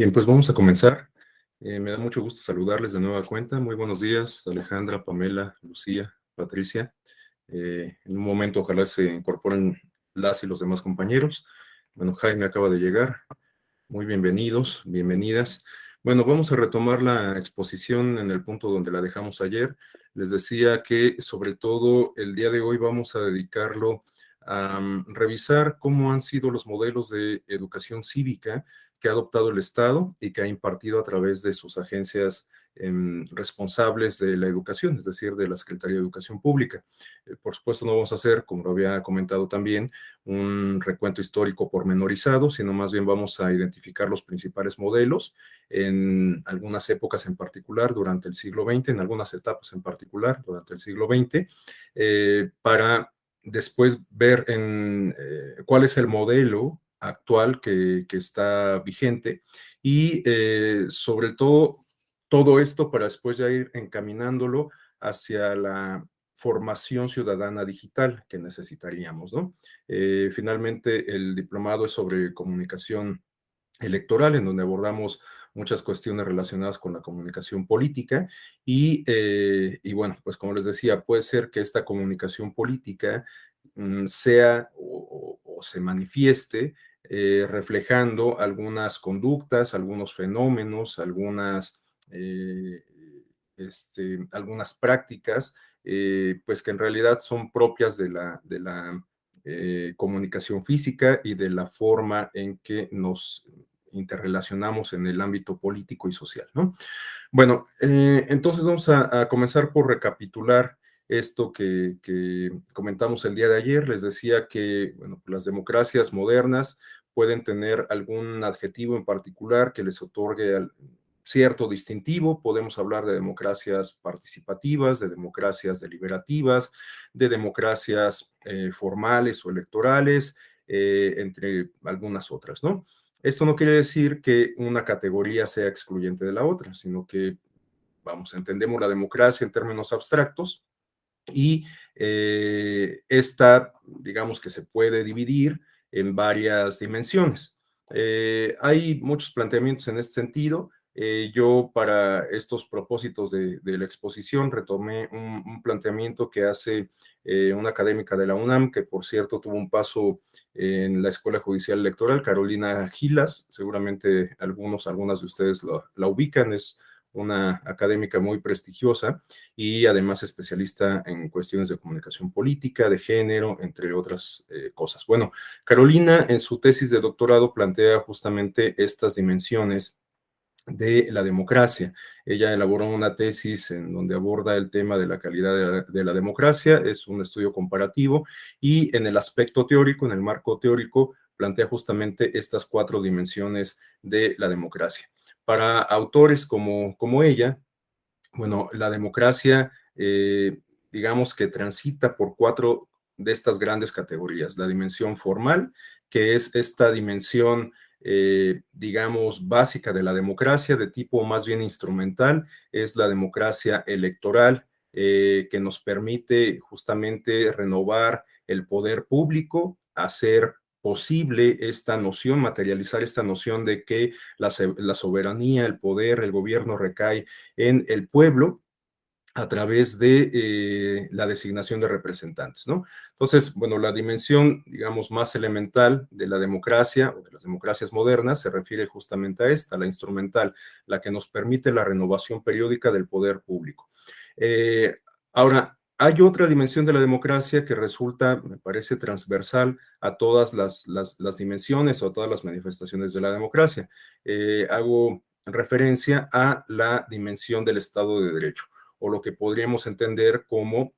Bien, pues vamos a comenzar. Me da mucho gusto saludarles de nueva cuenta. Muy buenos días, Alejandra, Pamela, Lucía, Patricia. En un momento ojalá se incorporen las y los demás compañeros. Bueno, Jaime acaba de llegar. Muy bienvenidos, bienvenidas. Bueno, vamos a retomar la exposición en el punto donde la dejamos ayer. Les decía que sobre todo el día de hoy vamos a dedicarlo a revisar cómo han sido los modelos de educación cívica que ha adoptado el Estado y que ha impartido a través de sus agencias responsables de la educación, es decir, de la Secretaría de Educación Pública. Por supuesto, no vamos a hacer, como lo había comentado también, un recuento histórico pormenorizado, sino más bien vamos a identificar los principales modelos en algunas épocas en particular durante el siglo XX, en algunas etapas en particular durante el siglo XX, para después ver cuál es el modelo actual que está vigente y sobre todo esto para después ya ir encaminándolo hacia la formación ciudadana digital que necesitaríamos, ¿no? Finalmente, el diplomado es sobre comunicación electoral, en donde abordamos muchas cuestiones relacionadas con la comunicación política y bueno, pues como les decía, puede ser que esta comunicación política sea o se manifieste reflejando algunas conductas, algunos fenómenos, eh, algunas prácticas, pues que en realidad son propias de la comunicación física y de la forma en que nos interrelacionamos en el ámbito político y social, ¿no? Bueno, entonces vamos a comenzar por recapitular esto que comentamos el día de ayer. Les decía que, bueno, las democracias modernas pueden tener algún adjetivo en particular que les otorgue cierto distintivo. Podemos hablar de democracias participativas, de democracias deliberativas, de democracias formales o electorales, entre algunas otras, ¿no? Esto no quiere decir que una categoría sea excluyente de la otra, sino que, vamos, entendemos la democracia en términos abstractos y esta, digamos que se puede dividir en varias dimensiones. Hay muchos planteamientos en este sentido. Yo para estos propósitos de la exposición retomé un planteamiento que hace una académica de la UNAM, que por cierto tuvo un paso en la Escuela Judicial Electoral, Carolina Gilas. Seguramente algunas de ustedes la ubican. Es una académica muy prestigiosa y además especialista en cuestiones de comunicación política, de género, entre otras cosas. Bueno, Carolina en su tesis de doctorado plantea justamente estas dimensiones de la democracia. Ella elaboró una tesis en donde aborda el tema de la calidad de la democracia, es un estudio comparativo y en el aspecto teórico, en el marco teórico, plantea justamente estas cuatro dimensiones de la democracia. Para autores como ella, bueno, la democracia, digamos que transita por cuatro de estas grandes categorías. La dimensión formal, que es esta dimensión, digamos, básica de la democracia, de tipo más bien instrumental, es la democracia electoral, que nos permite justamente renovar el poder público, hacer posible esta noción, materializar esta noción de que la soberanía, el poder, el gobierno recae en el pueblo a través de la designación de representantes, ¿no? Entonces, bueno, la dimensión, digamos, más elemental de la democracia o de las democracias modernas se refiere justamente a esta, la instrumental, la que nos permite la renovación periódica del poder público. Eh, Ahora, hay otra dimensión de la democracia que resulta, me parece, transversal a todas las dimensiones o a todas las manifestaciones de la democracia. Hago referencia a la dimensión del Estado de Derecho o lo que podríamos entender como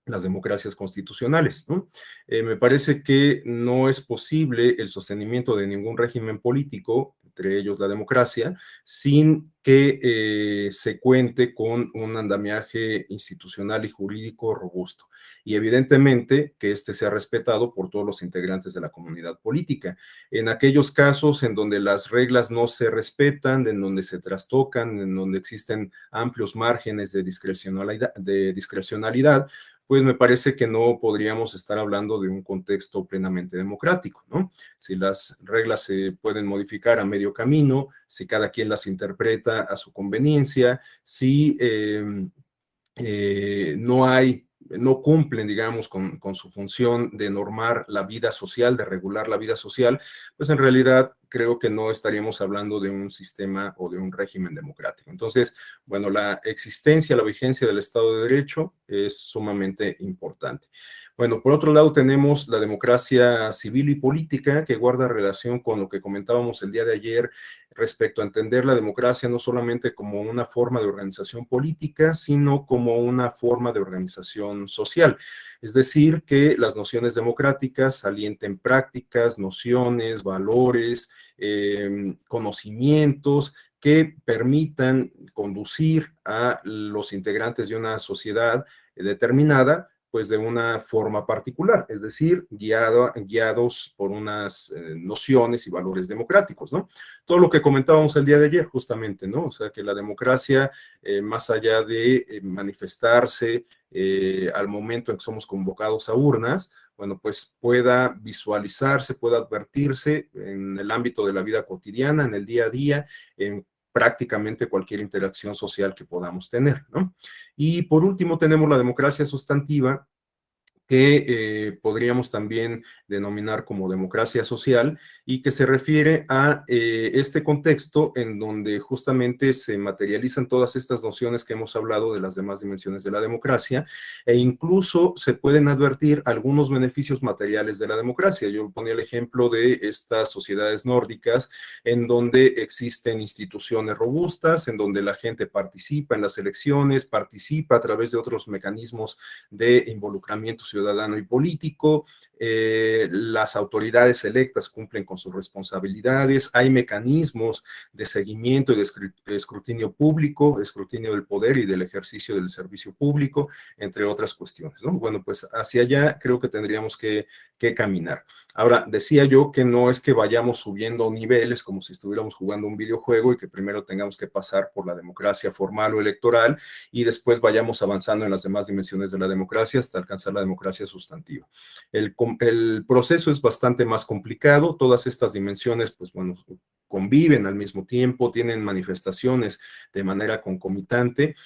las democracias constitucionales, ¿no? Me parece que no es posible el sostenimiento de ningún régimen político, entre ellos la democracia, sin que se cuente con un andamiaje institucional y jurídico robusto. Y evidentemente que éste sea respetado por todos los integrantes de la comunidad política. En aquellos casos en donde las reglas no se respetan, en donde se trastocan, en donde existen amplios márgenes de discrecionalidad, pues me parece que no podríamos estar hablando de un contexto plenamente democrático, ¿no? Si las reglas se pueden modificar a medio camino, si cada quien las interpreta a su conveniencia, si no cumplen, digamos, con su función de normar la vida social, de regular la vida social, pues en realidad creo que no estaríamos hablando de un sistema o de un régimen democrático. Entonces, bueno, la existencia, la vigencia del Estado de Derecho es sumamente importante. Bueno, por otro lado tenemos la democracia civil y política, que guarda relación con lo que comentábamos el día de ayer respecto a entender la democracia no solamente como una forma de organización política, sino como una forma de organización social. Es decir, que las nociones democráticas alienten prácticas, nociones, valores, conocimientos que permitan conducir a los integrantes de una sociedad determinada pues de una forma particular, es decir, guiados por unas nociones y valores democráticos, ¿no? Todo lo que comentábamos el día de ayer, justamente, ¿no? O sea, que la democracia, más allá de manifestarse al momento en que somos convocados a urnas, bueno, pues pueda visualizarse, pueda advertirse en el ámbito de la vida cotidiana, en el día a día, en prácticamente cualquier interacción social que podamos tener, ¿no? Y por último tenemos la democracia sustantiva, que podríamos también denominar como democracia social y que se refiere a este contexto en donde justamente se materializan todas estas nociones que hemos hablado de las demás dimensiones de la democracia e incluso se pueden advertir algunos beneficios materiales de la democracia. Yo ponía el ejemplo de estas sociedades nórdicas en donde existen instituciones robustas, en donde la gente participa en las elecciones, participa a través de otros mecanismos de involucramiento ciudadano y político, las autoridades electas cumplen con sus responsabilidades, hay mecanismos de seguimiento y de escrutinio público, escrutinio del poder y del ejercicio del servicio público, entre otras cuestiones, ¿no? Bueno, pues hacia allá creo que tendríamos que caminar. Ahora, decía yo que no es que vayamos subiendo niveles como si estuviéramos jugando un videojuego y que primero tengamos que pasar por la democracia formal o electoral y después vayamos avanzando en las demás dimensiones de la democracia hasta alcanzar la democracia sustantiva. El proceso es bastante más complicado, todas estas dimensiones, pues bueno, conviven al mismo tiempo, tienen manifestaciones de manera concomitante.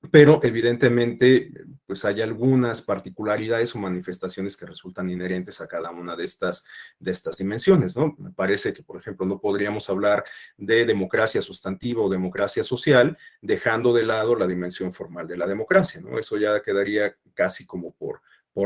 Pero evidentemente, pues hay algunas particularidades o manifestaciones que resultan inherentes a cada una de estas dimensiones, ¿no? Me parece que, por ejemplo, no podríamos hablar de democracia sustantiva o democracia social dejando de lado la dimensión formal de la democracia, ¿no? Eso ya quedaría casi como por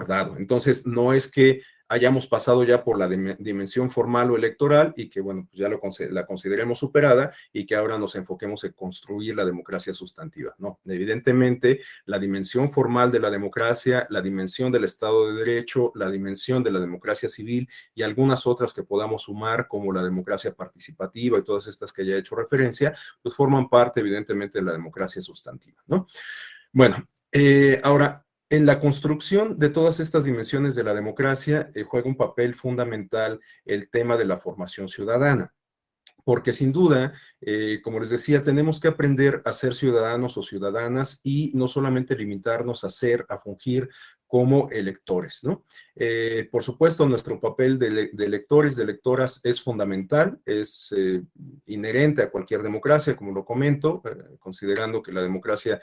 dado. Entonces, no es que hayamos pasado ya por la dimensión formal o electoral y que, bueno, pues ya la consideremos superada y que ahora nos enfoquemos en construir la democracia sustantiva. No, evidentemente, la dimensión formal de la democracia, la dimensión del Estado de Derecho, la dimensión de la democracia civil y algunas otras que podamos sumar, como la democracia participativa y todas estas que ya he hecho referencia, pues forman parte, evidentemente, de la democracia sustantiva, ¿no? Bueno, ahora, en la construcción de todas estas dimensiones de la democracia juega un papel fundamental el tema de la formación ciudadana porque sin duda, como les decía, tenemos que aprender a ser ciudadanos o ciudadanas y no solamente limitarnos a ser, a fungir como electores, ¿no? Por supuesto, nuestro papel de electores, de electoras es fundamental, es inherente a cualquier democracia, como lo comento, considerando que la democracia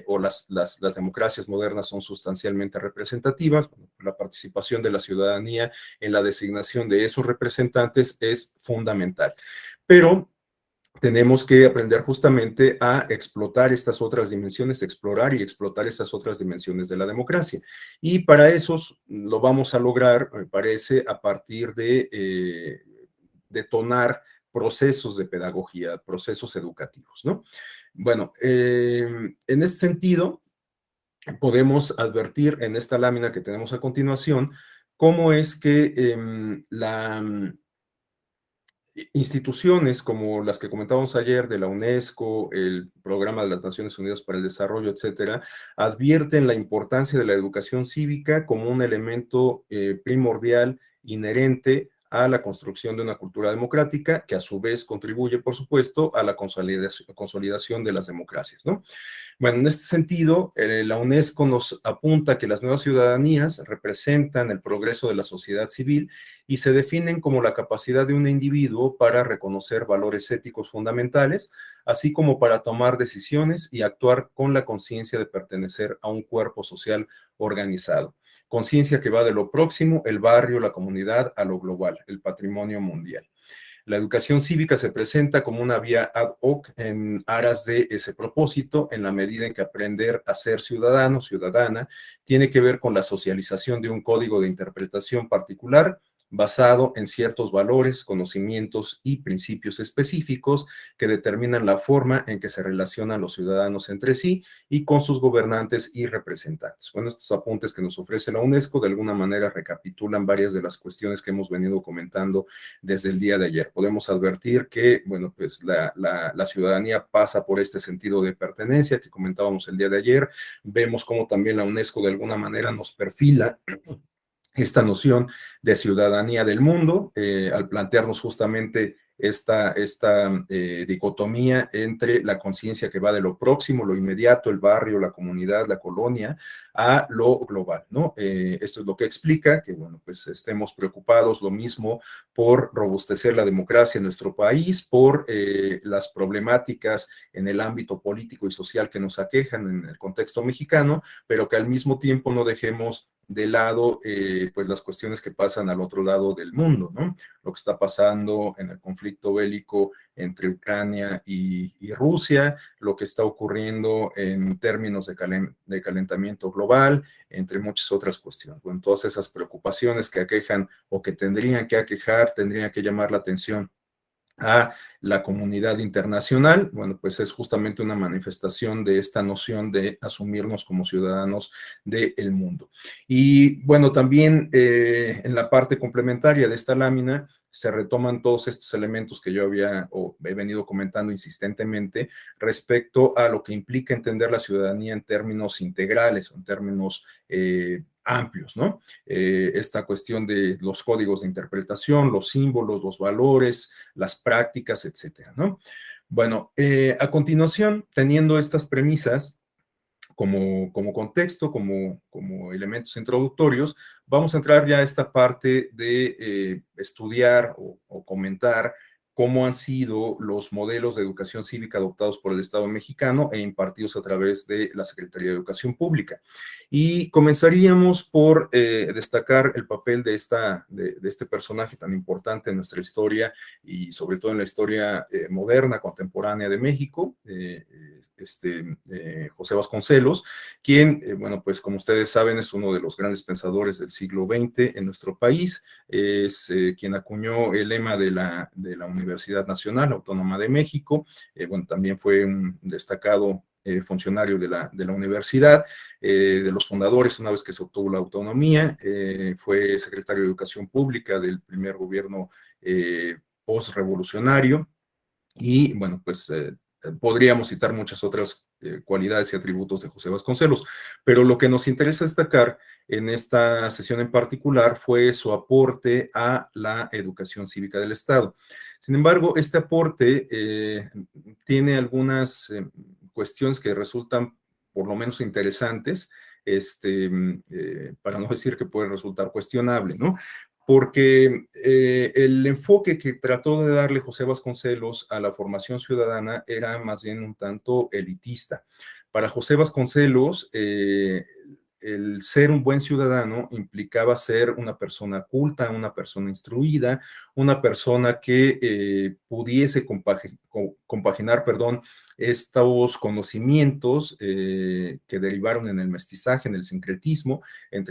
o las democracias modernas son sustancialmente representativas, la participación de la ciudadanía en la designación de esos representantes es fundamental. Pero tenemos que aprender justamente a explotar estas otras dimensiones, explorar y explotar estas otras dimensiones de la democracia. Y para eso lo vamos a lograr, me parece, a partir de detonar procesos de pedagogía, procesos educativos, ¿no? Bueno, en este sentido, podemos advertir en esta lámina que tenemos a continuación cómo es que instituciones como las que comentábamos ayer de la UNESCO, el Programa de las Naciones Unidas para el Desarrollo, etcétera, advierten la importancia de la educación cívica como un elemento primordial, inherente a la construcción de una cultura democrática que a su vez contribuye, por supuesto, a la consolidación de las democracias, ¿no? Bueno, en este sentido, la UNESCO nos apunta que las nuevas ciudadanías representan el progreso de la sociedad civil y se definen como la capacidad de un individuo para reconocer valores éticos fundamentales, así como para tomar decisiones y actuar con la conciencia de pertenecer a un cuerpo social organizado. Conciencia que va de lo próximo, el barrio, la comunidad, a lo global, el patrimonio mundial. La educación cívica se presenta como una vía ad hoc en aras de ese propósito, en la medida en que aprender a ser ciudadano, ciudadana, tiene que ver con la socialización de un código de interpretación particular basado en ciertos valores, conocimientos y principios específicos que determinan la forma en que se relacionan los ciudadanos entre sí y con sus gobernantes y representantes. Bueno, estos apuntes que nos ofrece la UNESCO de alguna manera recapitulan varias de las cuestiones que hemos venido comentando desde el día de ayer. Podemos advertir que, bueno, pues la ciudadanía pasa por este sentido de pertenencia que comentábamos el día de ayer. Vemos cómo también la UNESCO de alguna manera nos perfila esta noción de ciudadanía del mundo, al plantearnos justamente esta dicotomía entre la conciencia que va de lo próximo, lo inmediato, el barrio, la comunidad, la colonia, a lo global, ¿no? Esto es lo que explica que, bueno, pues estemos preocupados lo mismo por robustecer la democracia en nuestro país, por las problemáticas en el ámbito político y social que nos aquejan en el contexto mexicano, pero que al mismo tiempo no dejemos de lado pues las cuestiones que pasan al otro lado del mundo, ¿no? Lo que está pasando en el conflicto bélico entre Ucrania y Rusia, lo que está ocurriendo en términos de calentamiento global, entre muchas otras cuestiones. Bueno, todas esas preocupaciones que aquejan o que tendrían que aquejar, tendrían que llamar la atención a la comunidad internacional, bueno, pues es justamente una manifestación de esta noción de asumirnos como ciudadanos del mundo. Y bueno, también en la parte complementaria de esta lámina se retoman todos estos elementos que yo había o he venido comentando insistentemente respecto a lo que implica entender la ciudadanía en términos integrales o en términos amplios, ¿no? Esta cuestión de los códigos de interpretación, los símbolos, los valores, las prácticas, etcétera, ¿no? Bueno, a continuación, teniendo estas premisas como contexto, como elementos introductorios, vamos a entrar ya a esta parte de estudiar o comentar cómo han sido los modelos de educación cívica adoptados por el Estado mexicano e impartidos a través de la Secretaría de Educación Pública. Y comenzaríamos por destacar el papel de este personaje tan importante en nuestra historia y sobre todo en la historia moderna, contemporánea de México, José Vasconcelos, quien, bueno, pues como ustedes saben, es uno de los grandes pensadores del siglo XX en nuestro país, es quien acuñó el lema de la Universidad Nacional Autónoma de México, bueno, también fue un destacado funcionario de la universidad, de los fundadores una vez que se obtuvo la autonomía, fue secretario de Educación Pública del primer gobierno post-revolucionario y bueno, pues podríamos citar muchas otras cualidades y atributos de José Vasconcelos, pero lo que nos interesa destacar en esta sesión en particular fue su aporte a la educación cívica del Estado. Sin embargo, este aporte tiene algunas cuestiones que resultan por lo menos interesantes, para no decir que puede resultar cuestionable, ¿no? Porque el enfoque que trató de darle José Vasconcelos a la formación ciudadana era más bien un tanto elitista. Para José Vasconcelos, el ser un buen ciudadano implicaba ser una persona culta, una persona instruida, una persona que pudiese compaginar, perdón, estos conocimientos que derivaron en el mestizaje, en el sincretismo, en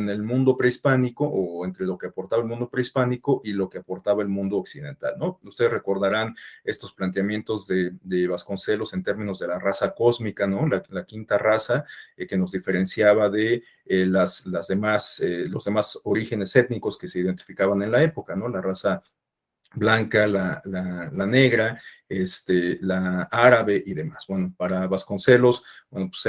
el mundo prehispánico o entre lo que aportaba el mundo prehispánico y lo que aportaba el mundo occidental, ¿no? Ustedes recordarán estos planteamientos de Vasconcelos en términos de la raza cósmica, ¿no? La quinta raza que nos diferenciaba de los demás orígenes étnicos que se identificaban en la época, ¿no? La raza blanca, la negra, la árabe y demás. Bueno, para Vasconcelos, bueno, pues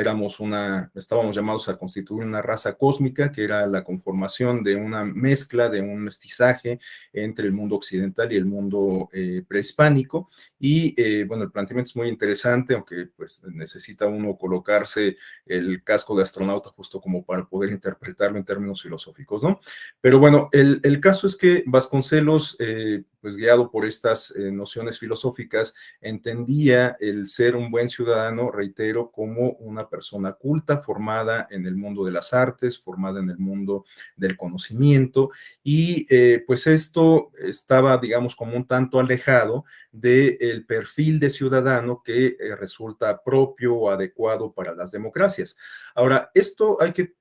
estábamos llamados a constituir una raza cósmica, que era la conformación de una mezcla, de un mestizaje entre el mundo occidental y el mundo prehispánico. Y bueno, el planteamiento es muy interesante, aunque pues necesita uno colocarse el casco de astronauta justo como para poder interpretarlo en términos filosóficos, ¿no? Pero bueno, el caso es que Vasconcelos, pues guiado por estas nociones filosóficas, entendía el ser un buen ciudadano, reitero, como una persona culta, formada en el mundo de las artes, formada en el mundo del conocimiento, y pues esto estaba, digamos, como un tanto alejado del perfil de ciudadano que resulta propio o adecuado para las democracias. Ahora, esto hay que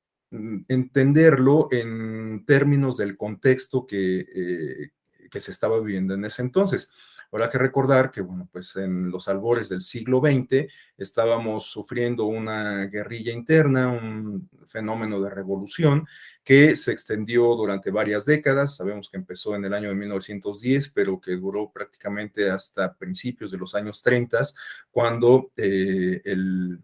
entenderlo en términos del contexto que se estaba viviendo en ese entonces. Habrá que recordar que, bueno, pues en los albores del siglo XX estábamos sufriendo una guerrilla interna, un fenómeno de revolución que se extendió durante varias décadas. Sabemos que empezó en el año de 1910, pero que duró prácticamente hasta principios de los años 30, cuando el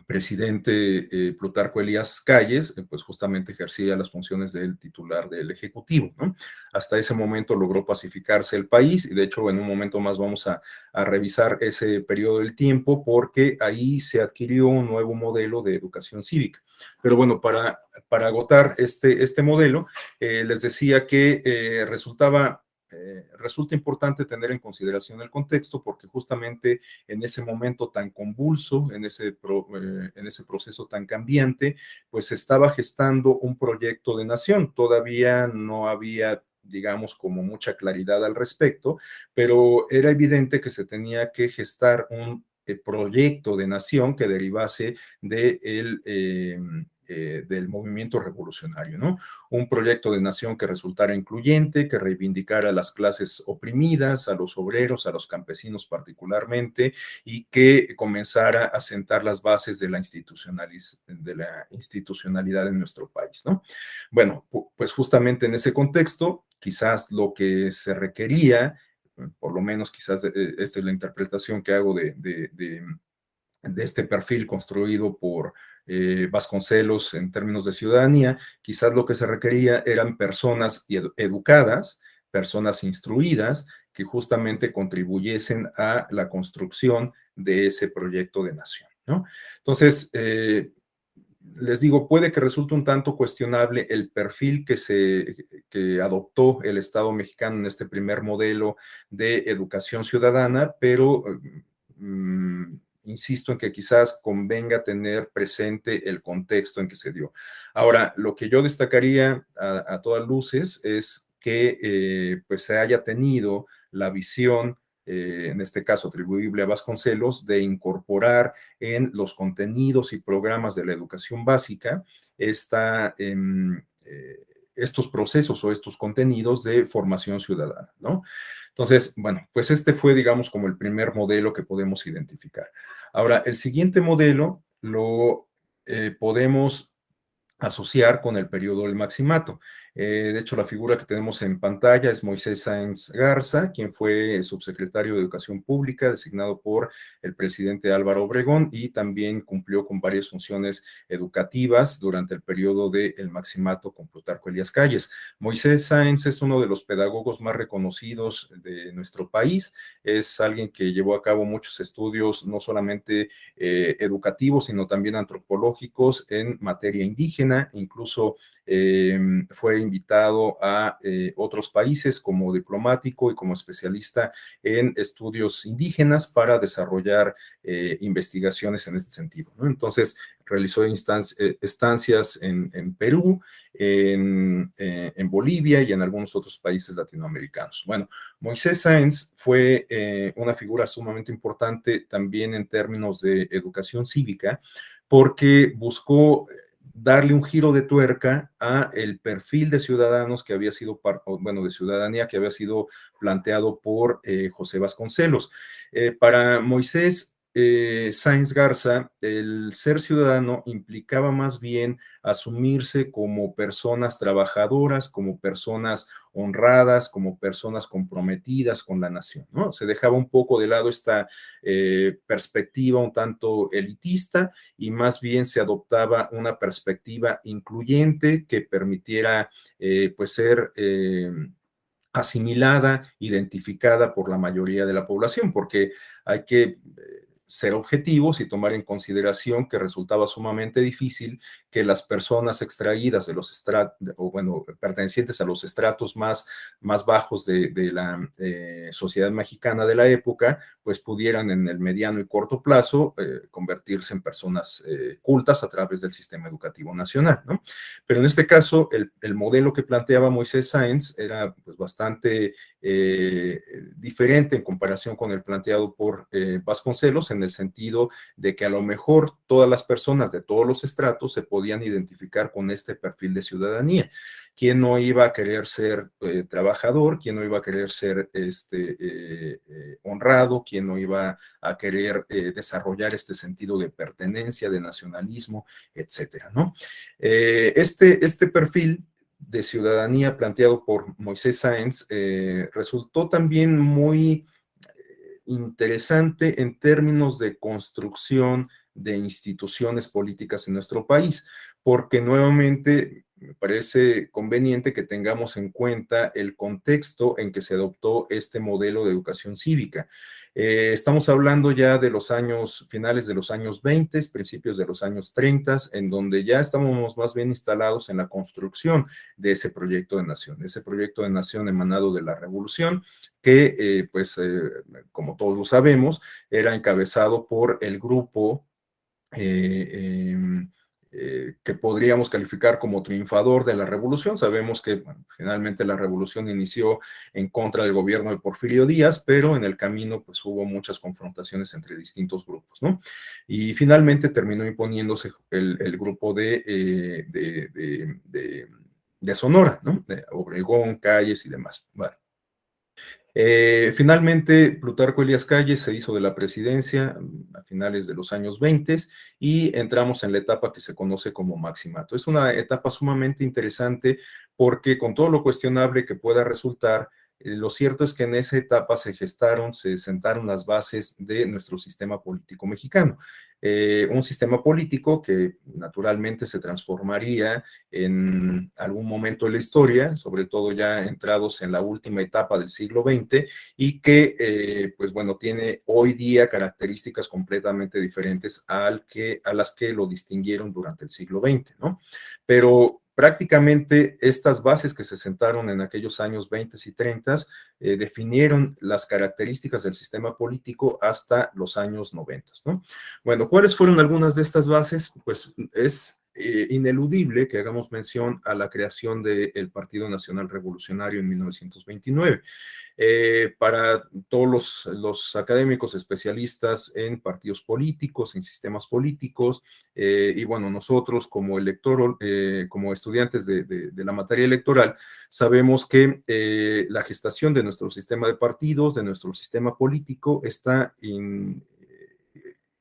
presidente Plutarco Elías Calles, pues justamente ejercía las funciones del titular del Ejecutivo, ¿no? Hasta ese momento logró pacificarse el país y de hecho en un momento más vamos a revisar ese periodo del tiempo porque ahí se adquirió un nuevo modelo de educación cívica. Pero bueno, para agotar este modelo, les decía que resulta importante tener en consideración el contexto porque justamente en ese momento tan convulso, en ese proceso tan cambiante, pues se estaba gestando un proyecto de nación. Todavía no había, digamos, como mucha claridad al respecto, pero era evidente que se tenía que gestar un proyecto de nación que derivase del movimiento revolucionario, ¿no? Un proyecto de nación que resultara incluyente, que reivindicara a las clases oprimidas, a los obreros, a los campesinos particularmente, y que comenzara a sentar las bases de la institucionalidad en nuestro país, ¿no? Bueno, pues justamente en ese contexto, quizás lo que se requería, por lo menos quizás esta es la interpretación que hago de este perfil construido por Vasconcelos en términos de ciudadanía, quizás lo que se requería eran personas educadas, personas instruidas, que justamente contribuyesen a la construcción de ese proyecto de nación, ¿no? Entonces, les digo, puede que resulte un tanto cuestionable el perfil que adoptó el Estado mexicano en este primer modelo de educación ciudadana, pero insisto en que quizás convenga tener presente el contexto en que se dio. Ahora, lo que yo destacaría a todas luces es que pues se haya tenido la visión, en este caso atribuible a Vasconcelos, de incorporar en los contenidos y programas de la educación básica estos procesos o estos contenidos de formación ciudadana, ¿no? Entonces, bueno, pues este fue, digamos, como el primer modelo que podemos identificar. Ahora, el siguiente modelo lo podemos asociar con el periodo del Maximato. De hecho, la figura que tenemos en pantalla es Moisés Sáenz Garza, quien fue subsecretario de Educación Pública, designado por el presidente Álvaro Obregón, y también cumplió con varias funciones educativas durante el periodo del Maximato con Plutarco Elías Calles. Moisés Sáenz es uno de los pedagogos más reconocidos de nuestro país, es alguien que llevó a cabo muchos estudios, no solamente educativos, sino también antropológicos en materia indígena, incluso fue invitado a otros países como diplomático y como especialista en estudios indígenas para desarrollar investigaciones en este sentido, ¿no? Entonces, realizó estancias en Perú, en Bolivia y en algunos otros países latinoamericanos. Bueno, Moisés Sáenz fue una figura sumamente importante también en términos de educación cívica, porque buscó darle un giro de tuerca a el perfil de ciudadanos que había sido, bueno, de ciudadanía que había sido planteado por José Vasconcelos. Para Moisés, Sáenz Garza, el ser ciudadano implicaba más bien asumirse como personas trabajadoras, como personas honradas, como personas comprometidas con la nación, ¿no? Se dejaba un poco de lado esta perspectiva un tanto elitista y más bien se adoptaba una perspectiva incluyente que permitiera pues ser asimilada, identificada por la mayoría de la población, porque hay que ser objetivos y tomar en consideración que resultaba sumamente difícil que las personas extraídas de los estratos, o bueno, pertenecientes a los estratos más bajos de la sociedad mexicana de la época, pues pudieran en el mediano y corto plazo convertirse en personas cultas a través del sistema educativo nacional, ¿no? Pero en este caso, el modelo que planteaba Moisés Sáenz era pues, bastante diferente en comparación con el planteado por Vasconcelos, en el sentido de que a lo mejor todas las personas de todos los estratos se podían identificar con este perfil de ciudadanía. ¿Quién no iba a querer ser trabajador? ¿Quién no iba a querer ser honrado? ¿Quién no iba a querer desarrollar este sentido de pertenencia, de nacionalismo, etcétera, ¿no? Este perfil de ciudadanía planteado por Moisés Sáenz resultó también muy interesante en términos de construcción de instituciones políticas en nuestro país, porque nuevamente me parece conveniente que tengamos en cuenta el contexto en que se adoptó este modelo de educación cívica. Estamos hablando ya de los años finales de los años 20, principios de los años 30, en donde ya estábamos más bien instalados en la construcción de ese proyecto de nación emanado de la revolución, que como todos lo sabemos, era encabezado por el grupo eh, que podríamos calificar como triunfador de la revolución. Sabemos que bueno, finalmente la revolución inició en contra del gobierno de Porfirio Díaz, pero en el camino pues hubo muchas confrontaciones entre distintos grupos, ¿no? Y finalmente terminó imponiéndose el grupo de Sonora, ¿no? De Obregón, Calles y demás. Bueno, finalmente, Plutarco Elías Calles se hizo de la presidencia a finales de los años 20 y entramos en la etapa que se conoce como maximato. Es una etapa sumamente interesante porque con todo lo cuestionable que pueda resultar, lo cierto es que en esa etapa se sentaron las bases de nuestro sistema político mexicano. Un sistema político que naturalmente se transformaría en algún momento de la historia, sobre todo ya entrados en la última etapa del siglo XX, y que, pues bueno, tiene hoy día características completamente diferentes a las que lo distinguieron durante el siglo XX, ¿no? Pero prácticamente estas bases que se sentaron en aquellos años 20 y 30 definieron las características del sistema político hasta los años 90, ¿no? Bueno, ¿cuáles fueron algunas de estas bases? Pues es ineludible que hagamos mención a la creación del Partido Nacional Revolucionario en 1929. Para todos los académicos especialistas en partidos políticos, en sistemas políticos, y bueno, nosotros como elector, como estudiantes de la materia electoral, sabemos que la gestación de nuestro sistema de partidos, de nuestro sistema político, está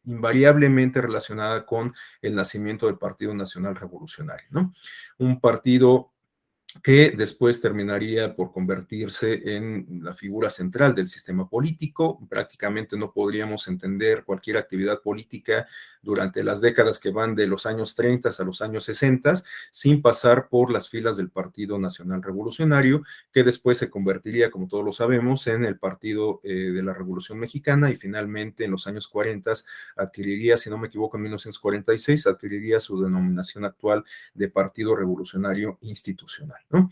invariablemente relacionada con el nacimiento del Partido Nacional Revolucionario, ¿no? Un partido que después terminaría por convertirse en la figura central del sistema político. Prácticamente no podríamos entender cualquier actividad política durante las décadas que van de los años 30 a los años 60 sin pasar por las filas del Partido Nacional Revolucionario, que después se convertiría, como todos lo sabemos, en el Partido de la Revolución Mexicana y finalmente en los años 40 adquiriría, si no me equivoco, en 1946, adquiriría su denominación actual de Partido Revolucionario Institucional, ¿no?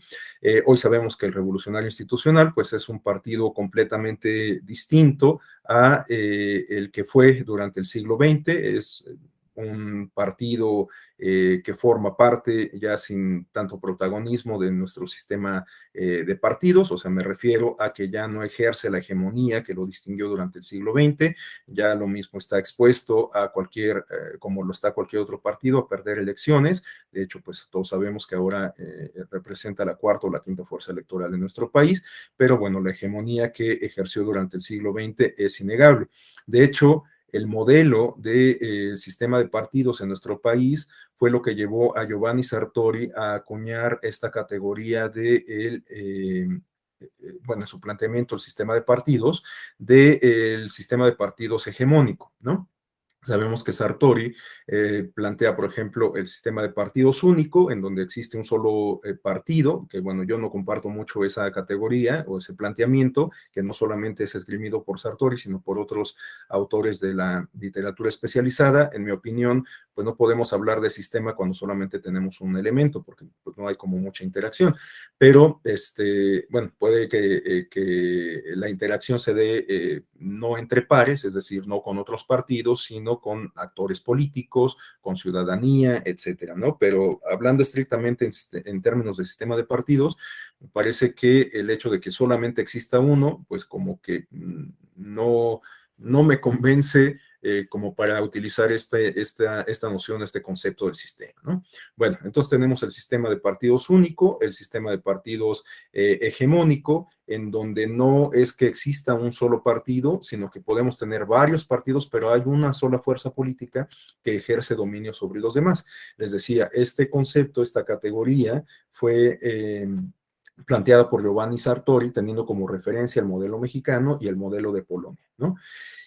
Hoy sabemos que el Revolucionario Institucional pues es un partido completamente distinto a el que fue durante el siglo XX, es un partido que forma parte ya sin tanto protagonismo de nuestro sistema de partidos, o sea, me refiero a que ya no ejerce la hegemonía que lo distinguió durante el siglo XX, ya lo mismo está expuesto a como lo está cualquier otro partido, a perder elecciones. De hecho, pues todos sabemos que ahora representa la cuarta o la quinta fuerza electoral en nuestro país, pero bueno, la hegemonía que ejerció durante el siglo XX es innegable. De hecho, el modelo del sistema de partidos en nuestro país fue lo que llevó a Giovanni Sartori a acuñar esta categoría de bueno, en su planteamiento, el sistema de partidos, del sistema de partidos hegemónico, ¿no? Sabemos que Sartori plantea, por ejemplo, el sistema de partidos único, en donde existe un solo partido, que bueno, yo no comparto mucho esa categoría o ese planteamiento, que no solamente es esgrimido por Sartori, sino por otros autores de la literatura especializada. En mi opinión, pues no podemos hablar de sistema cuando solamente tenemos un elemento, porque pues, no hay como mucha interacción. Pero, bueno, puede que la interacción se dé no entre pares, es decir, no con otros partidos, sino con actores políticos, con ciudadanía, etcétera, ¿no? Pero hablando estrictamente en términos de sistema de partidos, me parece que el hecho de que solamente exista uno, pues como que no me convence como para utilizar esta noción, este concepto del sistema, ¿no? Bueno, entonces tenemos el sistema de partidos único, el sistema de partidos hegemónico, en donde no es que exista un solo partido, sino que podemos tener varios partidos, pero hay una sola fuerza política que ejerce dominio sobre los demás. Les decía, este concepto, esta categoría fue planteada por Giovanni Sartori, teniendo como referencia el modelo mexicano y el modelo de Polonia, ¿no?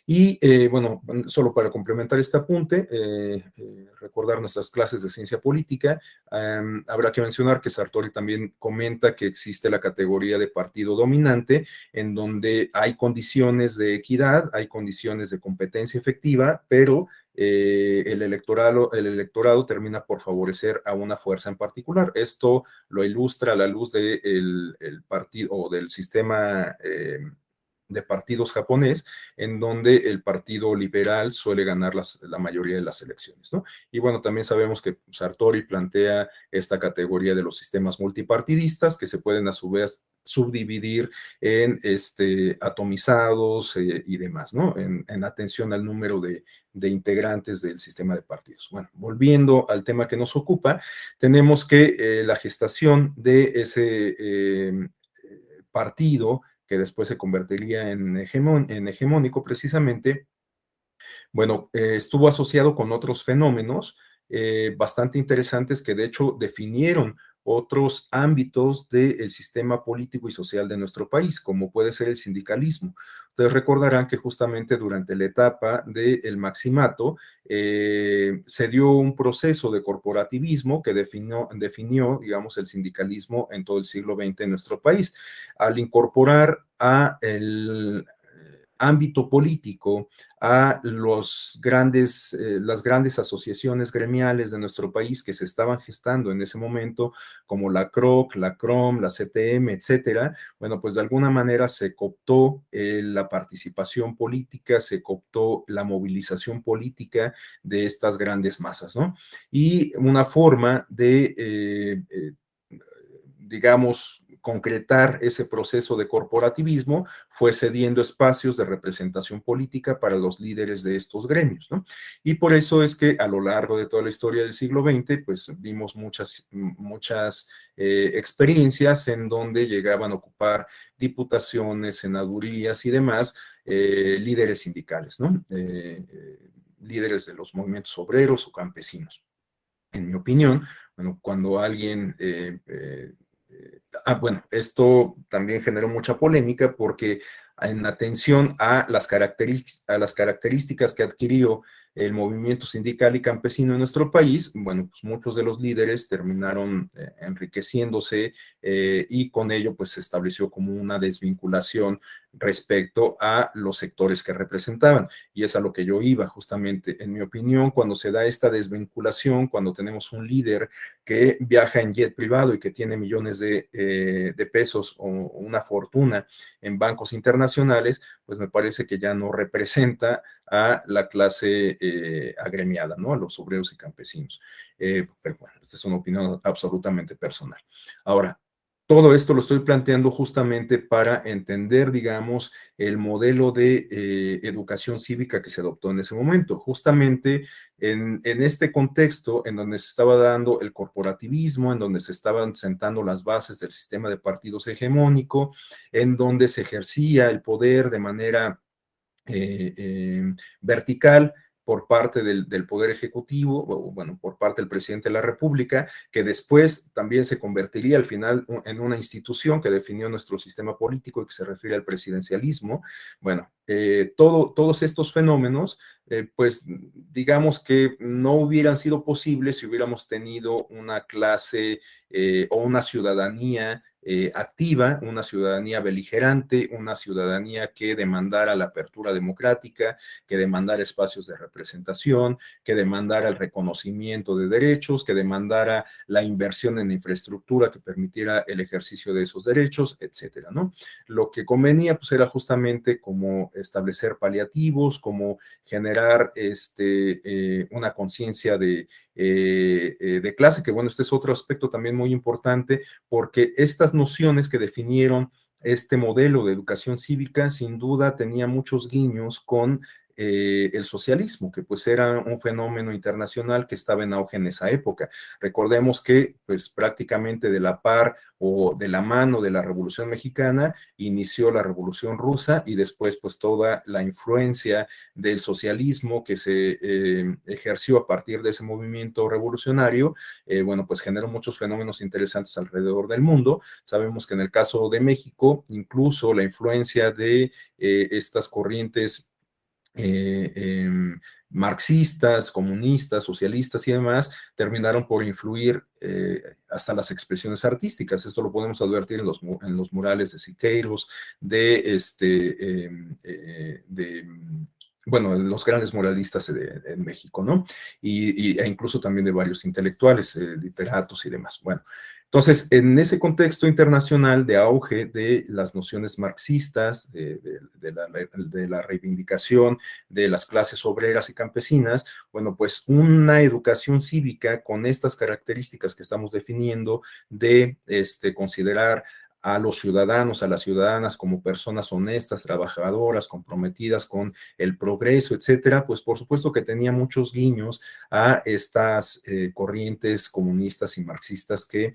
Y bueno, solo para complementar este apunte, recordar nuestras clases de ciencia política, habrá que mencionar que Sartori también comenta que existe la categoría de partido dominante, en donde hay condiciones de equidad, hay condiciones de competencia efectiva, pero el electorado termina por favorecer a una fuerza en particular. Esto lo ilustra a la luz del partido o del sistema de partidos japonés, en donde el partido liberal suele ganar la mayoría de las elecciones, ¿no? Y bueno, también sabemos que Sartori plantea esta categoría de los sistemas multipartidistas, que se pueden a su vez subdividir en atomizados y demás, ¿no? En atención al número de integrantes del sistema de partidos. Bueno, volviendo al tema que nos ocupa, tenemos que la gestación de ese partido que después se convertiría en hegemónico precisamente, bueno, estuvo asociado con otros fenómenos bastante interesantes que de hecho definieron otros ámbitos del sistema político y social de nuestro país, como puede ser el sindicalismo. Ustedes recordarán que justamente durante la etapa del maximato se dio un proceso de corporativismo que definió, digamos, el sindicalismo en todo el siglo XX en nuestro país. Al incorporar a el ámbito político a las grandes asociaciones gremiales de nuestro país que se estaban gestando en ese momento, como la CROC, la CROM, la CTM, etcétera. Bueno, pues de alguna manera se cooptó la participación política, se cooptó la movilización política de estas grandes masas, ¿no? Y una forma de digamos, concretar ese proceso de corporativismo fue cediendo espacios de representación política para los líderes de estos gremios, ¿no? Y por eso es que a lo largo de toda la historia del siglo XX, pues vimos muchas experiencias en donde llegaban a ocupar diputaciones, senadurías y demás líderes sindicales, ¿no? Líderes de los movimientos obreros o campesinos. En mi opinión, bueno, cuando alguien bueno, esto también generó mucha polémica porque en atención a a las características que adquirió el movimiento sindical y campesino en nuestro país, bueno, pues muchos de los líderes terminaron enriqueciéndose y con ello pues se estableció como una desvinculación respecto a los sectores que representaban. Y es a lo que yo iba justamente. En mi opinión, cuando se da esta desvinculación, cuando tenemos un líder que viaja en jet privado y que tiene millones de pesos o una fortuna en bancos internacionales, pues me parece que ya no representa a la clase agremiada, ¿no? A los obreros y campesinos. Pero bueno, esta es una opinión absolutamente personal. Ahora, todo esto lo estoy planteando justamente para entender, digamos, el modelo de educación cívica que se adoptó en ese momento. Justamente en este contexto en donde se estaba dando el corporativismo, en donde se estaban sentando las bases del sistema de partidos hegemónico, en donde se ejercía el poder de manera vertical por parte del Poder Ejecutivo, o, bueno, por parte del presidente de la República, que después también se convertiría al final en una institución que definió nuestro sistema político y que se refiere al presidencialismo. Bueno, todos estos fenómenos, pues digamos que no hubieran sido posibles si hubiéramos tenido una clase o una ciudadanía activa, una ciudadanía beligerante, una ciudadanía que demandara la apertura democrática, que demandara espacios de representación, que demandara el reconocimiento de derechos, que demandara la inversión en infraestructura que permitiera el ejercicio de esos derechos, etcétera, ¿no? Lo que convenía pues era justamente como establecer paliativos, como generar una conciencia de clase, que bueno, este es otro aspecto también muy importante, porque estas nociones que definieron este modelo de educación cívica sin duda tenía muchos guiños con el socialismo, que pues era un fenómeno internacional que estaba en auge en esa época. Recordemos que pues prácticamente de la par o de la mano de la Revolución Mexicana inició la Revolución Rusa y después pues toda la influencia del socialismo que se ejerció a partir de ese movimiento revolucionario, bueno, pues generó muchos fenómenos interesantes alrededor del mundo. Sabemos que en el caso de México, incluso la influencia de estas corrientes eh, marxistas, comunistas, socialistas y demás, terminaron por influir hasta las expresiones artísticas. Esto lo podemos advertir en los murales de Siqueiros, de bueno, los grandes muralistas en México, ¿no? E incluso también de varios intelectuales, literatos y demás. Bueno, entonces, en ese contexto internacional de auge de las nociones marxistas, de la reivindicación de las clases obreras y campesinas, bueno, pues una educación cívica con estas características que estamos definiendo de considerar a los ciudadanos, a las ciudadanas como personas honestas, trabajadoras, comprometidas con el progreso, etcétera, pues por supuesto que tenía muchos guiños a estas corrientes comunistas y marxistas que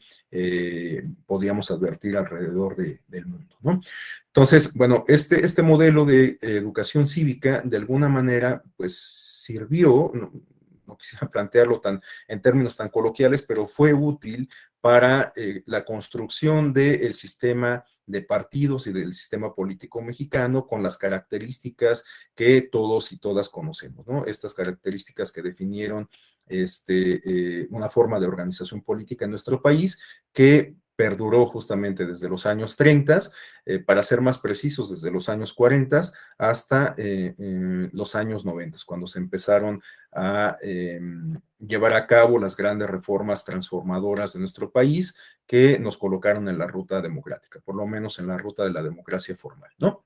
podíamos advertir alrededor del mundo, ¿no? Entonces, bueno, este modelo de educación cívica de alguna manera pues sirvió, no quisiera plantearlo en términos tan coloquiales, pero fue útil para la construcción del sistema de partidos y del sistema político mexicano con las características que todos y todas conocemos, ¿no? Estas características que definieron una forma de organización política en nuestro país que perduró justamente desde los años 30, para ser más precisos, desde los años 40 hasta los años 90, cuando se empezaron a llevar a cabo las grandes reformas transformadoras de nuestro país que nos colocaron en la ruta democrática, por lo menos en la ruta de la democracia formal, ¿no?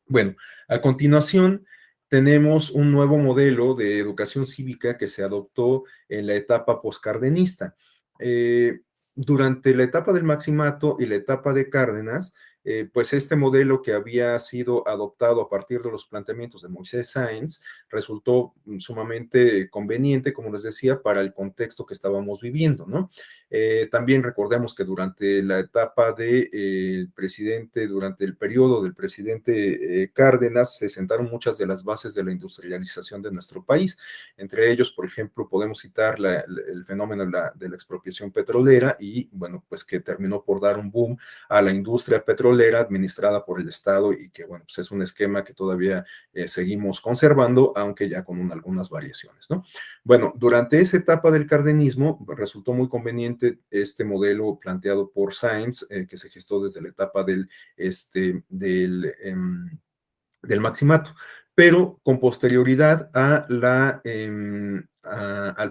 Bueno, a continuación tenemos un nuevo modelo de educación cívica que se adoptó en la etapa poscardenista. Eh, Durante la etapa del Maximato y la etapa de Cárdenas, pues este modelo que había sido adoptado a partir de los planteamientos de Moisés Sáenz resultó sumamente conveniente, como les decía, para el contexto que estábamos viviendo, ¿no? También recordemos que durante la etapa del presidente, durante el periodo del presidente Cárdenas, se sentaron muchas de las bases de la industrialización de nuestro país. Entre ellos, por ejemplo, podemos citar el fenómeno de la expropiación petrolera y, bueno, pues que terminó por dar un boom a la industria petrolera administrada por el Estado y que, bueno, pues es un esquema que todavía seguimos conservando, aunque ya con algunas variaciones, ¿no? Bueno, durante esa etapa del cardenismo resultó muy conveniente este modelo planteado por Sainz, que se gestó desde la etapa del maximato, pero con posterioridad al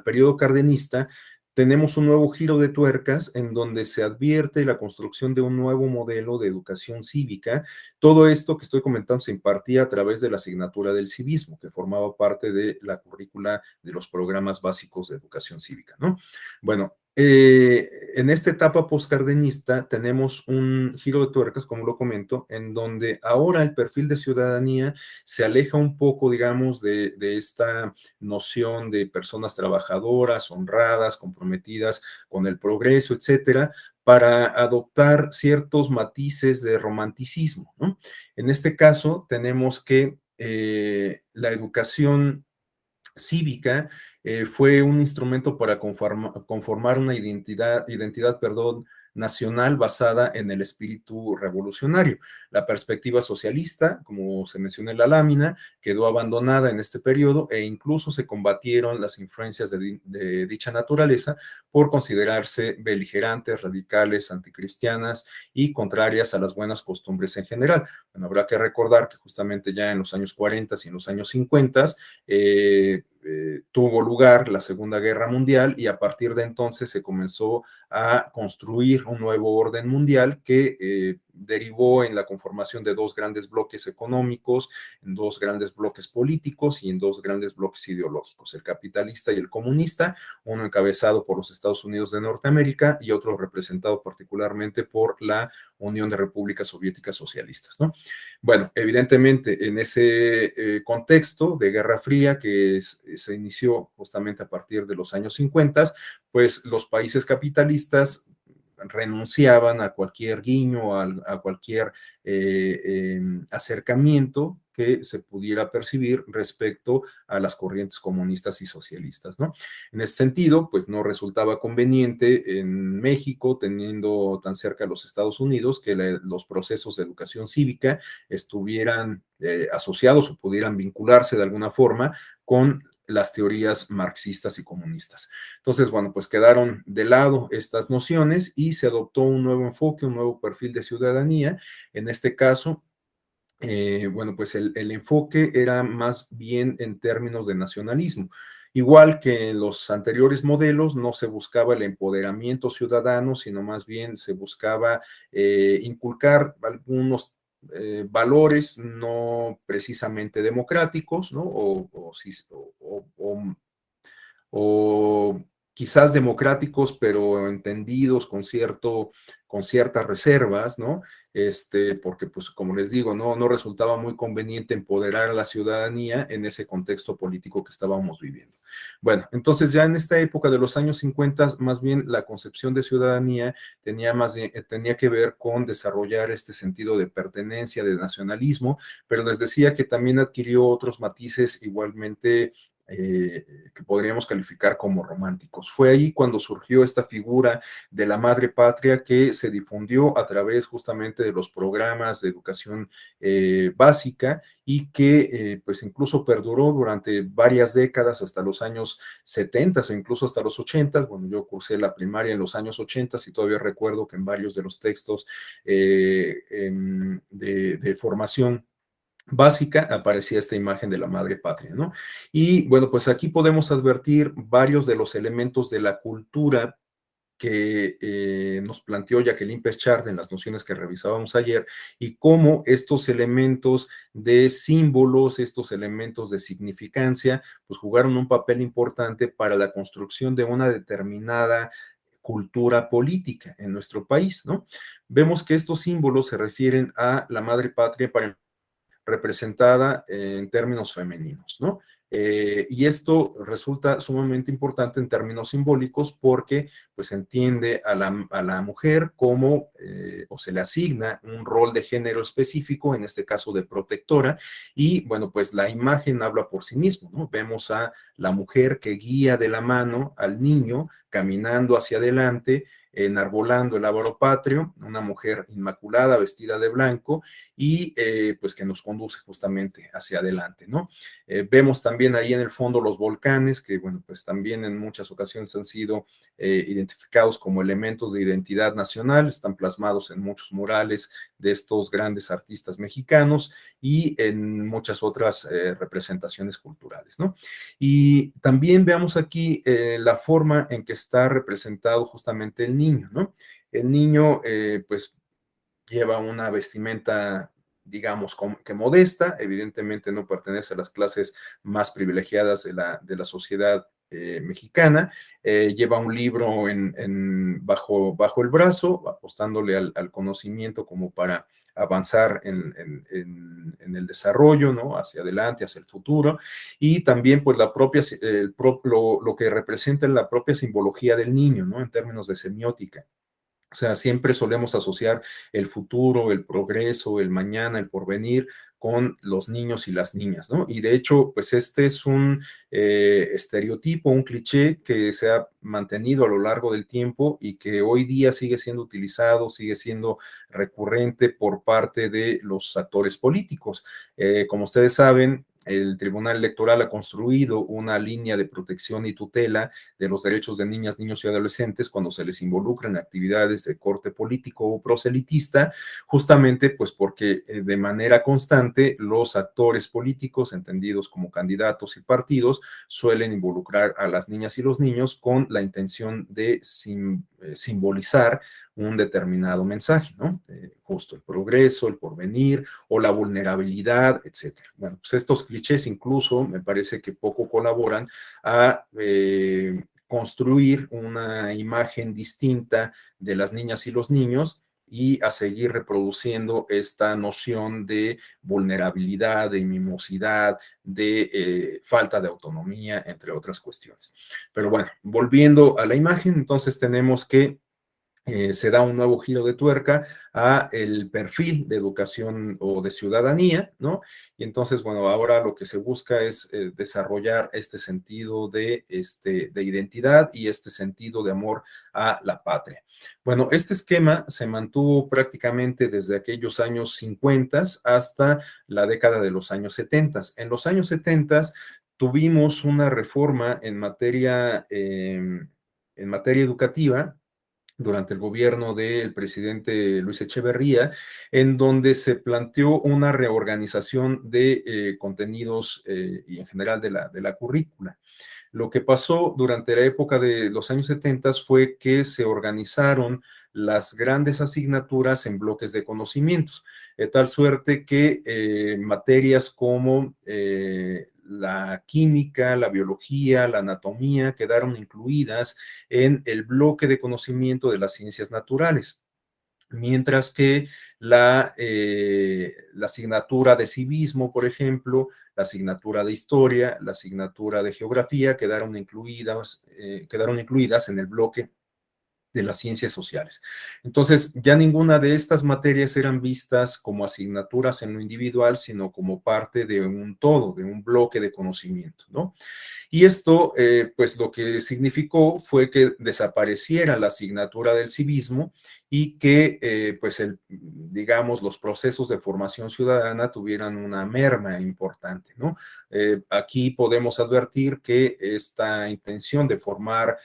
periodo cardenista, tenemos un nuevo giro de tuercas en donde se advierte la construcción de un nuevo modelo de educación cívica. Todo esto que estoy comentando se impartía a través de la asignatura del civismo, que formaba parte de la currícula de los programas básicos de educación cívica, ¿no? Bueno, en esta etapa postcardenista tenemos un giro de tuercas, como lo comento, en donde ahora el perfil de ciudadanía se aleja un poco, digamos, de esta noción de personas trabajadoras, honradas, comprometidas con el progreso, etcétera, para adoptar ciertos matices de romanticismo, ¿no? En este caso, tenemos que la educación cívica fue un instrumento para conformar una identidad, perdón, nacional basada en el espíritu revolucionario. La perspectiva socialista, como se menciona en la lámina, quedó abandonada en este periodo e incluso se combatieron las influencias de dicha naturaleza por considerarse beligerantes, radicales, anticristianas y contrarias a las buenas costumbres en general. Bueno, habrá que recordar que justamente ya en los años 40 y en los años 50 tuvo lugar la Segunda Guerra Mundial y a partir de entonces se comenzó a construir un nuevo orden mundial que derivó en la conformación de dos grandes bloques económicos, en dos grandes bloques políticos y en dos grandes bloques ideológicos, el capitalista y el comunista, uno encabezado por los Estados Unidos de Norteamérica y otro representado particularmente por la Unión de Repúblicas Soviéticas Socialistas, ¿no? Bueno, evidentemente en ese contexto de Guerra Fría que se inició justamente a partir de los años 50, pues los países capitalistas renunciaban a cualquier guiño, a cualquier acercamiento que se pudiera percibir respecto a las corrientes comunistas y socialistas, ¿no? En ese sentido, pues no resultaba conveniente en México, teniendo tan cerca a los Estados Unidos, que los procesos de educación cívica estuvieran asociados o pudieran vincularse de alguna forma con las teorías marxistas y comunistas. Entonces, bueno, pues quedaron de lado estas nociones y se adoptó un nuevo enfoque, un nuevo perfil de ciudadanía. En este caso, bueno, pues el enfoque era más bien en términos de nacionalismo. Igual que en los anteriores modelos, no se buscaba el empoderamiento ciudadano, sino más bien se buscaba inculcar algunos valores no precisamente democráticos, ¿no? O quizás democráticos, pero entendidos con ciertas reservas, ¿no? Porque, pues, como les digo, no resultaba muy conveniente empoderar a la ciudadanía en ese contexto político que estábamos viviendo. Bueno, entonces ya en esta época de los años 50, más bien la concepción de ciudadanía tenía que ver con desarrollar este sentido de pertenencia, de nacionalismo, pero les decía que también adquirió otros matices igualmente que podríamos calificar como románticos. Fue ahí cuando surgió esta figura de la madre patria que se difundió a través justamente de los programas de educación básica y que pues incluso perduró durante varias décadas hasta los años 70 o incluso hasta los 80. Bueno, yo cursé la primaria en los años 80 y todavía recuerdo que en varios de los textos de formación básica aparecía esta imagen de la madre patria, ¿no? Y bueno, pues aquí podemos advertir varios de los elementos de la cultura que nos planteó Jacqueline Pechard en las nociones que revisábamos ayer y cómo estos elementos de símbolos, estos elementos de significancia, pues jugaron un papel importante para la construcción de una determinada cultura política en nuestro país, ¿no? Vemos que estos símbolos se refieren a la madre patria para representada en términos femeninos, ¿no? Y esto resulta sumamente importante en términos simbólicos porque pues entiende a la mujer como o se le asigna un rol de género específico, en este caso de protectora, y bueno, pues la imagen habla por sí mismo, ¿no? Vemos a la mujer que guía de la mano al niño caminando hacia adelante, enarbolando el árbol patrio, una mujer inmaculada vestida de blanco y pues que nos conduce justamente hacia adelante, ¿no? Vemos también ahí en el fondo los volcanes, que bueno, pues también en muchas ocasiones han sido identificados como elementos de identidad nacional, están plasmados en muchos murales de estos grandes artistas mexicanos y en muchas otras representaciones culturales, ¿no? Y también veamos aquí la forma en que está representado justamente el niño, ¿no? El niño, pues, lleva una vestimenta, digamos, que modesta, evidentemente no pertenece a las clases más privilegiadas de la sociedad mexicana, lleva un libro bajo el brazo, apostándole al conocimiento como para avanzar en el desarrollo, ¿no? Hacia adelante, hacia el futuro, y también pues la propia, lo que representa la propia simbología del niño, ¿no? En términos de semiótica. O sea, siempre solemos asociar el futuro, el progreso, el mañana, el porvenir con los niños y las niñas, ¿no? Y de hecho, pues este es un estereotipo, un cliché que se ha mantenido a lo largo del tiempo y que hoy día sigue siendo utilizado, sigue siendo recurrente por parte de los actores políticos. Como ustedes saben, el Tribunal Electoral ha construido una línea de protección y tutela de los derechos de niñas, niños y adolescentes cuando se les involucra en actividades de corte político o proselitista, justamente pues porque de manera constante los actores políticos, entendidos como candidatos y partidos, suelen involucrar a las niñas y los niños con la intención de simbolizar un determinado mensaje, ¿no? Justo el progreso, el porvenir o la vulnerabilidad, etcétera. Bueno, pues estos clichés incluso me parece que poco colaboran a construir una imagen distinta de las niñas y los niños y a seguir reproduciendo esta noción de vulnerabilidad, de mimosidad, de falta de autonomía, entre otras cuestiones. Pero bueno, volviendo a la imagen, entonces tenemos que se da un nuevo giro de tuerca a el perfil de educación o de ciudadanía, ¿no? Y entonces, bueno, ahora lo que se busca es desarrollar este sentido de identidad y este sentido de amor a la patria. Bueno, este esquema se mantuvo prácticamente desde aquellos años 50 hasta la década de los años 70. En los años 70 tuvimos una reforma en materia educativa durante el gobierno del presidente Luis Echeverría, en donde se planteó una reorganización de contenidos y en general de la currícula. Lo que pasó durante la época de los años 70 fue que se organizaron las grandes asignaturas en bloques de conocimientos, de tal suerte que materias como la química, la biología, la anatomía quedaron incluidas en el bloque de conocimiento de las ciencias naturales, mientras que la asignatura de civismo, por ejemplo, la asignatura de historia, la asignatura de geografía quedaron incluidas en el bloque de las ciencias sociales. Entonces, ya ninguna de estas materias eran vistas como asignaturas en lo individual, sino como parte de un todo, de un bloque de conocimiento, ¿no? Y esto, pues lo que significó fue que desapareciera la asignatura del civismo y que, pues, digamos, los procesos de formación ciudadana tuvieran una merma importante, ¿no? Aquí podemos advertir que esta intención de formar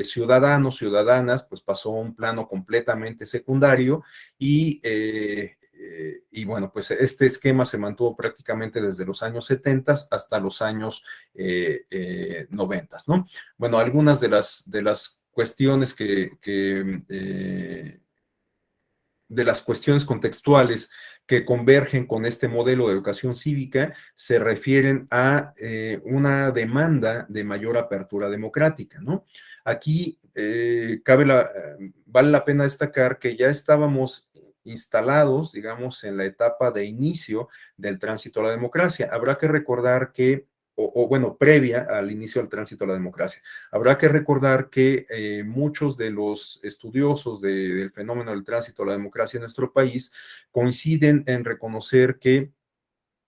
ciudadanos, ciudadanas, pues pasó a un plano completamente secundario y bueno, pues este esquema se mantuvo prácticamente desde los años 70 hasta los años 90, ¿no? Bueno, algunas de las cuestiones de las cuestiones contextuales que convergen con este modelo de educación cívica se refieren a una demanda de mayor apertura democrática, ¿no? Aquí vale la pena destacar que ya estábamos instalados, digamos, en la etapa de inicio del tránsito a la democracia. Habrá que recordar que bueno, previa al inicio del tránsito a la democracia. Habrá que recordar que muchos de los estudiosos del fenómeno del tránsito a la democracia en nuestro país coinciden en reconocer que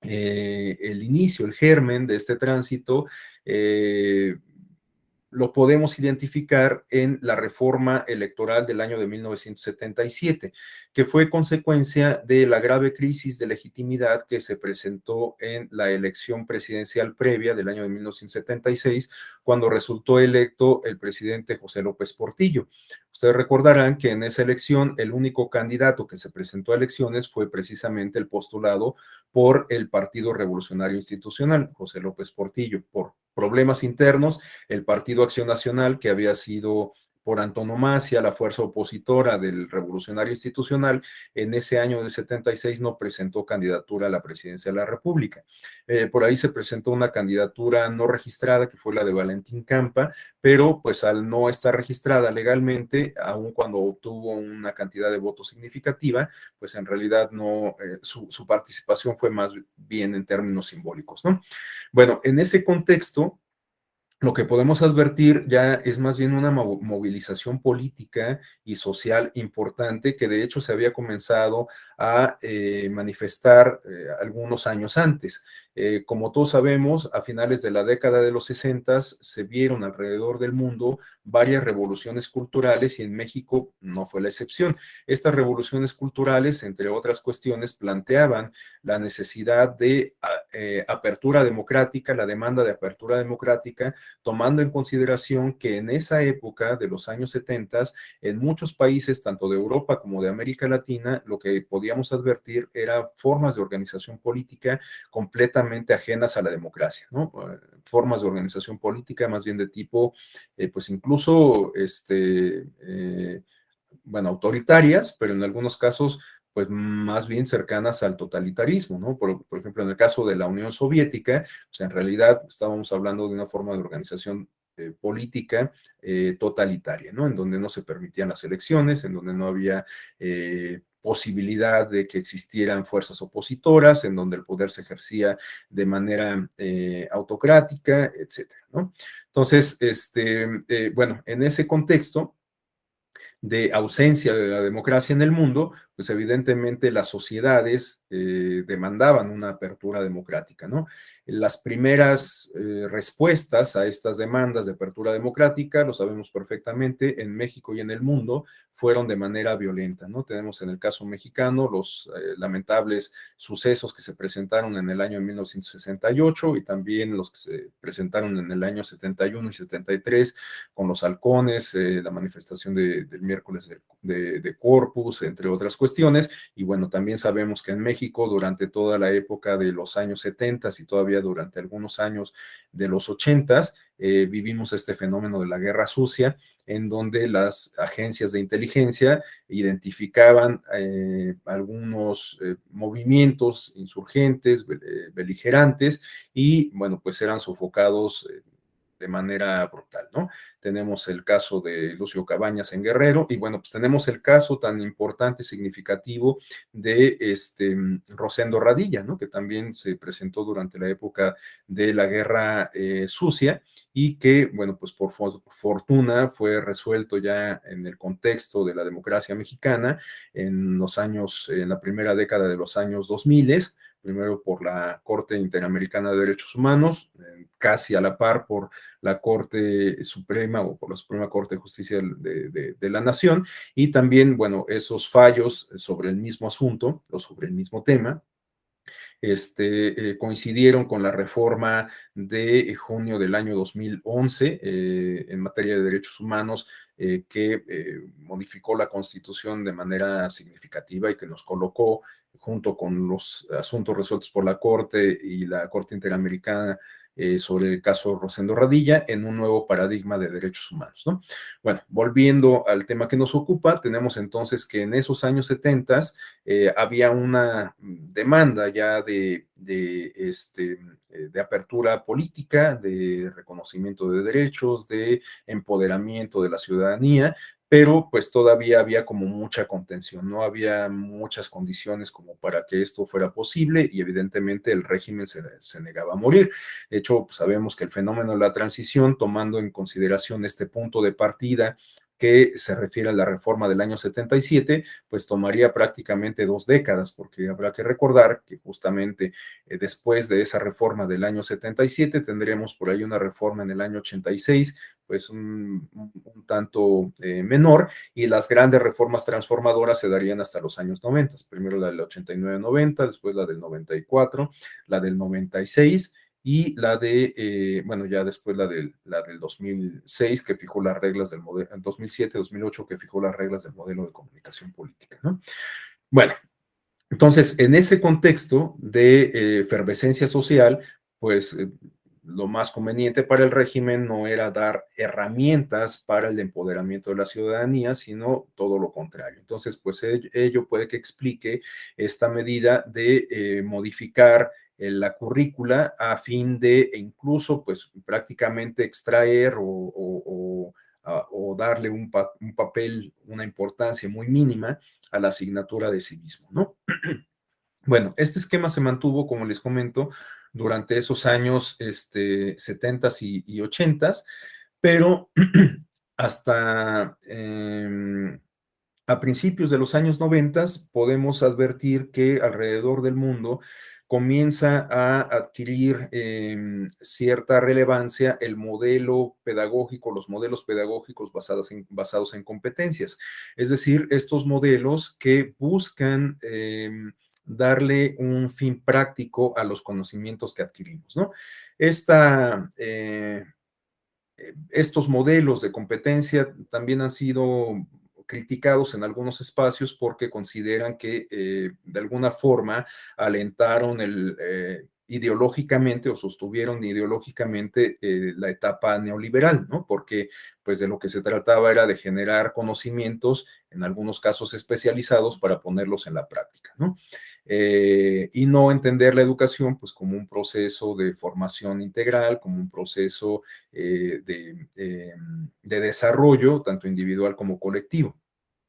el inicio, el germen de este tránsito, lo podemos identificar en la reforma electoral del año de 1977, que fue consecuencia de la grave crisis de legitimidad que se presentó en la elección presidencial previa del año de 1976, cuando resultó electo el presidente José López Portillo. Ustedes recordarán que en esa elección el único candidato que se presentó a elecciones fue precisamente el postulado por el Partido Revolucionario Institucional, José López Portillo. Por problemas internos, el Partido Acción Nacional, que había sido por antonomasia la fuerza opositora del Revolucionario Institucional, en ese año del 76 no presentó candidatura a la presidencia de la República. Por ahí se presentó una candidatura no registrada, que fue la de Valentín Campa, pero pues al no estar registrada legalmente, aun cuando obtuvo una cantidad de votos significativa, pues en realidad no, su participación fue más bien en términos simbólicos, ¿no? Bueno, en ese contexto, lo que podemos advertir ya es más bien una movilización política y social importante que de hecho se había comenzado a manifestar algunos años antes. Como todos sabemos, a finales de la década de los 60 se vieron alrededor del mundo varias revoluciones culturales y en México no fue la excepción. Estas revoluciones culturales, entre otras cuestiones, planteaban la necesidad de apertura democrática, la demanda de apertura democrática, tomando en consideración que en esa época de los años 70, en muchos países, tanto de Europa como de América Latina, lo que podíamos advertir era formas de organización política completamente ajenas a la democracia, ¿no? Formas de organización política más bien de tipo, pues incluso, bueno, autoritarias, pero en algunos casos pues más bien cercanas al totalitarismo, ¿no? Por ejemplo, en el caso de la Unión Soviética, pues en realidad estábamos hablando de una forma de organización política totalitaria, ¿no? En donde no se permitían las elecciones, en donde no había posibilidad de que existieran fuerzas opositoras, en donde el poder se ejercía de manera autocrática, etcétera, ¿no? Entonces, bueno, en ese contexto, de ausencia de la democracia en el mundo, pues evidentemente las sociedades demandaban una apertura democrática, ¿no? Las primeras respuestas a estas demandas de apertura democrática, lo sabemos perfectamente, en México y en el mundo, fueron de manera violenta, ¿no? Tenemos en el caso mexicano los lamentables sucesos que se presentaron en el año 1968 y también los que se presentaron en el año 71 y 73 con los halcones, la manifestación del miércoles de Corpus, entre otras cuestiones. Y bueno, también sabemos que en México, durante toda la época de los años 70 y todavía durante algunos años de los 80, vivimos este fenómeno de la guerra sucia, en donde las agencias de inteligencia identificaban algunos movimientos insurgentes, beligerantes, y bueno, pues eran sofocados de manera brutal, ¿no? Tenemos el caso de Lucio Cabañas en Guerrero, y bueno, pues tenemos el caso tan importante, significativo de Rosendo Radilla, ¿no? Que también se presentó durante la época de la Guerra Sucia y que, bueno, pues por fortuna fue resuelto ya en el contexto de la democracia mexicana en los años, en la primera década de los años 2000, primero por la Corte Interamericana de Derechos Humanos, casi a la par por la Corte Suprema o por la Suprema Corte de Justicia de la Nación, y también, bueno, esos fallos sobre el mismo asunto o sobre el mismo tema, coincidieron con la reforma de junio del año 2011 en materia de derechos humanos que modificó la Constitución de manera significativa y que nos colocó junto con los asuntos resueltos por la Corte y la Corte Interamericana sobre el caso Rosendo Radilla en un nuevo paradigma de derechos humanos, ¿no? Bueno, volviendo al tema que nos ocupa, tenemos entonces que en esos años 70 había una demanda ya de apertura política, de reconocimiento de derechos, de empoderamiento de la ciudadanía, pero pues todavía había como mucha contención, no había muchas condiciones como para que esto fuera posible y evidentemente el régimen se negaba a morir. De hecho, pues sabemos que el fenómeno de la transición, tomando en consideración este punto de partida que se refiere a la reforma del año 77, pues tomaría prácticamente 2 décadas, porque habrá que recordar que justamente después de esa reforma del año 77 tendremos por ahí una reforma en el año 86, pues un tanto menor, y las grandes reformas transformadoras se darían hasta los años 90, primero la del 89-90, después la del 94, la del 96, y la bueno, ya después la del 2006, que fijó las reglas del modelo, en 2007-2008, que fijó las reglas del modelo de comunicación política, ¿no? Bueno, entonces, en ese contexto de efervescencia social, pues lo más conveniente para el régimen no era dar herramientas para el empoderamiento de la ciudadanía, sino todo lo contrario. Entonces, pues ello puede que explique esta medida de modificar la currícula a fin de incluso, pues prácticamente extraer o darle un papel, una importancia muy mínima a la asignatura de civismo, ¿no? Bueno, este esquema se mantuvo, como les comento, durante esos años 70s y 80s, pero hasta a principios de los años 90 podemos advertir que alrededor del mundo comienza a adquirir cierta relevancia el modelo pedagógico, los modelos pedagógicos basados en competencias. Es decir, estos modelos que buscan darle un fin práctico a los conocimientos que adquirimos, ¿no? Esta, estos modelos de competencia también han sido criticados en algunos espacios porque consideran que de alguna forma alentaron ideológicamente o sostuvieron ideológicamente la etapa neoliberal, ¿no? Porque pues de lo que se trataba era de generar conocimientos, en algunos casos especializados, para ponerlos en la práctica, ¿no? Y no entender la educación pues como un proceso de formación integral, como un proceso de desarrollo, tanto individual como colectivo.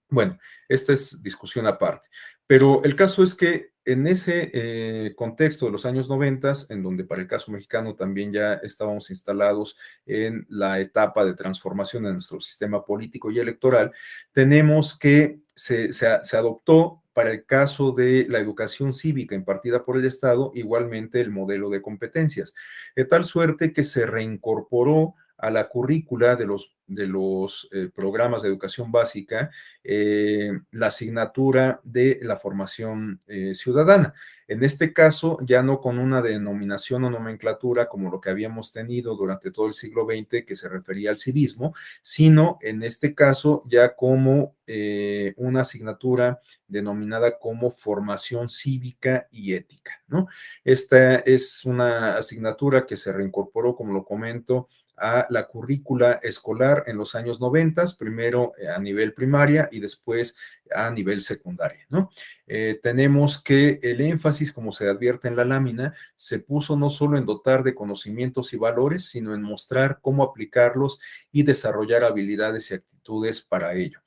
Bueno, esta es discusión aparte, pero el caso es que en ese contexto de los años 90, en donde para el caso mexicano también ya estábamos instalados en la etapa de transformación de nuestro sistema político y electoral, tenemos que se adoptó para el caso de la educación cívica impartida por el Estado, igualmente el modelo de competencias, de tal suerte que se reincorporó a la currícula de los programas de educación básica la asignatura de la formación ciudadana. En este caso, ya no con una denominación o nomenclatura como lo que habíamos tenido durante todo el siglo XX que se refería al civismo, sino en este caso ya como una asignatura denominada como formación cívica y ética, ¿no? Esta es una asignatura que se reincorporó, como lo comento, a la currícula escolar en los años 90, primero a nivel primaria y después a nivel secundaria, ¿no? Tenemos que el énfasis, como se advierte en la lámina, se puso no solo en dotar de conocimientos y valores, sino en mostrar cómo aplicarlos y desarrollar habilidades y actitudes para ello.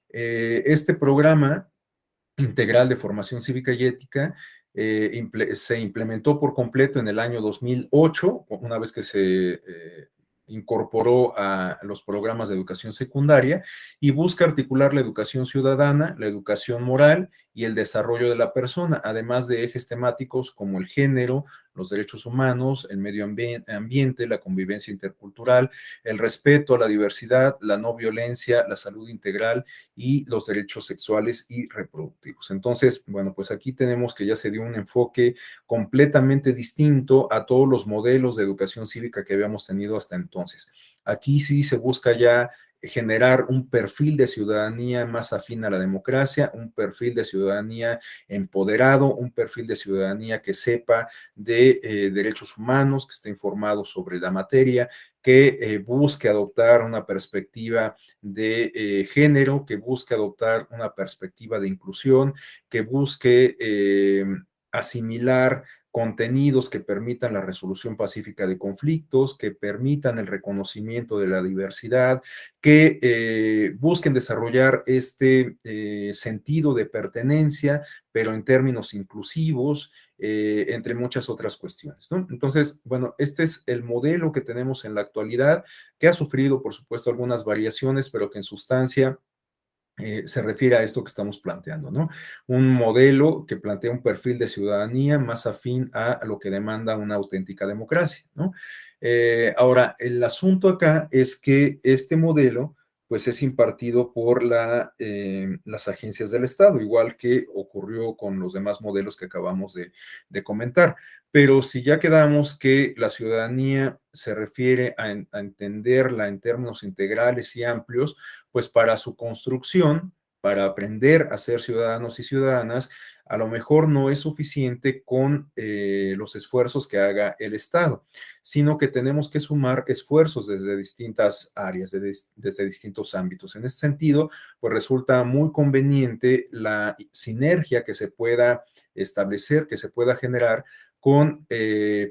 Este programa integral de formación cívica y ética se implementó por completo en el año 2008, una vez que se incorporó a los programas de educación secundaria y busca articular la educación ciudadana, la educación moral y el desarrollo de la persona, además de ejes temáticos como el género, los derechos humanos, el medio ambiente, la convivencia intercultural, el respeto a la diversidad, la no violencia, la salud integral y los derechos sexuales y reproductivos. Entonces, bueno, pues aquí tenemos que ya se dio un enfoque completamente distinto a todos los modelos de educación cívica que habíamos tenido hasta entonces. Aquí sí se busca ya generar un perfil de ciudadanía más afín a la democracia, un perfil de ciudadanía empoderado, un perfil de ciudadanía que sepa de derechos humanos, que esté informado sobre la materia, que busque adoptar una perspectiva de género, que busque adoptar una perspectiva de inclusión, que busque asimilar contenidos que permitan la resolución pacífica de conflictos, que permitan el reconocimiento de la diversidad, que busquen desarrollar este sentido de pertenencia, pero en términos inclusivos, entre muchas otras cuestiones, ¿no? Entonces, bueno, este es el modelo que tenemos en la actualidad, que ha sufrido, por supuesto, algunas variaciones, pero que en sustancia se refiere a esto que estamos planteando, ¿no? Un modelo que plantea un perfil de ciudadanía más afín a lo que demanda una auténtica democracia, ¿no? Ahora, el asunto acá es que este modelo, pues es impartido por las agencias del Estado, igual que ocurrió con los demás modelos que acabamos de comentar. Pero si ya quedamos que la ciudadanía se refiere a entenderla en términos integrales y amplios, pues para su construcción, para aprender a ser ciudadanos y ciudadanas, a lo mejor no es suficiente con los esfuerzos que haga el Estado, sino que tenemos que sumar esfuerzos desde distintas áreas, desde distintos ámbitos. En ese sentido, pues resulta muy conveniente la sinergia que se pueda establecer, que se pueda generar con,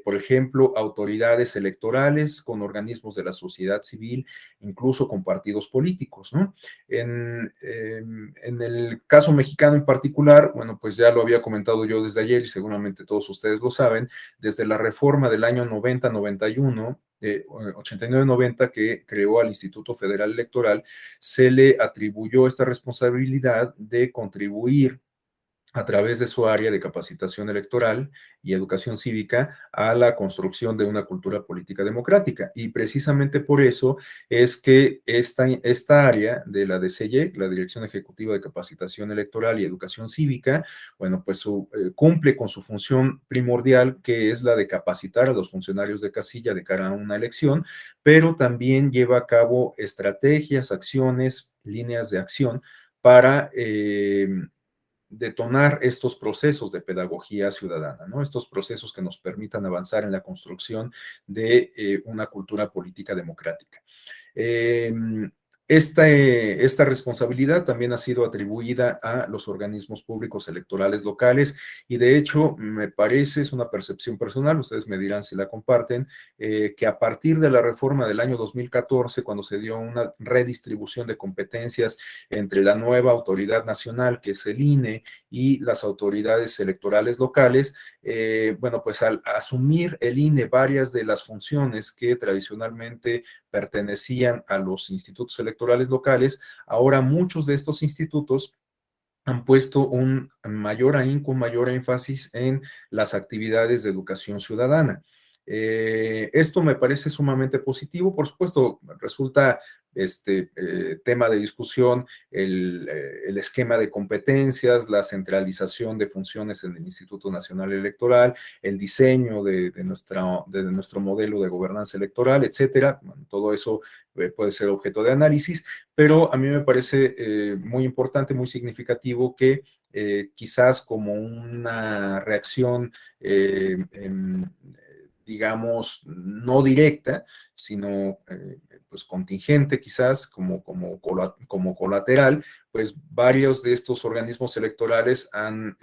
por ejemplo, autoridades electorales, con organismos de la sociedad civil, incluso con partidos políticos, ¿no? En el caso mexicano en particular, bueno, pues ya lo había comentado yo desde ayer y seguramente todos ustedes lo saben, desde la reforma del año 90-91, 89-90, que creó al Instituto Federal Electoral, se le atribuyó esta responsabilidad de contribuir a través de su área de capacitación electoral y educación cívica a la construcción de una cultura política democrática. Y precisamente por eso es que esta área de la DCEC, la Dirección Ejecutiva de Capacitación Electoral y Educación Cívica, bueno, pues cumple con su función primordial, que es la de capacitar a los funcionarios de casilla de cara a una elección, pero también lleva a cabo estrategias, acciones, líneas de acción para detonar estos procesos de pedagogía ciudadana, ¿no? Estos procesos que nos permitan avanzar en la construcción de una cultura política democrática. Eh, esta responsabilidad también ha sido atribuida a los organismos públicos electorales locales y de hecho me parece, es una percepción personal, ustedes me dirán si la comparten, que a partir de la reforma del año 2014, cuando se dio una redistribución de competencias entre la nueva autoridad nacional, que es el INE, y las autoridades electorales locales, bueno, pues al asumir el INE varias de las funciones que tradicionalmente pertenecían a los institutos electorales locales, ahora muchos de estos institutos han puesto un mayor ahínco, un mayor énfasis en las actividades de educación ciudadana. Esto me parece sumamente positivo, por supuesto, resulta tema de discusión el esquema de competencias, la centralización de funciones en el Instituto Nacional Electoral, el diseño de nuestro modelo de gobernanza electoral, etcétera. Bueno, todo eso puede ser objeto de análisis, pero a mí me parece muy importante, muy significativo que quizás como una reacción, digamos, no directa, sino pues contingente quizás, como colateral, pues varios de estos organismos electorales han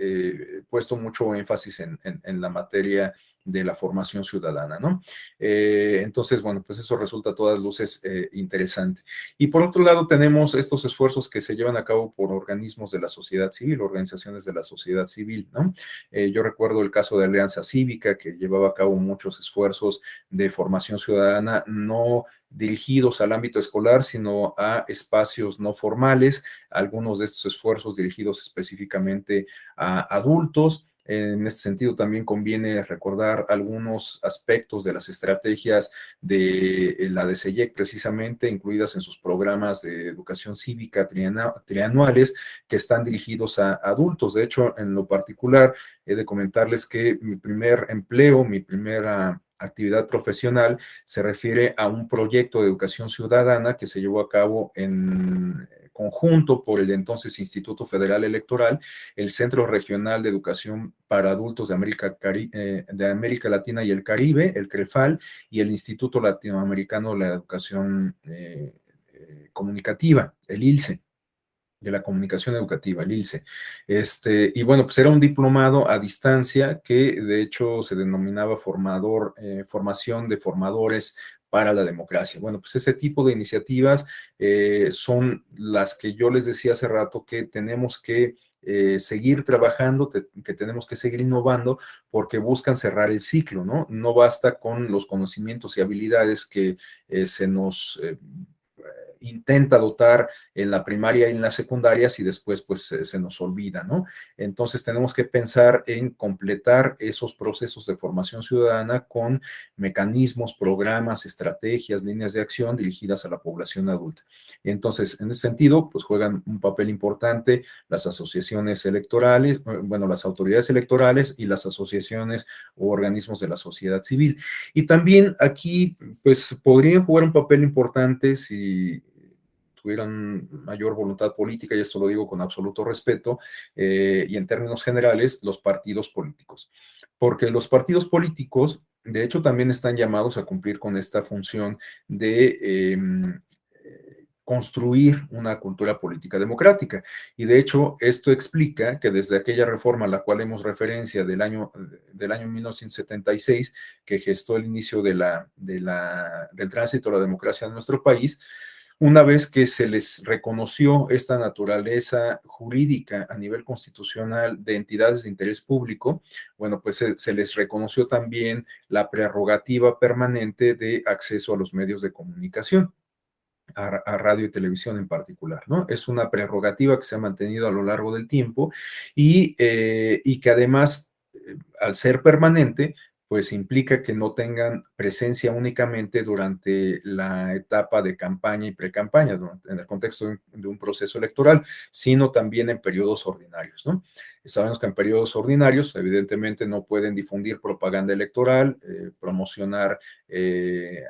puesto mucho énfasis en la materia de la formación ciudadana, ¿no? Entonces, bueno, pues eso resulta a todas luces interesante. Y por otro lado, tenemos estos esfuerzos que se llevan a cabo por organismos de la sociedad civil, organizaciones de la sociedad civil, ¿no? Yo recuerdo el caso de Alianza Cívica, que llevaba a cabo muchos esfuerzos de formación ciudadana, no dirigidos al ámbito escolar, sino a espacios no formales, algunos de estos esfuerzos dirigidos específicamente a adultos. En este sentido, también conviene recordar algunos aspectos de las estrategias de la DCEC, precisamente incluidas en sus programas de educación cívica trianuales, que están dirigidos a adultos. De hecho, en lo particular, he de comentarles que mi primer empleo, mi primera actividad profesional se refiere a un proyecto de educación ciudadana que se llevó a cabo en conjunto por el entonces Instituto Federal Electoral, el Centro Regional de Educación para Adultos de América Latina y el Caribe, el CREFAL, y el Instituto Latinoamericano de la Educación Comunicativa, el ILCE, de la comunicación educativa, el ILCE. Y bueno, pues era un diplomado a distancia que de hecho se denominaba formación de formadores para la democracia. Bueno, pues ese tipo de iniciativas son las que yo les decía hace rato que tenemos que seguir trabajando, que tenemos que seguir innovando porque buscan cerrar el ciclo, ¿no? No basta con los conocimientos y habilidades que se nos intenta dotar en la primaria y en las secundarias y después pues se nos olvida, ¿no? Entonces tenemos que pensar en completar esos procesos de formación ciudadana con mecanismos, programas, estrategias, líneas de acción dirigidas a la población adulta. Entonces, en ese sentido, pues juegan un papel importante las asociaciones electorales, bueno, las autoridades electorales y las asociaciones o organismos de la sociedad civil. Y también aquí, pues podrían jugar un papel importante si tuvieran mayor voluntad política, y esto lo digo con absoluto respeto, y en términos generales, los partidos políticos. Porque los partidos políticos, de hecho, también están llamados a cumplir con esta función de construir una cultura política democrática. Y de hecho, esto explica que desde aquella reforma a la cual hemos referencia del año 1976, que gestó el inicio del tránsito a la democracia en nuestro país, una vez que se les reconoció esta naturaleza jurídica a nivel constitucional de entidades de interés público, bueno, pues se les reconoció también la prerrogativa permanente de acceso a los medios de comunicación, a radio y televisión en particular, ¿no? Es una prerrogativa que se ha mantenido a lo largo del tiempo y que además, al ser permanente, pues implica que no tengan presencia únicamente durante la etapa de campaña y precampaña, en el contexto de un proceso electoral, sino también en periodos ordinarios, ¿no? Sabemos que en periodos ordinarios, evidentemente, no pueden difundir propaganda electoral, promocionar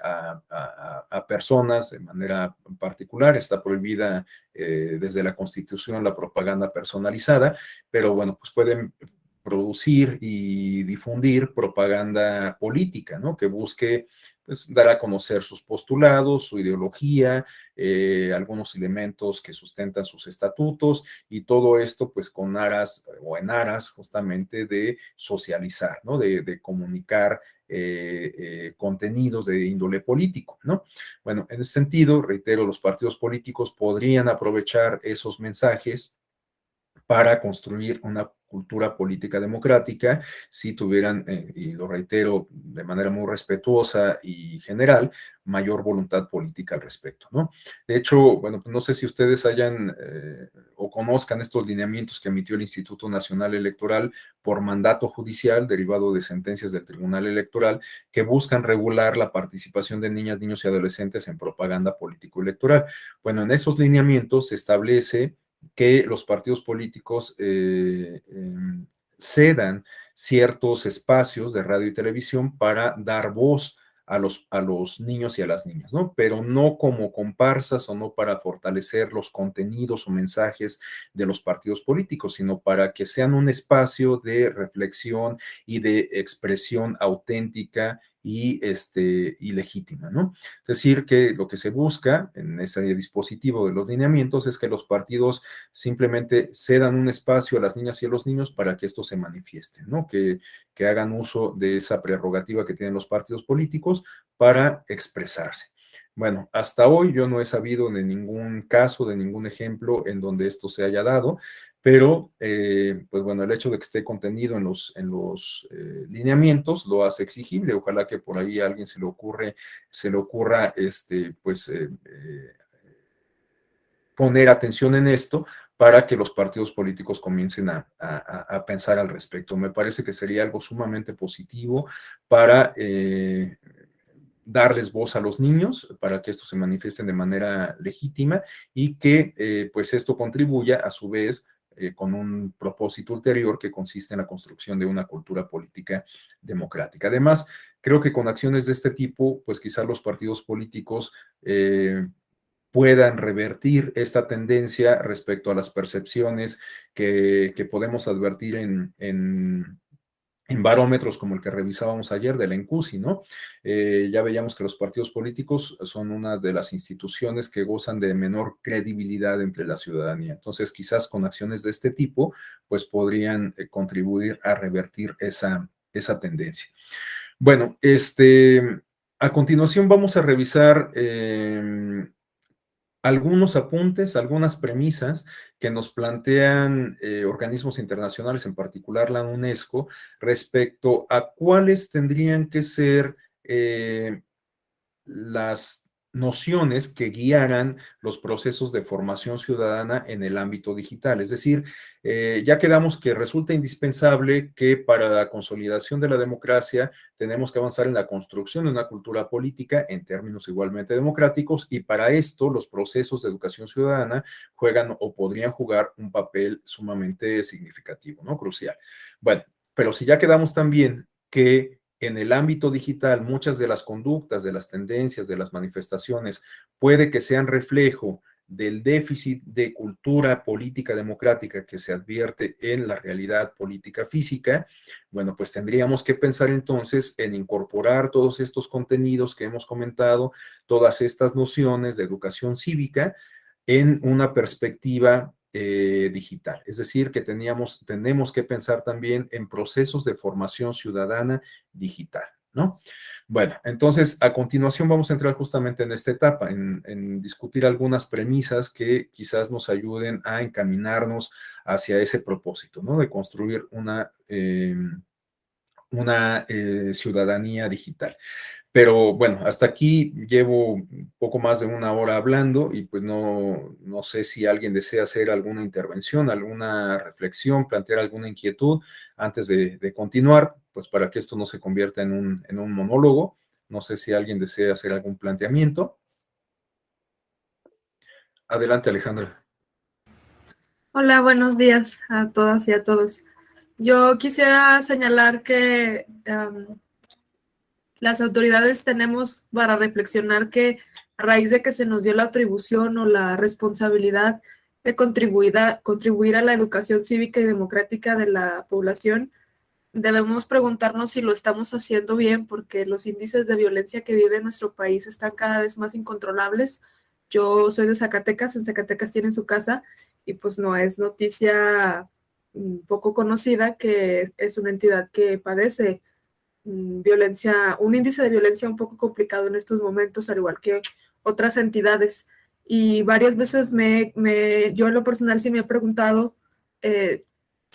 a personas de manera particular. Está prohibida desde la Constitución la propaganda personalizada, pero bueno, pues pueden producir y difundir propaganda política, ¿no? Que busque pues, dar a conocer sus postulados, su ideología, algunos elementos que sustentan sus estatutos y todo esto pues con aras o en aras justamente de socializar, ¿no? De comunicar contenidos de índole político, ¿no? Bueno, en ese sentido, reitero, los partidos políticos podrían aprovechar esos mensajes para construir una cultura política democrática si tuvieran, y lo reitero de manera muy respetuosa y general, mayor voluntad política al respecto, ¿no? De hecho, bueno, pues no sé si ustedes hayan o conozcan estos lineamientos que emitió el Instituto Nacional Electoral por mandato judicial derivado de sentencias del Tribunal Electoral que buscan regular la participación de niñas, niños y adolescentes en propaganda político-electoral. Bueno, en esos lineamientos se establece que los partidos políticos cedan ciertos espacios de radio y televisión para dar voz a los niños y a las niñas, ¿no? Pero no como comparsas o no para fortalecer los contenidos o mensajes de los partidos políticos, sino para que sean un espacio de reflexión y de expresión auténtica y legítima, ¿no? Es decir, que lo que se busca en ese dispositivo de los lineamientos es que los partidos simplemente cedan un espacio a las niñas y a los niños para que esto se manifieste, ¿no? Que hagan uso de esa prerrogativa que tienen los partidos políticos para expresarse. Bueno, hasta hoy yo no he sabido de ningún caso, de ningún ejemplo en donde esto se haya dado, pero pues bueno, el hecho de que esté contenido en los lineamientos lo hace exigible. Ojalá que por ahí a alguien se le ocurra, pues poner atención en esto para que los partidos políticos comiencen a pensar al respecto. Me parece que sería algo sumamente positivo para darles voz a los niños, para que estos se manifiesten de manera legítima y que pues esto contribuya a su vez con un propósito ulterior que consiste en la construcción de una cultura política democrática. Además, creo que con acciones de este tipo, pues quizás los partidos políticos puedan revertir esta tendencia respecto a las percepciones que podemos advertir en barómetros como el que revisábamos ayer de la ENCUSI, ¿no? Ya veíamos que los partidos políticos son una de las instituciones que gozan de menor credibilidad entre la ciudadanía. Entonces, quizás con acciones de este tipo, pues podrían contribuir a revertir esa tendencia. Bueno, a continuación vamos a revisar algunos apuntes, algunas premisas que nos plantean organismos internacionales, en particular la UNESCO, respecto a cuáles tendrían que ser las nociones que guiaran los procesos de formación ciudadana en el ámbito digital. Es decir, ya quedamos que resulta indispensable que para la consolidación de la democracia tenemos que avanzar en la construcción de una cultura política en términos igualmente democráticos y para esto los procesos de educación ciudadana juegan o podrían jugar un papel sumamente significativo, ¿no? Crucial. Bueno, pero si ya quedamos también que en el ámbito digital muchas de las conductas, de las tendencias, de las manifestaciones, puede que sean reflejo del déficit de cultura política democrática que se advierte en la realidad política física, bueno, pues tendríamos que pensar entonces en incorporar todos estos contenidos que hemos comentado, todas estas nociones de educación cívica en una perspectiva digital. Es decir, que tenemos que pensar también en procesos de formación ciudadana digital, ¿no? Bueno, entonces a continuación vamos a entrar justamente en esta etapa, en discutir algunas premisas que quizás nos ayuden a encaminarnos hacia ese propósito, ¿no? De construir una ciudadanía digital. Pero bueno, hasta aquí llevo un poco más de una hora hablando y pues no sé si alguien desea hacer alguna intervención, alguna reflexión, plantear alguna inquietud antes de continuar, pues para que esto no se convierta en un monólogo. No sé si alguien desea hacer algún planteamiento. Adelante, Alejandra. Hola, buenos días a todas y a todos. Yo quisiera señalar que las autoridades tenemos para reflexionar que a raíz de que se nos dio la atribución o la responsabilidad de contribuir a la educación cívica y democrática de la población, debemos preguntarnos si lo estamos haciendo bien, porque los índices de violencia que vive nuestro país están cada vez más incontrolables. Yo soy de Zacatecas, en Zacatecas tienen su casa, y pues no es noticia poco conocida que es una entidad que padece violencia, un índice de violencia un poco complicado en estos momentos, al igual que otras entidades. Y varias veces yo en lo personal sí me he preguntado eh,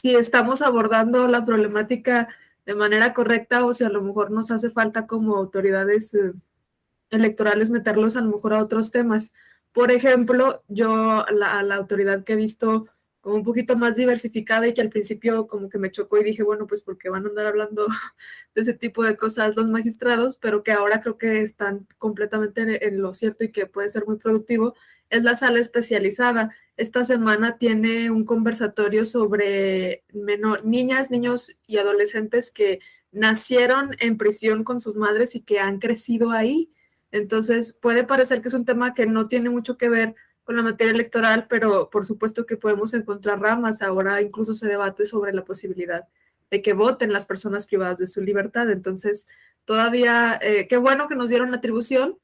si estamos abordando la problemática de manera correcta o si a lo mejor nos hace falta como autoridades electorales meterlos a lo mejor a otros temas. Por ejemplo, yo a la autoridad que he visto como un poquito más diversificada y que al principio como que me chocó y dije, bueno, pues porque van a andar hablando de ese tipo de cosas los magistrados, pero que ahora creo que están completamente en lo cierto y que puede ser muy productivo, es la sala especializada. Esta semana tiene un conversatorio sobre niñas, niños y adolescentes que nacieron en prisión con sus madres y que han crecido ahí. Entonces, puede parecer que es un tema que no tiene mucho que ver con la materia electoral, pero por supuesto que podemos encontrar ramas. Ahora incluso se debate sobre la posibilidad de que voten las personas privadas de su libertad. Entonces, todavía, qué bueno que nos dieron la atribución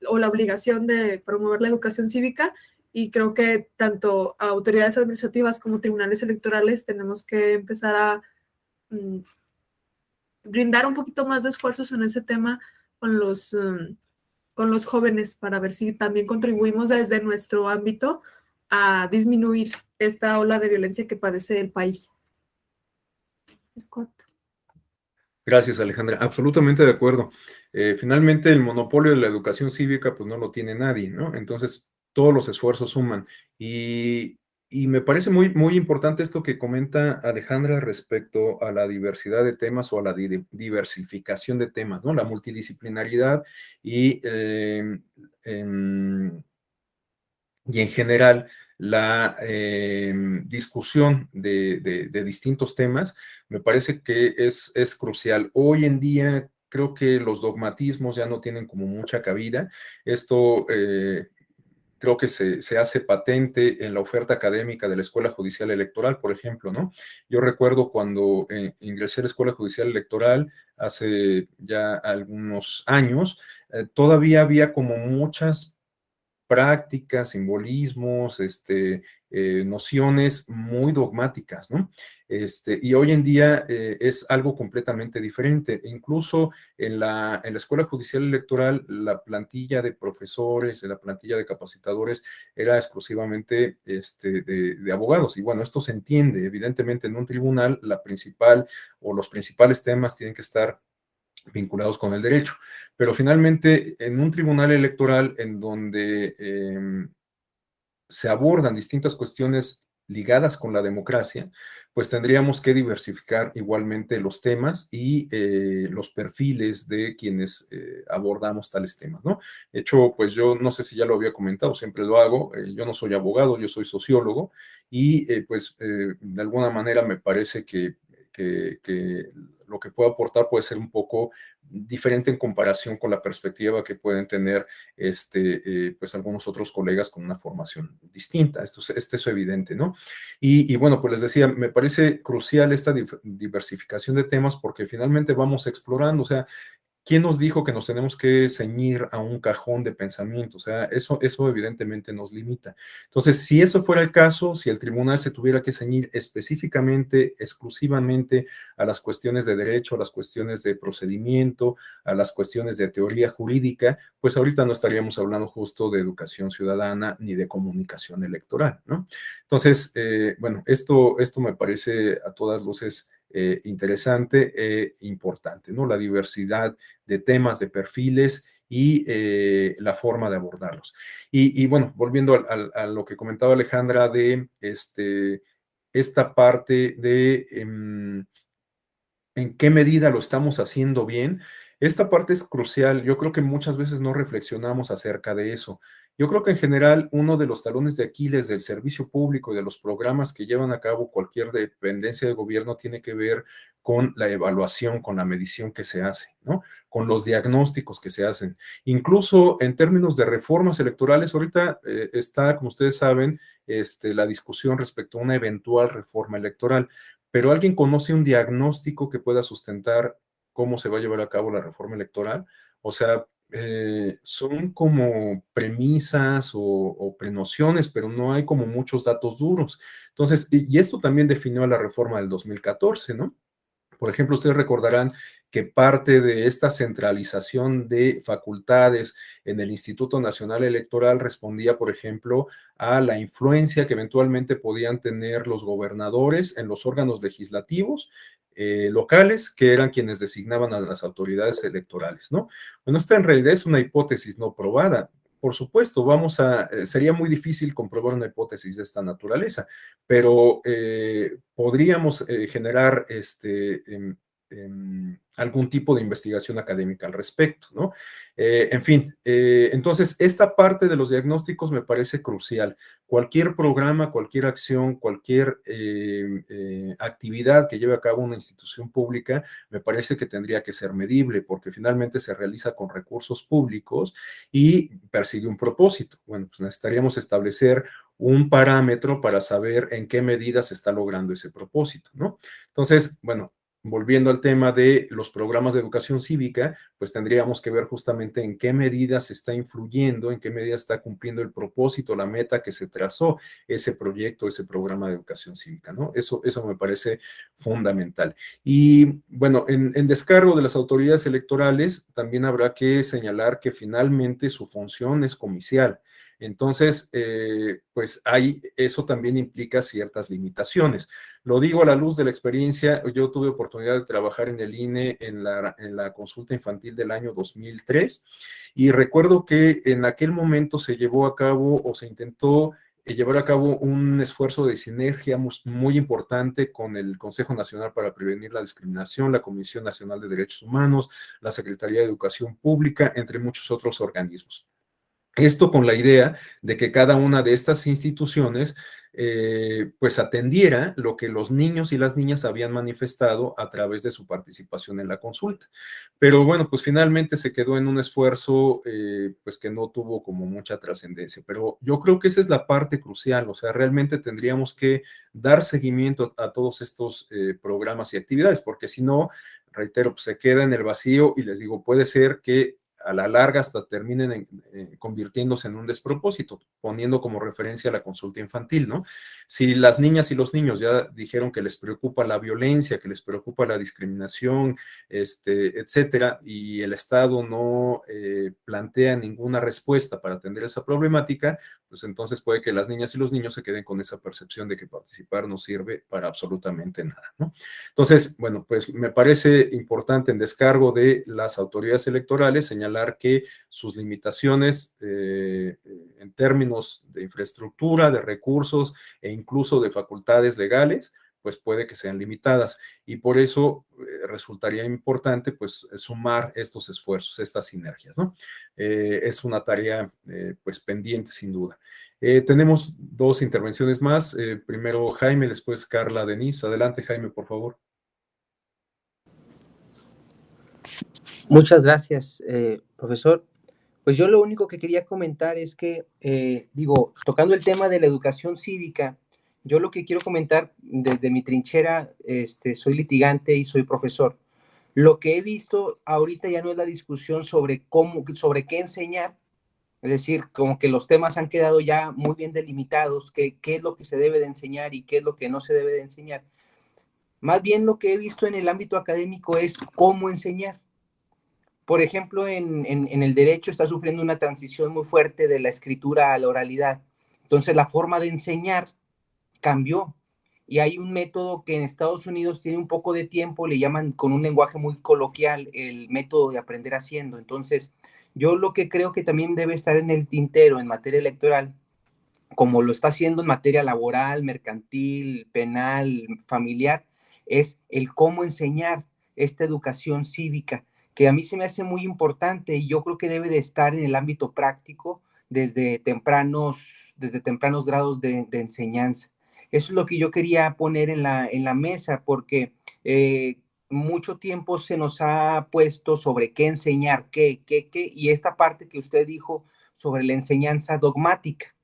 o la obligación de promover la educación cívica, y creo que tanto autoridades administrativas como tribunales electorales tenemos que empezar a mm, brindar un poquito más de esfuerzos en ese tema con con los jóvenes para ver si también contribuimos desde nuestro ámbito a disminuir esta ola de violencia que padece el país. Es corto. Gracias, Alejandra. Absolutamente de acuerdo. Finalmente, el monopolio de la educación cívica, pues no lo tiene nadie, ¿no? Entonces, todos los esfuerzos suman. Y me parece muy importante esto que comenta Alejandra respecto a la diversidad de temas o a la diversificación de temas, ¿no? La multidisciplinaridad y y en general la discusión de distintos temas, me parece que es crucial. Hoy en día creo que los dogmatismos ya no tienen como mucha cabida. Esto creo que se hace patente en la oferta académica de la Escuela Judicial Electoral, por ejemplo, ¿no? Yo recuerdo cuando ingresé a la Escuela Judicial Electoral hace ya algunos años, todavía había como muchas prácticas, simbolismos, nociones muy dogmáticas, ¿no? Y hoy en día es algo completamente diferente. Incluso en la Escuela Judicial Electoral, la plantilla de profesores, la plantilla de capacitadores era exclusivamente de abogados. Y bueno, esto se entiende. Evidentemente, en un tribunal, la principal o los principales temas tienen que estar vinculados con el derecho. Pero finalmente, en un tribunal electoral en donde se abordan distintas cuestiones ligadas con la democracia, pues tendríamos que diversificar igualmente los temas y los perfiles de quienes abordamos tales temas, ¿no? De hecho, pues yo no sé si ya lo había comentado, siempre lo hago, yo no soy abogado, yo soy sociólogo y pues de alguna manera me parece que lo que puedo aportar puede ser un poco diferente en comparación con la perspectiva que pueden tener pues algunos otros colegas con una formación distinta. Esto es evidente, ¿no? Y bueno, pues les decía, me parece crucial esta diversificación de temas porque finalmente vamos explorando, o sea, ¿quién nos dijo que nos tenemos que ceñir a un cajón de pensamiento? O sea, eso evidentemente nos limita. Entonces, si eso fuera el caso, si el tribunal se tuviera que ceñir específicamente, exclusivamente a las cuestiones de derecho, a las cuestiones de procedimiento, a las cuestiones de teoría jurídica, pues ahorita no estaríamos hablando justo de educación ciudadana ni de comunicación electoral, ¿no? Entonces, bueno, esto me parece a todas luces interesante e importante, ¿no? La diversidad de temas, de perfiles y la forma de abordarlos. Y bueno, volviendo a lo que comentaba Alejandra de esta parte de en qué medida lo estamos haciendo bien. Esta parte es crucial. Yo creo que muchas veces no reflexionamos acerca de eso. Yo creo que en general uno de los talones de Aquiles del servicio público y de los programas que llevan a cabo cualquier dependencia de gobierno tiene que ver con la evaluación, con la medición que se hace, ¿no? Con los diagnósticos que se hacen. Incluso en términos de reformas electorales, ahorita está, como ustedes saben, la discusión respecto a una eventual reforma electoral, pero ¿alguien conoce un diagnóstico que pueda sustentar cómo se va a llevar a cabo la reforma electoral? O sea, son como premisas o prenociones, pero no hay como muchos datos duros. Entonces, y esto también definió a la reforma del 2014, ¿no? Por ejemplo, ustedes recordarán que parte de esta centralización de facultades en el Instituto Nacional Electoral respondía, por ejemplo, a la influencia que eventualmente podían tener los gobernadores en los órganos legislativos locales, que eran quienes designaban a las autoridades electorales, ¿no? Bueno, esta en realidad es una hipótesis no probada. Por supuesto, sería muy difícil comprobar una hipótesis de esta naturaleza, pero podríamos generar algún tipo de investigación académica al respecto, ¿no? En fin, entonces esta parte de los diagnósticos me parece crucial. Cualquier programa, cualquier acción, cualquier actividad que lleve a cabo una institución pública, me parece que tendría que ser medible, porque finalmente se realiza con recursos públicos y persigue un propósito. Bueno, pues necesitaríamos establecer un parámetro para saber en qué medida se está logrando ese propósito, ¿no? Entonces, bueno, volviendo al tema de los programas de educación cívica, pues tendríamos que ver justamente en qué medida se está influyendo, en qué medida está cumpliendo el propósito, la meta que se trazó ese proyecto, ese programa de educación cívica, ¿no? Eso me parece fundamental. Y bueno, en descargo de las autoridades electorales, también habrá que señalar que finalmente su función es comicial. Entonces, pues eso también implica ciertas limitaciones. Lo digo a la luz de la experiencia, yo tuve oportunidad de trabajar en el INE en la consulta infantil del año 2003 y recuerdo que en aquel momento se llevó a cabo o se intentó llevar a cabo un esfuerzo de sinergia muy importante con el Consejo Nacional para Prevenir la Discriminación, la Comisión Nacional de Derechos Humanos, la Secretaría de Educación Pública, entre muchos otros organismos. Esto con la idea de que cada una de estas instituciones pues atendiera lo que los niños y las niñas habían manifestado a través de su participación en la consulta. Pero bueno, pues finalmente se quedó en un esfuerzo pues que no tuvo como mucha trascendencia. Pero yo creo que esa es la parte crucial, o sea, realmente tendríamos que dar seguimiento a todos estos programas y actividades, porque si no, reitero, pues se queda en el vacío y les digo, puede ser que a la larga hasta terminen convirtiéndose en un despropósito, poniendo como referencia la consulta infantil, ¿no? Si las niñas y los niños ya dijeron que les preocupa la violencia, que les preocupa la discriminación, etcétera, y el Estado no plantea ninguna respuesta para atender esa problemática, pues entonces puede que las niñas y los niños se queden con esa percepción de que participar no sirve para absolutamente nada, ¿no? Entonces, bueno, pues me parece importante en descargo de las autoridades electorales señalar que sus limitaciones en términos de infraestructura, de recursos e incluso de facultades legales, pues puede que sean limitadas y por eso resultaría importante pues sumar estos esfuerzos, estas sinergias, ¿no? Es una tarea pues pendiente sin duda. Tenemos dos intervenciones más, primero Jaime, después Carla Denise. Adelante Jaime, por favor. Muchas gracias, profesor. Pues yo lo único que quería comentar es que, tocando el tema de la educación cívica, yo lo que quiero comentar desde mi trinchera, soy litigante y soy profesor. Lo que he visto ahorita ya no es la discusión sobre qué enseñar, es decir, como que los temas han quedado ya muy bien delimitados, qué es lo que se debe de enseñar y qué es lo que no se debe de enseñar. Más bien lo que he visto en el ámbito académico es cómo enseñar. Por ejemplo, en el derecho está sufriendo una transición muy fuerte de la escritura a la oralidad. Entonces, la forma de enseñar cambió. Y hay un método que en Estados Unidos tiene un poco de tiempo, le llaman con un lenguaje muy coloquial el método de aprender haciendo. Entonces, yo lo que creo que también debe estar en el tintero en materia electoral, como lo está haciendo en materia laboral, mercantil, penal, familiar, es el cómo enseñar esta educación cívica, que a mí se me hace muy importante y yo creo que debe de estar en el ámbito práctico desde tempranos grados de enseñanza. Eso es lo que yo quería poner en la mesa, porque mucho tiempo se nos ha puesto sobre qué enseñar, y esta parte que usted dijo sobre la enseñanza dogmática,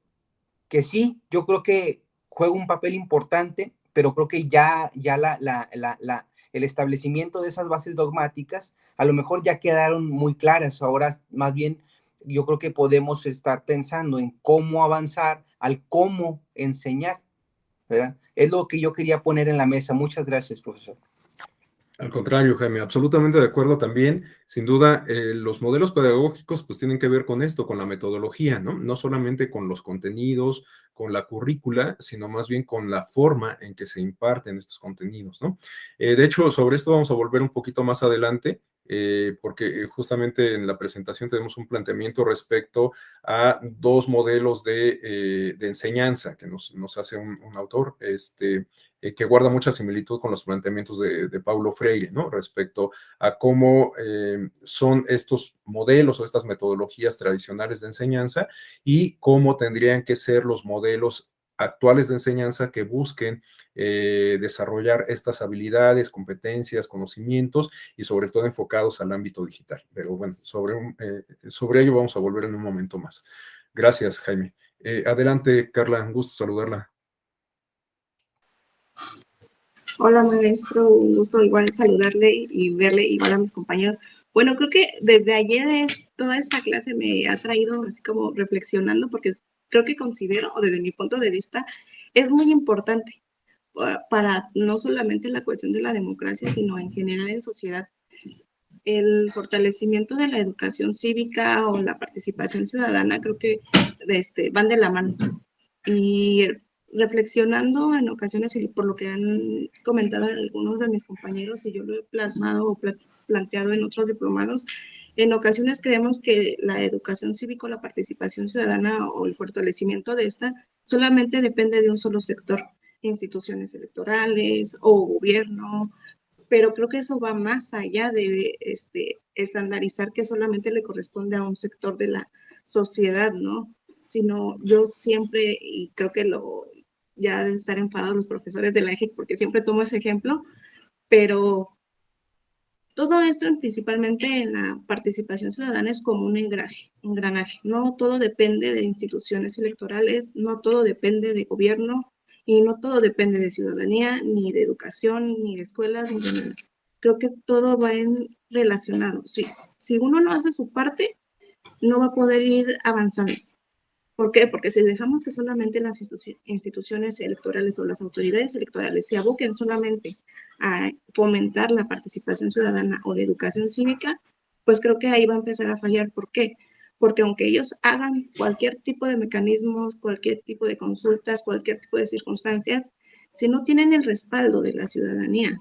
que sí, yo creo que juega un papel importante, pero creo que ya el establecimiento de esas bases dogmáticas a lo mejor ya quedaron muy claras. Ahora, más bien, yo creo que podemos estar pensando en cómo avanzar al cómo enseñar, ¿verdad? Es lo que yo quería poner en la mesa. Muchas gracias, profesor. Al contrario, Jaime, absolutamente de acuerdo también. Sin duda, los modelos pedagógicos pues tienen que ver con esto, con la metodología, ¿no? No solamente con los contenidos, con la currícula, sino más bien con la forma en que se imparten estos contenidos, ¿no? De hecho, sobre esto vamos a volver un poquito más adelante, porque justamente en la presentación tenemos un planteamiento respecto a dos modelos de enseñanza que nos hace un autor, que guarda mucha similitud con los planteamientos de Paulo Freire, ¿no? Respecto a cómo son estos modelos o estas metodologías tradicionales de enseñanza y cómo tendrían que ser los modelos actuales de enseñanza que busquen desarrollar estas habilidades, competencias, conocimientos y sobre todo enfocados al ámbito digital. Pero bueno, sobre ello vamos a volver en un momento más. Gracias, Jaime. Adelante, Carla, un gusto saludarla. Hola maestro, un gusto igual saludarle y verle igual a mis compañeros. Bueno, creo que desde ayer toda esta clase me ha traído así como reflexionando porque creo que considero, o desde mi punto de vista, es muy importante para no solamente la cuestión de la democracia, sino en general en sociedad. El fortalecimiento de la educación cívica o la participación ciudadana creo que van de la mano. Y reflexionando en ocasiones y por lo que han comentado algunos de mis compañeros y yo lo he plasmado o planteado en otros diplomados, en ocasiones creemos que la educación cívica, la participación ciudadana o el fortalecimiento de esta solamente depende de un solo sector, instituciones electorales o gobierno, pero creo que eso va más allá de estandarizar que solamente le corresponde a un sector de la sociedad, ¿no? Sino yo siempre, y creo que ya deben estar enfadados los profesores de la EGIC porque siempre tomo ese ejemplo, pero todo esto principalmente en la participación ciudadana es como un engranaje. No todo depende de instituciones electorales, no todo depende de gobierno y no todo depende de ciudadanía, ni de educación, ni de escuelas, ni de nada. Creo que todo va relacionado. Sí. Si uno no hace su parte, no va a poder ir avanzando. ¿Por qué? Porque si dejamos que solamente las instituciones electorales o las autoridades electorales se aboquen solamente a fomentar la participación ciudadana o la educación cívica, pues creo que ahí va a empezar a fallar. ¿Por qué? Porque aunque ellos hagan cualquier tipo de mecanismos, cualquier tipo de consultas, cualquier tipo de circunstancias, si no tienen el respaldo de la ciudadanía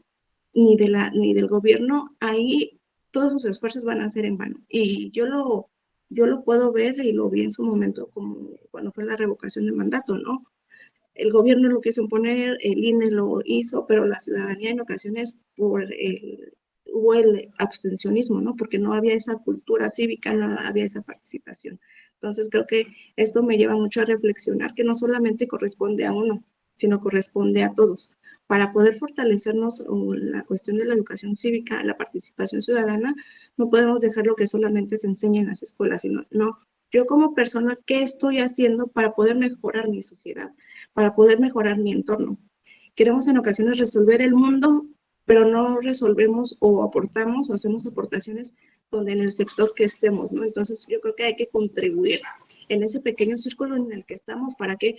ni del gobierno, ahí todos sus esfuerzos van a ser en vano. Y yo lo puedo ver y lo vi en su momento como cuando fue la revocación de mandato, ¿no? El gobierno lo quiso imponer, el INE lo hizo, pero la ciudadanía en ocasiones hubo el abstencionismo, ¿no? Porque no había esa cultura cívica, no había esa participación. Entonces creo que esto me lleva mucho a reflexionar que no solamente corresponde a uno, sino corresponde a todos. para poder fortalecernos o la cuestión de la educación cívica, la participación ciudadana, no podemos dejar lo que solamente se enseña en las escuelas, sino, no, yo como persona, ¿qué estoy haciendo para poder mejorar mi sociedad, para poder mejorar mi entorno? Queremos en ocasiones resolver el mundo, pero no resolvemos o aportamos o hacemos aportaciones donde en el sector que estemos, ¿no? Entonces yo creo que hay que contribuir en ese pequeño círculo en el que estamos para que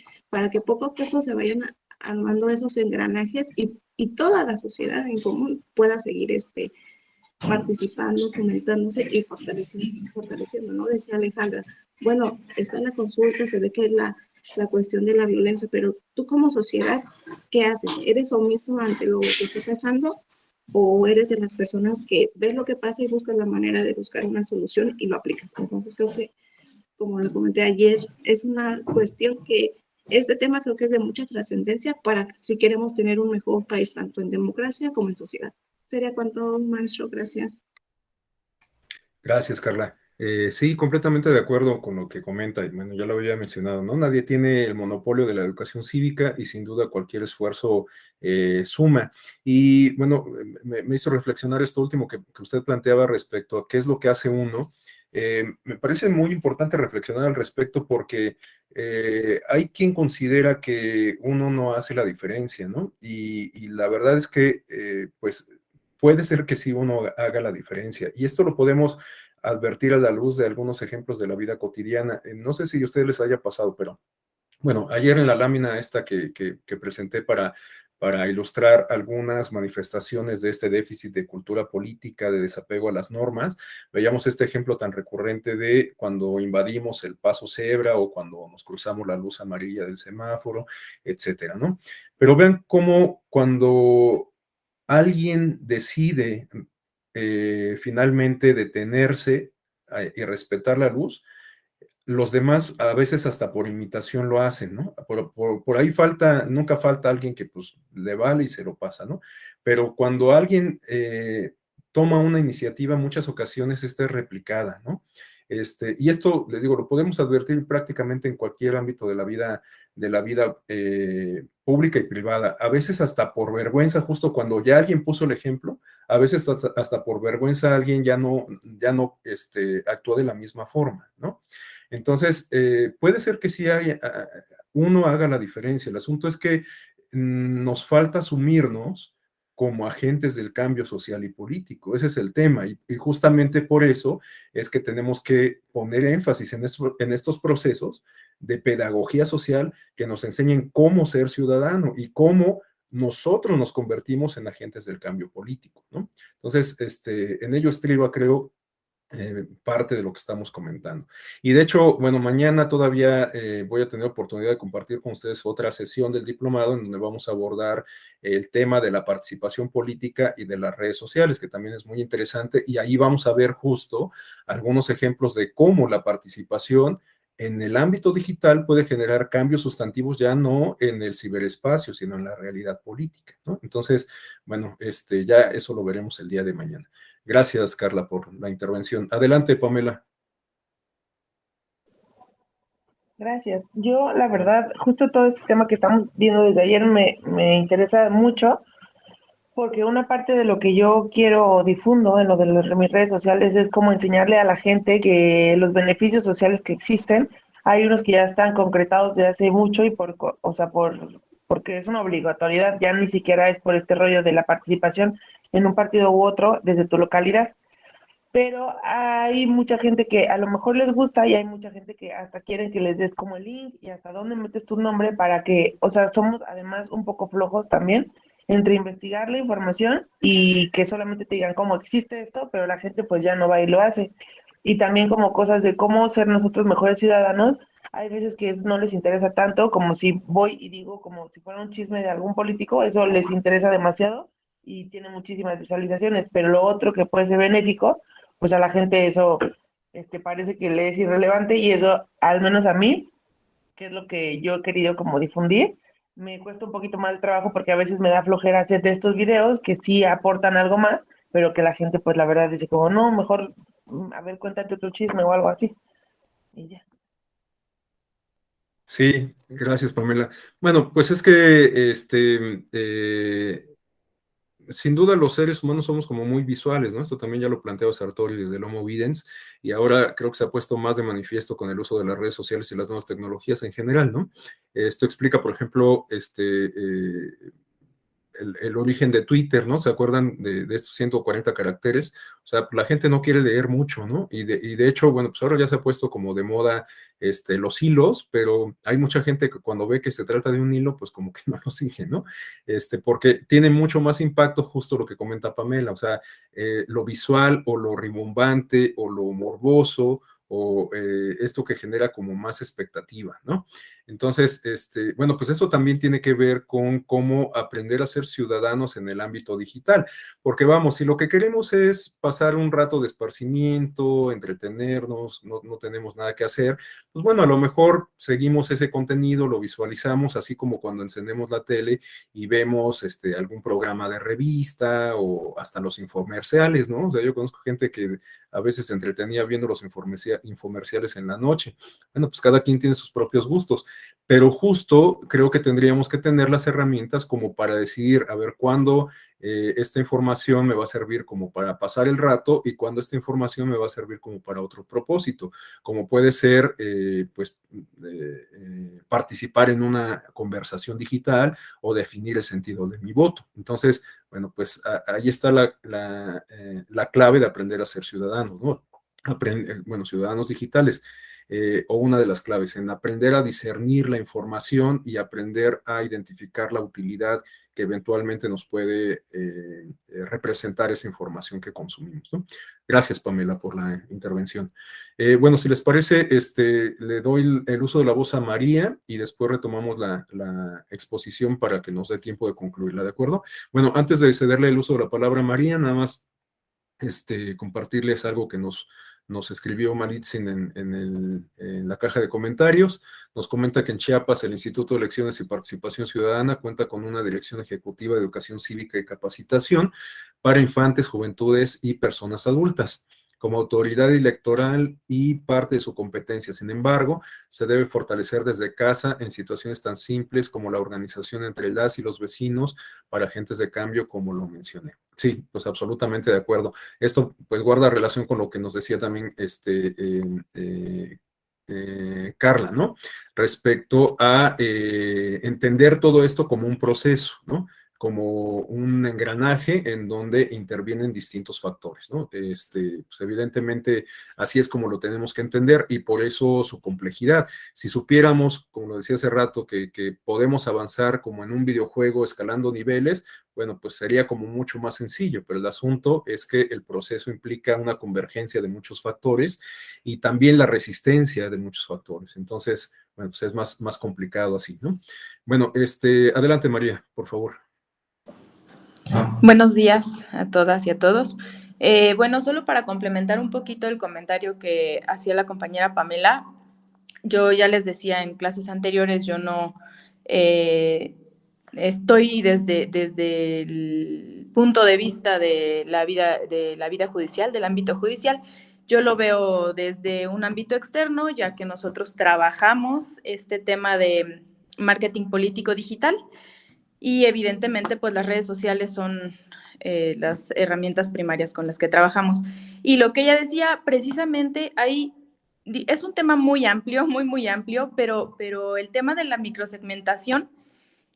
poco a poco se vayan armando esos engranajes y toda la sociedad en común pueda seguir participando, comentándose y fortaleciendo, ¿no? Decía Alejandra, bueno, está en la consulta, se ve que es la cuestión de la violencia, pero tú como sociedad, ¿qué haces? ¿Eres omiso ante lo que está pasando? ¿O eres de las personas que ves lo que pasa y buscas la manera de buscar una solución y lo aplicas? Entonces creo que, como lo comenté ayer, es una cuestión que este tema creo que es de mucha trascendencia para si queremos tener un mejor país, tanto en democracia como en sociedad. Sería cuanto, maestro. Gracias. Gracias, Carla. Sí, completamente de acuerdo con lo que comenta. Y bueno, ya lo había mencionado, ¿no? Nadie tiene el monopolio de la educación cívica y sin duda cualquier esfuerzo suma. Y bueno, me hizo reflexionar esto último que usted planteaba respecto a qué es lo que hace uno. Me parece muy importante reflexionar al respecto porque hay quien considera que uno no hace la diferencia, ¿no? Y la verdad es que, pues, puede ser que sí uno haga la diferencia. Y esto lo podemos advertir a la luz de algunos ejemplos de la vida cotidiana. No sé si a ustedes les haya pasado, pero bueno, ayer en la lámina esta que presenté para ilustrar algunas manifestaciones de este déficit de cultura política, de desapego a las normas, veíamos este ejemplo tan recurrente de cuando invadimos el paso cebra o cuando nos cruzamos la luz amarilla del semáforo, etcétera, ¿no? Pero vean cómo cuando alguien decide finalmente detenerse y respetar la luz, los demás a veces hasta por imitación lo hacen, ¿no? Por ahí nunca falta alguien que pues le vale y se lo pasa, ¿no? Pero cuando alguien toma una iniciativa, en muchas ocasiones esta es replicada, ¿no? Y esto, les digo, lo podemos advertir prácticamente en cualquier ámbito de la vida pública y privada. A veces hasta por vergüenza, justo cuando ya alguien puso el ejemplo, a veces hasta por vergüenza alguien ya no actuó de la misma forma, ¿no? Entonces, puede ser que sí uno haga la diferencia. El asunto es que nos falta asumirnos como agentes del cambio social y político. Ese es el tema. Y justamente por eso es que tenemos que poner énfasis en estos procesos de pedagogía social que nos enseñen cómo ser ciudadano y cómo nosotros nos convertimos en agentes del cambio político, ¿no? Entonces, en ello estriba, creo, parte de lo que estamos comentando. Y de hecho, bueno, mañana todavía voy a tener oportunidad de compartir con ustedes otra sesión del diplomado en donde vamos a abordar el tema de la participación política y de las redes sociales, que también es muy interesante, y ahí vamos a ver justo algunos ejemplos de cómo la participación en el ámbito digital puede generar cambios sustantivos ya no en el ciberespacio, sino en la realidad política, ¿no? Entonces, bueno, ya eso lo veremos el día de mañana. Gracias, Carla, por la intervención. Adelante, Pamela. Gracias. Yo, la verdad, justo todo este tema que estamos viendo desde ayer me interesa mucho, porque una parte de lo que yo quiero o difundo en lo de mis redes sociales es como enseñarle a la gente que los beneficios sociales que existen, hay unos que ya están concretados desde hace mucho y porque es una obligatoriedad, ya ni siquiera es por este rollo de la participación en un partido u otro desde tu localidad. Pero hay mucha gente que a lo mejor les gusta y hay mucha gente que hasta quieren que les des como el link y hasta dónde metes tu nombre para que, o sea, somos además un poco flojos también entre investigar la información y que solamente te digan cómo existe esto, pero la gente pues ya no va y lo hace. Y también como cosas de cómo ser nosotros mejores ciudadanos, hay veces que eso no les interesa tanto como si voy y digo como si fuera un chisme de algún político, eso les interesa demasiado y tiene muchísimas visualizaciones, pero lo otro que puede ser benéfico, pues a la gente eso parece que le es irrelevante y eso, al menos a mí, que es lo que yo he querido como difundir, me cuesta un poquito más el trabajo porque a veces me da flojera hacer de estos videos que sí aportan algo más, pero que la gente pues la verdad dice como, no, mejor, a ver, cuéntate otro chisme o algo así. Y ya. Sí, gracias, Pamela. Bueno, pues es que sin duda los seres humanos somos como muy visuales, ¿no? Esto también ya lo planteaba Sartori desde el Homo videns, y ahora creo que se ha puesto más de manifiesto con el uso de las redes sociales y las nuevas tecnologías en general, ¿no? Esto explica, por ejemplo, el origen de Twitter, ¿no? ¿Se acuerdan de estos 140 caracteres? O sea, la gente no quiere leer mucho, ¿no? Y de hecho, bueno, pues ahora ya se ha puesto como de moda los hilos, pero hay mucha gente que cuando ve que se trata de un hilo, pues como que no lo sigue, ¿no? Porque tiene mucho más impacto justo lo que comenta Pamela, o sea, lo visual o lo rimbombante o lo morboso o esto que genera como más expectativa, ¿no? Entonces, bueno, pues eso también tiene que ver con cómo aprender a ser ciudadanos en el ámbito digital, porque vamos, si lo que queremos es pasar un rato de esparcimiento, entretenernos, no tenemos nada que hacer, pues bueno, a lo mejor seguimos ese contenido, lo visualizamos, así como cuando encendemos la tele y vemos algún programa de revista o hasta los infomerciales, ¿no? O sea, yo conozco gente que a veces se entretenía viendo los infomerciales en la noche. Bueno, pues cada quien tiene sus propios gustos, pero justo creo que tendríamos que tener las herramientas como para decidir, a ver, cuándo esta información me va a servir como para pasar el rato y cuándo esta información me va a servir como para otro propósito, como puede ser, participar en una conversación digital o definir el sentido de mi voto. Entonces, bueno, pues ahí está la clave de aprender a ser ciudadanos, ¿no? Bueno, ciudadanos digitales. O una de las claves en aprender a discernir la información y aprender a identificar la utilidad que eventualmente nos puede representar esa información que consumimos, ¿no? Gracias, Pamela, por la intervención. Bueno, si les parece, le doy el uso de la voz a María y después retomamos la exposición para que nos dé tiempo de concluirla, ¿de acuerdo? Bueno, antes de cederle el uso de la palabra a María, nada más compartirles algo que nos escribió Malitzin en la caja de comentarios. Nos comenta que en Chiapas el Instituto de Elecciones y Participación Ciudadana cuenta con una Dirección Ejecutiva de Educación Cívica y Capacitación para infantes, juventudes y personas adultas como autoridad electoral y parte de su competencia. Sin embargo, se debe fortalecer desde casa en situaciones tan simples como la organización entre las y los vecinos para agentes de cambio, como lo mencioné. Sí, pues absolutamente de acuerdo. Esto pues guarda relación con lo que nos decía también Carla, ¿no? Respecto a entender todo esto como un proceso, ¿no? Como un engranaje en donde intervienen distintos factores, ¿no? Pues evidentemente así es como lo tenemos que entender y por eso su complejidad. Si supiéramos, como lo decía hace rato, que podemos avanzar como en un videojuego escalando niveles, bueno, pues sería como mucho más sencillo, pero el asunto es que el proceso implica una convergencia de muchos factores y también la resistencia de muchos factores. Entonces, bueno, pues es más complicado así, ¿no? Bueno, adelante, María, por favor. Buenos días a todas y a todos. Bueno, solo para complementar un poquito el comentario que hacía la compañera Pamela, yo ya les decía en clases anteriores, yo no estoy desde el punto de vista de la vida judicial, del ámbito judicial. Yo lo veo desde un ámbito externo, ya que nosotros trabajamos este tema de marketing político digital. Y evidentemente, pues las redes sociales son las herramientas primarias con las que trabajamos. Y lo que ella decía, precisamente, ahí es un tema muy amplio, muy amplio, pero el tema de la microsegmentación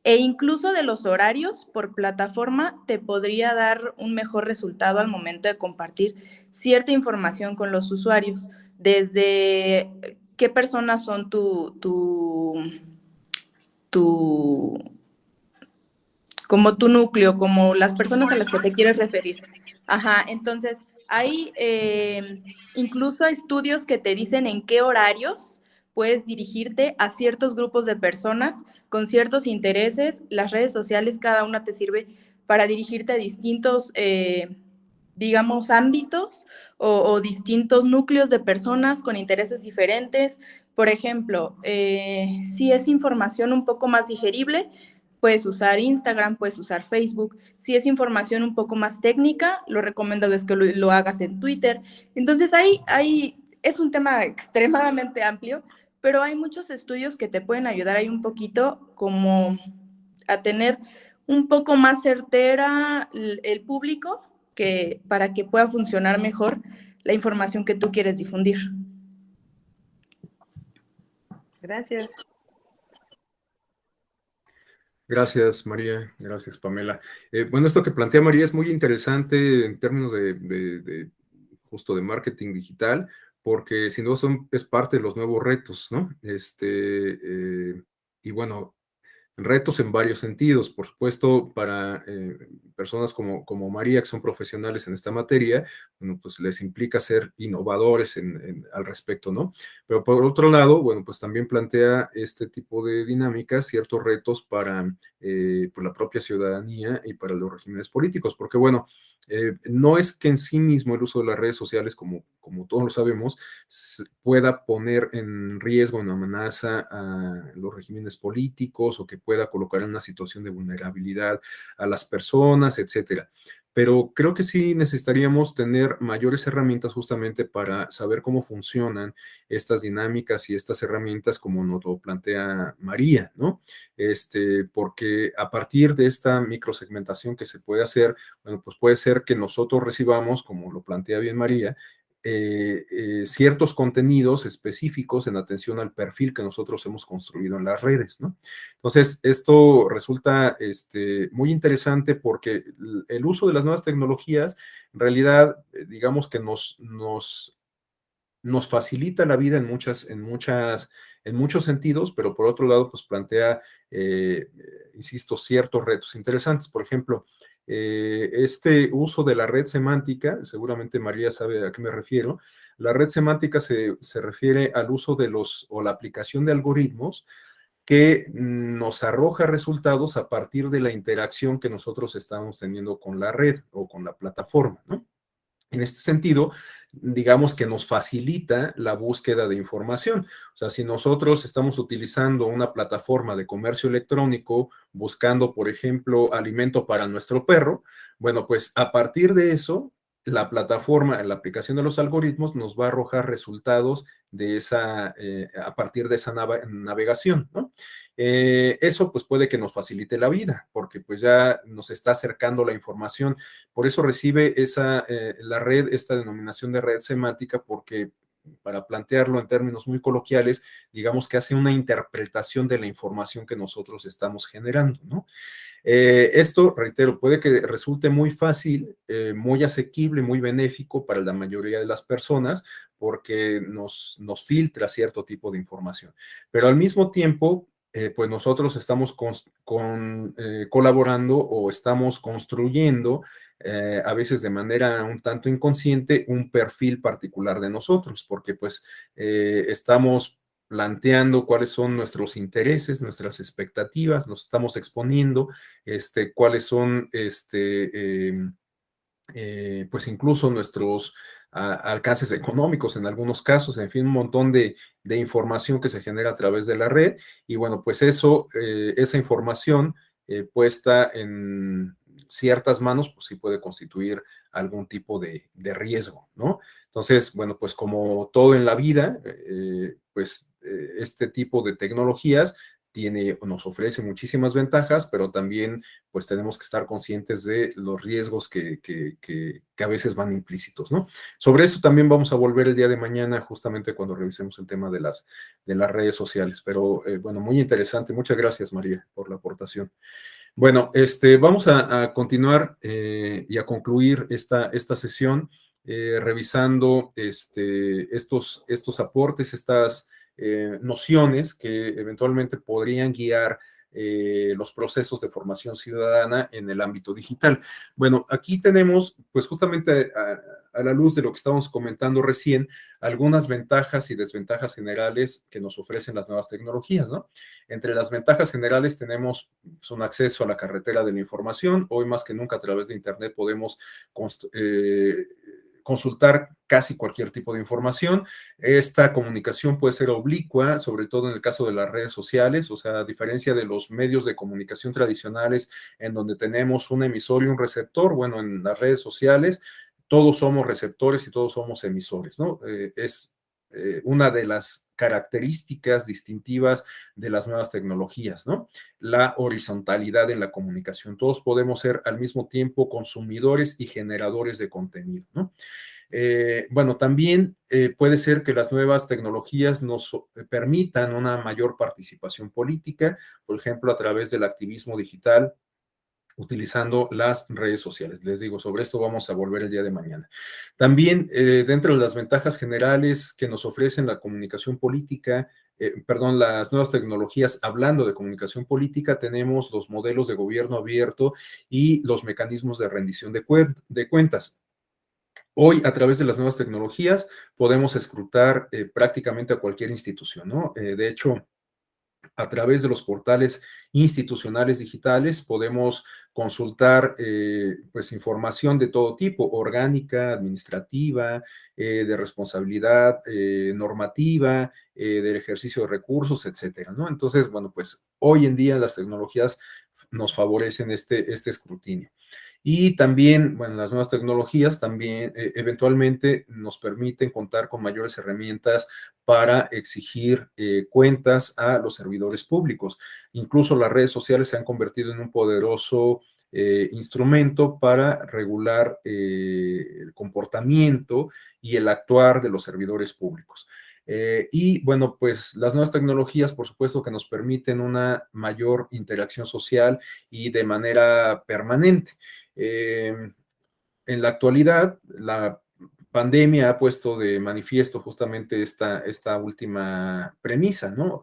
e incluso de los horarios por plataforma te podría dar un mejor resultado al momento de compartir cierta información con los usuarios, desde qué personas son como tu núcleo, como las personas a las que te quieres referir. Ajá, entonces hay incluso estudios que te dicen en qué horarios puedes dirigirte a ciertos grupos de personas con ciertos intereses. Las redes sociales, cada una te sirve para dirigirte a distintos, digamos, ámbitos o distintos núcleos de personas con intereses diferentes. Por ejemplo, si es información un poco más digerible, puedes usar Instagram, puedes usar Facebook. Si es información un poco más técnica, lo recomendado es que lo hagas en Twitter. Entonces, ahí es un tema extremadamente amplio, pero hay muchos estudios que te pueden ayudar ahí un poquito como a tener un poco más certera el público para que pueda funcionar mejor la información que tú quieres difundir. Gracias. Gracias, María. Gracias, Pamela. Bueno, esto que plantea María es muy interesante en términos de justo de marketing digital, porque sin duda es parte de los nuevos retos, ¿no? Y bueno, retos en varios sentidos, por supuesto, para personas como María, que son profesionales en esta materia, bueno, pues les implica ser innovadores al respecto, ¿no? Pero por otro lado, bueno, pues también plantea este tipo de dinámicas, ciertos retos para por la propia ciudadanía y para los regímenes políticos, porque bueno, no es que en sí mismo el uso de las redes sociales, como todos lo sabemos, pueda poner en riesgo, en amenaza a los regímenes políticos o que pueda colocar en una situación de vulnerabilidad a las personas, etcétera. Pero creo que sí necesitaríamos tener mayores herramientas justamente para saber cómo funcionan estas dinámicas y estas herramientas como nos lo plantea María, ¿no? Porque a partir de esta microsegmentación que se puede hacer, bueno, pues puede ser que nosotros recibamos, como lo plantea bien María, ciertos contenidos específicos en atención al perfil que nosotros hemos construido en las redes, ¿no? Entonces, esto resulta muy interesante porque el uso de las nuevas tecnologías, en realidad, digamos que nos facilita la vida en muchos sentidos, pero por otro lado, pues plantea, insisto, ciertos retos interesantes. Por ejemplo, este uso de la red semántica, seguramente María sabe a qué me refiero. La red semántica se refiere al uso o la aplicación de algoritmos que nos arroja resultados a partir de la interacción que nosotros estamos teniendo con la red o con la plataforma, ¿no? En este sentido, digamos que nos facilita la búsqueda de información. O sea, si nosotros estamos utilizando una plataforma de comercio electrónico buscando, por ejemplo, alimento para nuestro perro, bueno, pues a partir de eso, la plataforma, la aplicación de los algoritmos nos va a arrojar resultados a partir de esa navegación, ¿no? Eso pues puede que nos facilite la vida, porque pues ya nos está acercando la información. Por eso recibe la red, esta denominación de red semántica, porque para plantearlo en términos muy coloquiales, digamos que hace una interpretación de la información que nosotros estamos generando, ¿no? Esto, reitero, puede que resulte muy fácil, muy asequible, muy benéfico para la mayoría de las personas, porque nos filtra cierto tipo de información. Pero al mismo tiempo, pues nosotros estamos colaborando o estamos construyendo, a veces de manera un tanto inconsciente, un perfil particular de nosotros, porque pues estamos planteando cuáles son nuestros intereses, nuestras expectativas, nos estamos exponiendo, cuáles son, pues incluso nuestros alcances económicos en algunos casos, en fin, un montón de información que se genera a través de la red. Y bueno, pues esa información puesta en ciertas manos, pues sí puede constituir algún tipo de riesgo, ¿no? Entonces, bueno, pues como todo en la vida, este tipo de tecnologías nos ofrece muchísimas ventajas, pero también pues tenemos que estar conscientes de los riesgos que a veces van implícitos, ¿no? Sobre eso también vamos a volver el día de mañana, justamente cuando revisemos el tema de las redes sociales, pero bueno, muy interesante. Muchas gracias, María, por la aportación. Bueno, vamos a continuar y a concluir esta sesión revisando estos aportes, estas nociones que eventualmente podrían guiar los procesos de formación ciudadana en el ámbito digital. Bueno, aquí tenemos, pues justamente a la luz de lo que estábamos comentando recién, algunas ventajas y desventajas generales que nos ofrecen las nuevas tecnologías, ¿no? Entre las ventajas generales tenemos pues, un acceso a la carretera de la información. Hoy más que nunca a través de Internet podemos consultar casi cualquier tipo de información. Esta comunicación puede ser oblicua, sobre todo en el caso de las redes sociales, o sea, a diferencia de los medios de comunicación tradicionales en donde tenemos un emisor y un receptor, bueno, en las redes sociales todos somos receptores y todos somos emisores, ¿no? Es una de las características distintivas de las nuevas tecnologías, ¿no? La horizontalidad en la comunicación. Todos podemos ser al mismo tiempo consumidores y generadores de contenido, ¿no? Bueno, también puede ser que las nuevas tecnologías nos permitan una mayor participación política, por ejemplo, a través del activismo digital, utilizando las redes sociales. Les digo, sobre esto vamos a volver el día de mañana. También, dentro de las ventajas generales que nos ofrecen la comunicación política, las nuevas tecnologías, hablando de comunicación política, tenemos los modelos de gobierno abierto y los mecanismos de rendición de cuentas. Hoy, a través de las nuevas tecnologías, podemos escrutar prácticamente a cualquier institución, ¿no? De hecho, a través de los portales institucionales digitales podemos consultar pues información de todo tipo, orgánica, administrativa, de responsabilidad normativa, del ejercicio de recursos, etcétera, ¿no? Entonces, bueno, pues hoy en día las tecnologías nos favorecen este escrutinio. Y también, bueno, las nuevas tecnologías también eventualmente nos permiten contar con mayores herramientas para exigir cuentas a los servidores públicos. Incluso las redes sociales se han convertido en un poderoso instrumento para regular el comportamiento y el actuar de los servidores públicos. Y bueno, pues las nuevas tecnologías, por supuesto, que nos permiten una mayor interacción social y de manera permanente. En la actualidad, la pandemia ha puesto de manifiesto justamente esta última premisa, ¿no?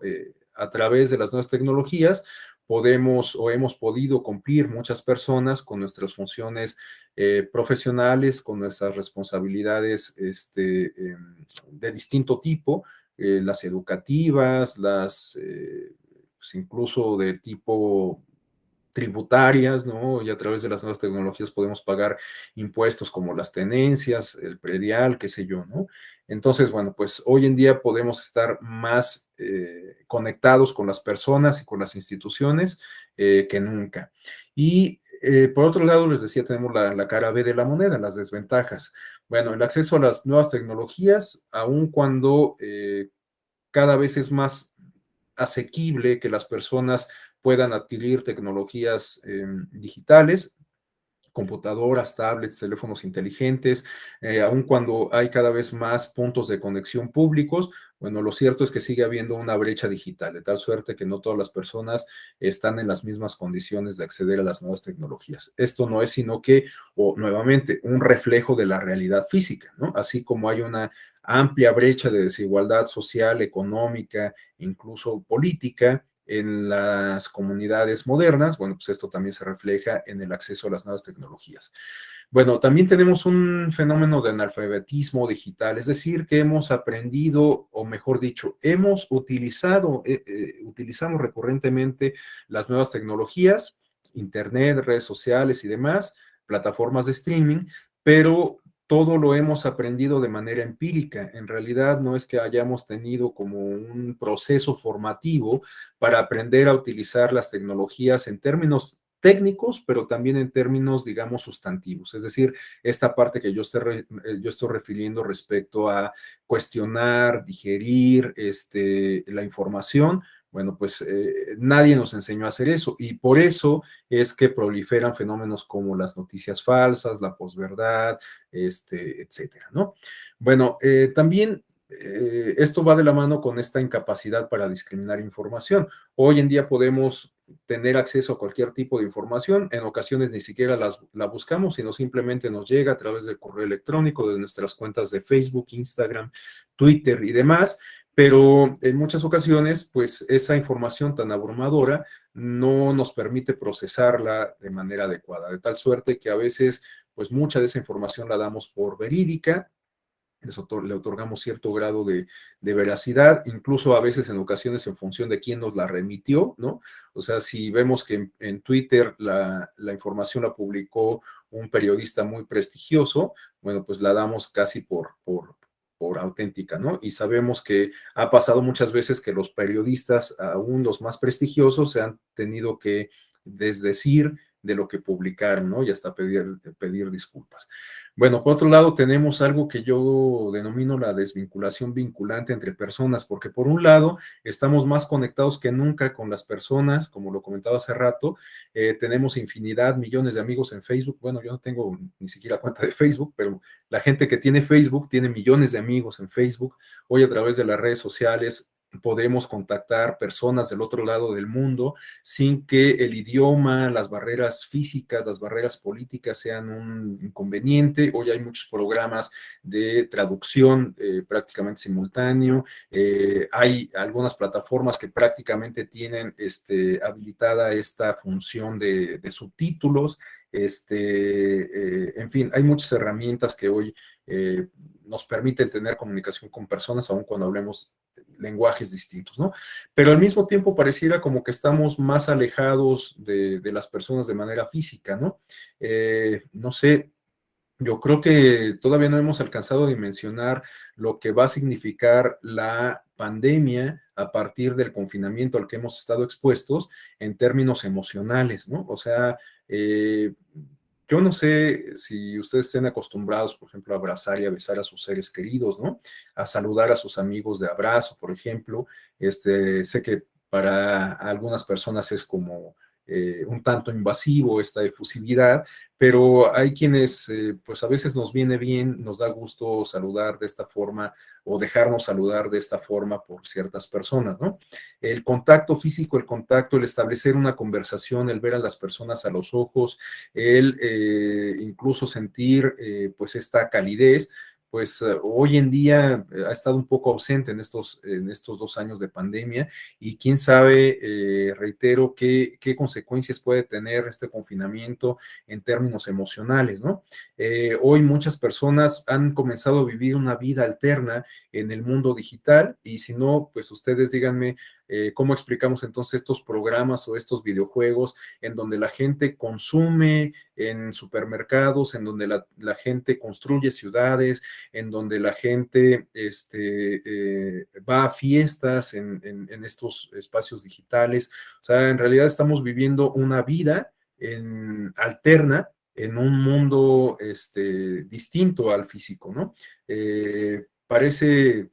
A través de las nuevas tecnologías podemos o hemos podido cumplir muchas personas con nuestras funciones profesionales, con nuestras responsabilidades de distinto tipo, las educativas, pues incluso de tipo tributarias, ¿no? Y a través de las nuevas tecnologías podemos pagar impuestos como las tenencias, el predial, qué sé yo, ¿no? Entonces, bueno, pues hoy en día podemos estar más conectados con las personas y con las instituciones que nunca. Y por otro lado, les decía, tenemos la cara B de la moneda, las desventajas. Bueno, el acceso a las nuevas tecnologías, aun cuando cada vez es más asequible que las personas puedan adquirir tecnologías digitales, computadoras, tablets, teléfonos inteligentes, aun cuando hay cada vez más puntos de conexión públicos, bueno, lo cierto es que sigue habiendo una brecha digital, de tal suerte que no todas las personas están en las mismas condiciones de acceder a las nuevas tecnologías. Esto no es sino que, o nuevamente, un reflejo de la realidad física, ¿no? Así como hay una amplia brecha de desigualdad social, económica, incluso política, en las comunidades modernas, bueno, pues esto también se refleja en el acceso a las nuevas tecnologías. Bueno, también tenemos un fenómeno de analfabetismo digital, es decir, que hemos aprendido, o mejor dicho, utilizamos recurrentemente las nuevas tecnologías, internet, redes sociales y demás, plataformas de streaming, pero todo lo hemos aprendido de manera empírica. En realidad no es que hayamos tenido como un proceso formativo para aprender a utilizar las tecnologías en términos técnicos, pero también en términos, digamos, sustantivos. Es decir, esta parte que yo estoy refiriendo respecto a cuestionar, digerir la información. Bueno, pues nadie nos enseñó a hacer eso y por eso es que proliferan fenómenos como las noticias falsas, la posverdad, etcétera, ¿no? Bueno, también esto va de la mano con esta incapacidad para discriminar información. Hoy en día podemos tener acceso a cualquier tipo de información, en ocasiones ni siquiera la buscamos, sino simplemente nos llega a través del correo electrónico, de nuestras cuentas de Facebook, Instagram, Twitter y demás, pero en muchas ocasiones, pues esa información tan abrumadora no nos permite procesarla de manera adecuada, de tal suerte que a veces, pues mucha de esa información la damos por verídica, le otorgamos cierto grado de veracidad, incluso a veces en ocasiones en función de quién nos la remitió, ¿no? O sea, si vemos que en Twitter la información la publicó un periodista muy prestigioso, bueno, pues la damos casi por auténtica, ¿no? Y sabemos que ha pasado muchas veces que los periodistas, aún los más prestigiosos, se han tenido que desdecir de lo que publicaron, ¿no? Y hasta pedir disculpas. Bueno, por otro lado, tenemos algo que yo denomino la desvinculación vinculante entre personas, porque por un lado, estamos más conectados que nunca con las personas, como lo comentaba hace rato, tenemos infinidad, millones de amigos en Facebook. Bueno, yo no tengo ni siquiera cuenta de Facebook, pero la gente que tiene Facebook tiene millones de amigos en Facebook. Hoy a través de las redes sociales podemos contactar personas del otro lado del mundo sin que el idioma, las barreras físicas, las barreras políticas sean un inconveniente. Hoy hay muchos programas de traducción prácticamente simultáneo. Hay algunas plataformas que prácticamente tienen habilitada esta función de subtítulos. En fin, hay muchas herramientas que hoy nos permiten tener comunicación con personas, aun cuando hablemos lenguajes distintos, ¿no? Pero al mismo tiempo pareciera como que estamos más alejados de las personas de manera física, ¿no? No sé, yo creo que todavía no hemos alcanzado a dimensionar lo que va a significar la pandemia a partir del confinamiento al que hemos estado expuestos en términos emocionales, ¿no? O sea, yo no sé si ustedes estén acostumbrados, por ejemplo, a abrazar y a besar a sus seres queridos, ¿no? A saludar a sus amigos de abrazo, por ejemplo. Sé que para algunas personas es como un tanto invasivo esta efusividad, pero hay quienes, pues a veces nos viene bien, nos da gusto saludar de esta forma o dejarnos saludar de esta forma por ciertas personas, ¿no? El contacto físico, el establecer una conversación, el ver a las personas a los ojos, el incluso sentir pues esta calidez, pues hoy en día ha estado un poco ausente en estos 2 años de pandemia y quién sabe, reitero, qué consecuencias puede tener este confinamiento en términos emocionales, ¿no? Hoy muchas personas han comenzado a vivir una vida alterna en el mundo digital y si no, pues ustedes díganme cómo explicamos entonces estos programas o estos videojuegos en donde la gente consume en supermercados, en donde la gente construye ciudades, en donde la gente va a fiestas en estos espacios digitales. O sea, en realidad estamos viviendo una vida alterna en un mundo distinto al físico, ¿no? Parece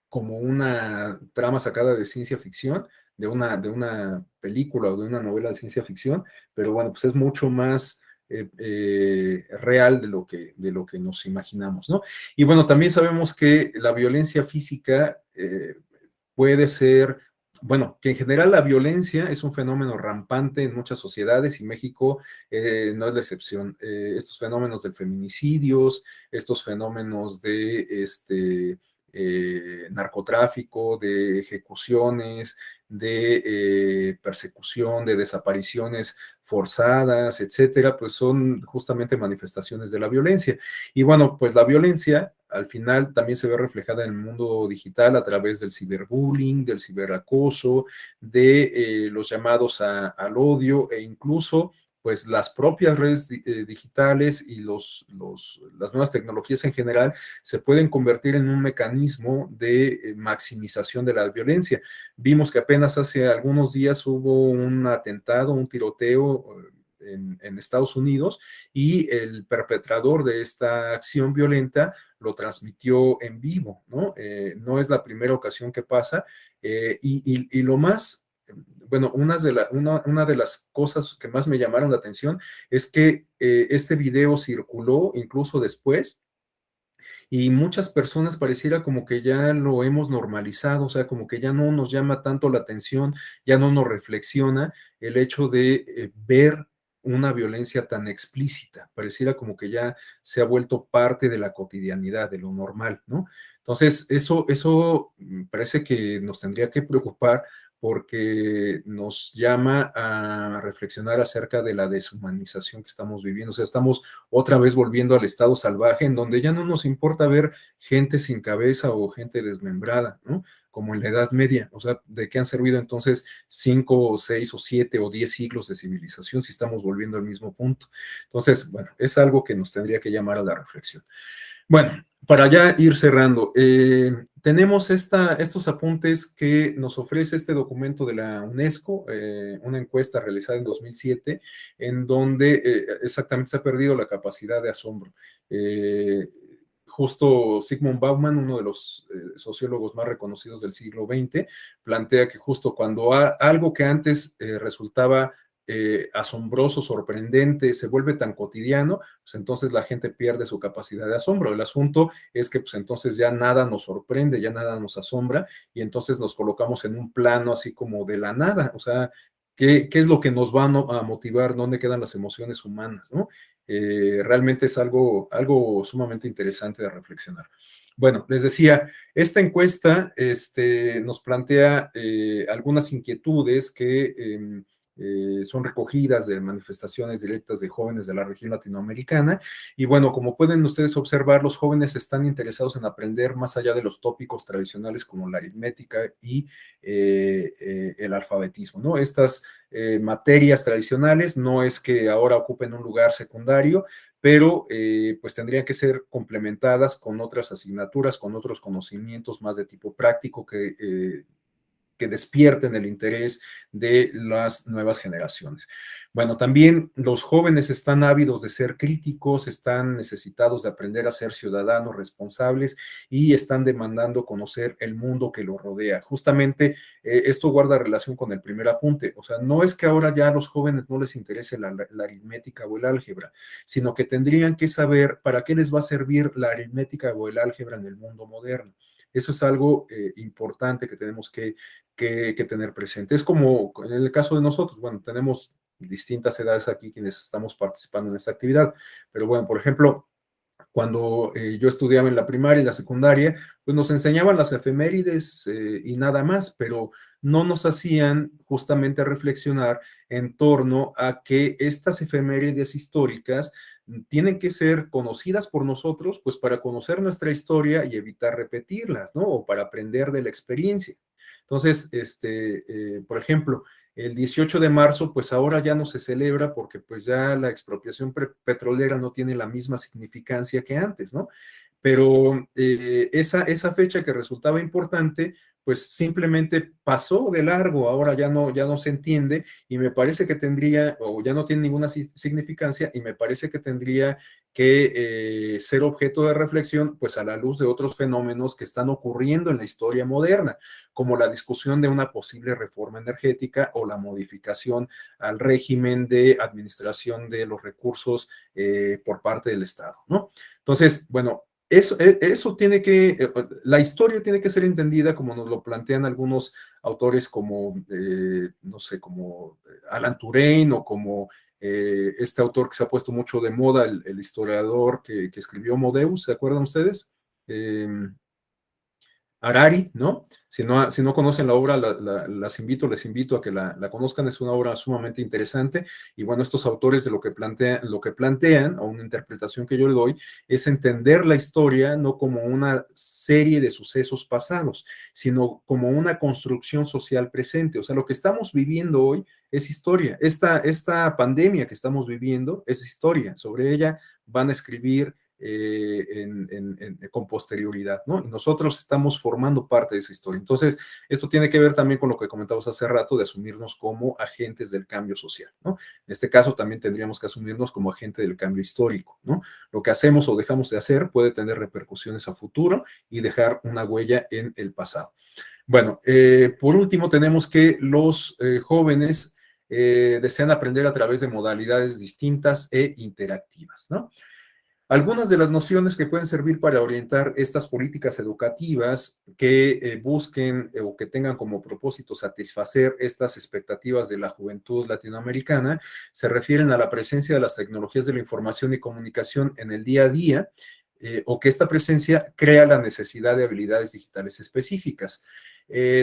como una trama sacada de ciencia ficción, de una película o de una novela de ciencia ficción, pero bueno, pues es mucho más real de lo que nos imaginamos, ¿no? Y bueno, también sabemos que la violencia física puede ser, bueno, que en general la violencia es un fenómeno rampante en muchas sociedades y México no es la excepción. Estos fenómenos del feminicidios, estos fenómenos de narcotráfico, de ejecuciones, de persecución, de desapariciones forzadas, etcétera, pues son justamente manifestaciones de la violencia. Y bueno, pues la violencia al final también se ve reflejada en el mundo digital a través del ciberbullying, del ciberacoso, de los llamados al odio e incluso pues las propias redes digitales y las nuevas tecnologías en general se pueden convertir en un mecanismo de maximización de la violencia. Vimos que apenas hace algunos días hubo un atentado, un tiroteo en Estados Unidos y el perpetrador de esta acción violenta lo transmitió en vivo, ¿no? No es la primera ocasión que pasa y lo más bueno, una de las cosas que más me llamaron la atención es que este video circuló incluso después y muchas personas pareciera como que ya lo hemos normalizado, o sea, como que ya no nos llama tanto la atención, ya no nos reflexiona el hecho de ver una violencia tan explícita, pareciera como que ya se ha vuelto parte de la cotidianidad, de lo normal, ¿no? Entonces, eso parece que nos tendría que preocupar porque nos llama a reflexionar acerca de la deshumanización que estamos viviendo. O sea, estamos otra vez volviendo al estado salvaje en donde ya no nos importa ver gente sin cabeza o gente desmembrada, ¿no? Como en la Edad Media. O sea, ¿de qué han servido entonces 5 o 6 o 7 o 10 siglos de civilización si estamos volviendo al mismo punto? Entonces, bueno, es algo que nos tendría que llamar a la reflexión. Bueno, para ya ir cerrando, tenemos estos apuntes que nos ofrece este documento de la UNESCO, una encuesta realizada en 2007, en donde exactamente se ha perdido la capacidad de asombro. Justo Zygmunt Bauman, uno de los sociólogos más reconocidos del siglo XX, plantea que justo cuando algo que antes resultaba asombroso, sorprendente, se vuelve tan cotidiano, pues entonces la gente pierde su capacidad de asombro. El asunto es que pues entonces ya nada nos sorprende, ya nada nos asombra, y entonces nos colocamos en un plano así como de la nada, o sea, ¿qué es lo que nos va a motivar? ¿Dónde quedan las emociones humanas? ¿No? Realmente es algo sumamente interesante de reflexionar. Bueno, les decía, esta encuesta nos plantea algunas inquietudes que son recogidas de manifestaciones directas de jóvenes de la región latinoamericana. Y bueno, como pueden ustedes observar, los jóvenes están interesados en aprender más allá de los tópicos tradicionales como la aritmética y el alfabetismo, ¿no? Estas materias tradicionales no es que ahora ocupen un lugar secundario, pero pues tendrían que ser complementadas con otras asignaturas, con otros conocimientos más de tipo práctico que despierten el interés de las nuevas generaciones. Bueno, también los jóvenes están ávidos de ser críticos, están necesitados de aprender a ser ciudadanos responsables y están demandando conocer el mundo que los rodea. Justamente esto guarda relación con el primer apunte, o sea, no es que ahora ya a los jóvenes no les interese la aritmética o el álgebra, sino que tendrían que saber para qué les va a servir la aritmética o el álgebra en el mundo moderno. Eso es algo importante que tenemos que tener presente. Es como en el caso de nosotros, bueno, tenemos distintas edades aquí quienes estamos participando en esta actividad, pero bueno, por ejemplo, cuando yo estudiaba en la primaria y la secundaria, pues nos enseñaban las efemérides y nada más, pero no nos hacían justamente reflexionar en torno a que estas efemérides históricas tienen que ser conocidas por nosotros, pues para conocer nuestra historia y evitar repetirlas, ¿no? O para aprender de la experiencia. Entonces, por ejemplo, el 18 de marzo, pues ahora ya no se celebra porque pues ya la expropiación petrolera no tiene la misma significancia que antes, ¿no? Pero esa fecha que resultaba importante, pues simplemente pasó de largo, ahora ya no se entiende y me parece que tendría, o ya no tiene ninguna significancia y me parece que tendría que ser objeto de reflexión, pues a la luz de otros fenómenos que están ocurriendo en la historia moderna, como la discusión de una posible reforma energética o la modificación al régimen de administración de los recursos por parte del Estado, ¿no? Entonces, bueno, eso tiene que, la historia tiene que ser entendida como nos lo plantean algunos autores como, no sé, como Alan Turing o como este autor que se ha puesto mucho de moda, el historiador que escribió Modeus, ¿se acuerdan ustedes? Harari, ¿no? Si no conocen la obra, les invito a que la conozcan, es una obra sumamente interesante, y bueno, estos autores de lo que plantean, o una interpretación que yo le doy, es entender la historia no como una serie de sucesos pasados, sino como una construcción social presente, o sea, lo que estamos viviendo hoy es historia, esta pandemia que estamos viviendo es historia, sobre ella van a escribir con posterioridad, ¿no? Y nosotros estamos formando parte de esa historia. Entonces, esto tiene que ver también con lo que comentamos hace rato de asumirnos como agentes del cambio social, ¿no? En este caso, también tendríamos que asumirnos como agente del cambio histórico, ¿no? Lo que hacemos o dejamos de hacer puede tener repercusiones a futuro y dejar una huella en el pasado. Bueno, por último, tenemos que los jóvenes desean aprender a través de modalidades distintas e interactivas, ¿no? Algunas de las nociones que pueden servir para orientar estas políticas educativas que busquen o que tengan como propósito satisfacer estas expectativas de la juventud latinoamericana se refieren a la presencia de las tecnologías de la información y comunicación en el día a día, o que esta presencia crea la necesidad de habilidades digitales específicas.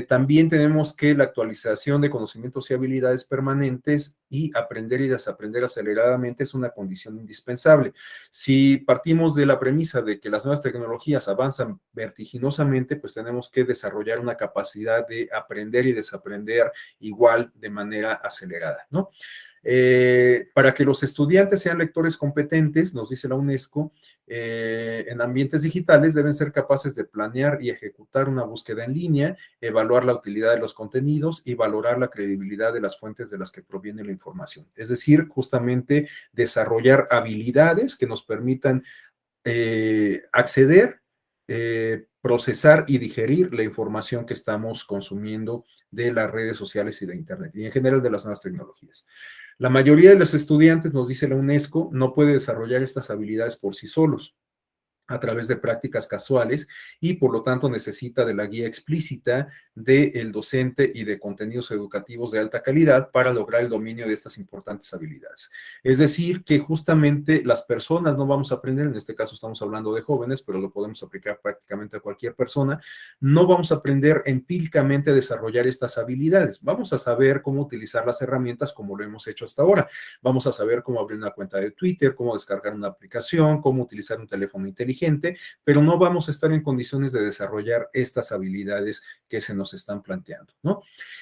También tenemos que la actualización de conocimientos y habilidades permanentes y aprender y desaprender aceleradamente es una condición indispensable. Si partimos de la premisa de que las nuevas tecnologías avanzan vertiginosamente, pues tenemos que desarrollar una capacidad de aprender y desaprender igual de manera acelerada, ¿no? Para que los estudiantes sean lectores competentes, nos dice la UNESCO, en ambientes digitales deben ser capaces de planear y ejecutar una búsqueda en línea, evaluar la utilidad de los contenidos y valorar la credibilidad de las fuentes de las que proviene la información. Es decir, justamente desarrollar habilidades que nos permitan acceder, procesar y digerir la información que estamos consumiendo de las redes sociales y de Internet, y en general de las nuevas tecnologías. La mayoría de los estudiantes, nos dice la UNESCO, no puede desarrollar estas habilidades por sí solos a través de prácticas casuales y por lo tanto necesita de la guía explícita del docente y de contenidos educativos de alta calidad para lograr el dominio de estas importantes habilidades. Es decir, que justamente las personas no vamos a aprender, en este caso estamos hablando de jóvenes, pero lo podemos aplicar prácticamente a cualquier persona, no vamos a aprender empíricamente a desarrollar estas habilidades. Vamos a saber cómo utilizar las herramientas como lo hemos hecho hasta ahora. Vamos a saber cómo abrir una cuenta de Twitter, cómo descargar una aplicación, cómo utilizar un teléfono inteligente, pero no vamos a estar en condiciones de desarrollar estas habilidades que se nos están planteando, ¿no?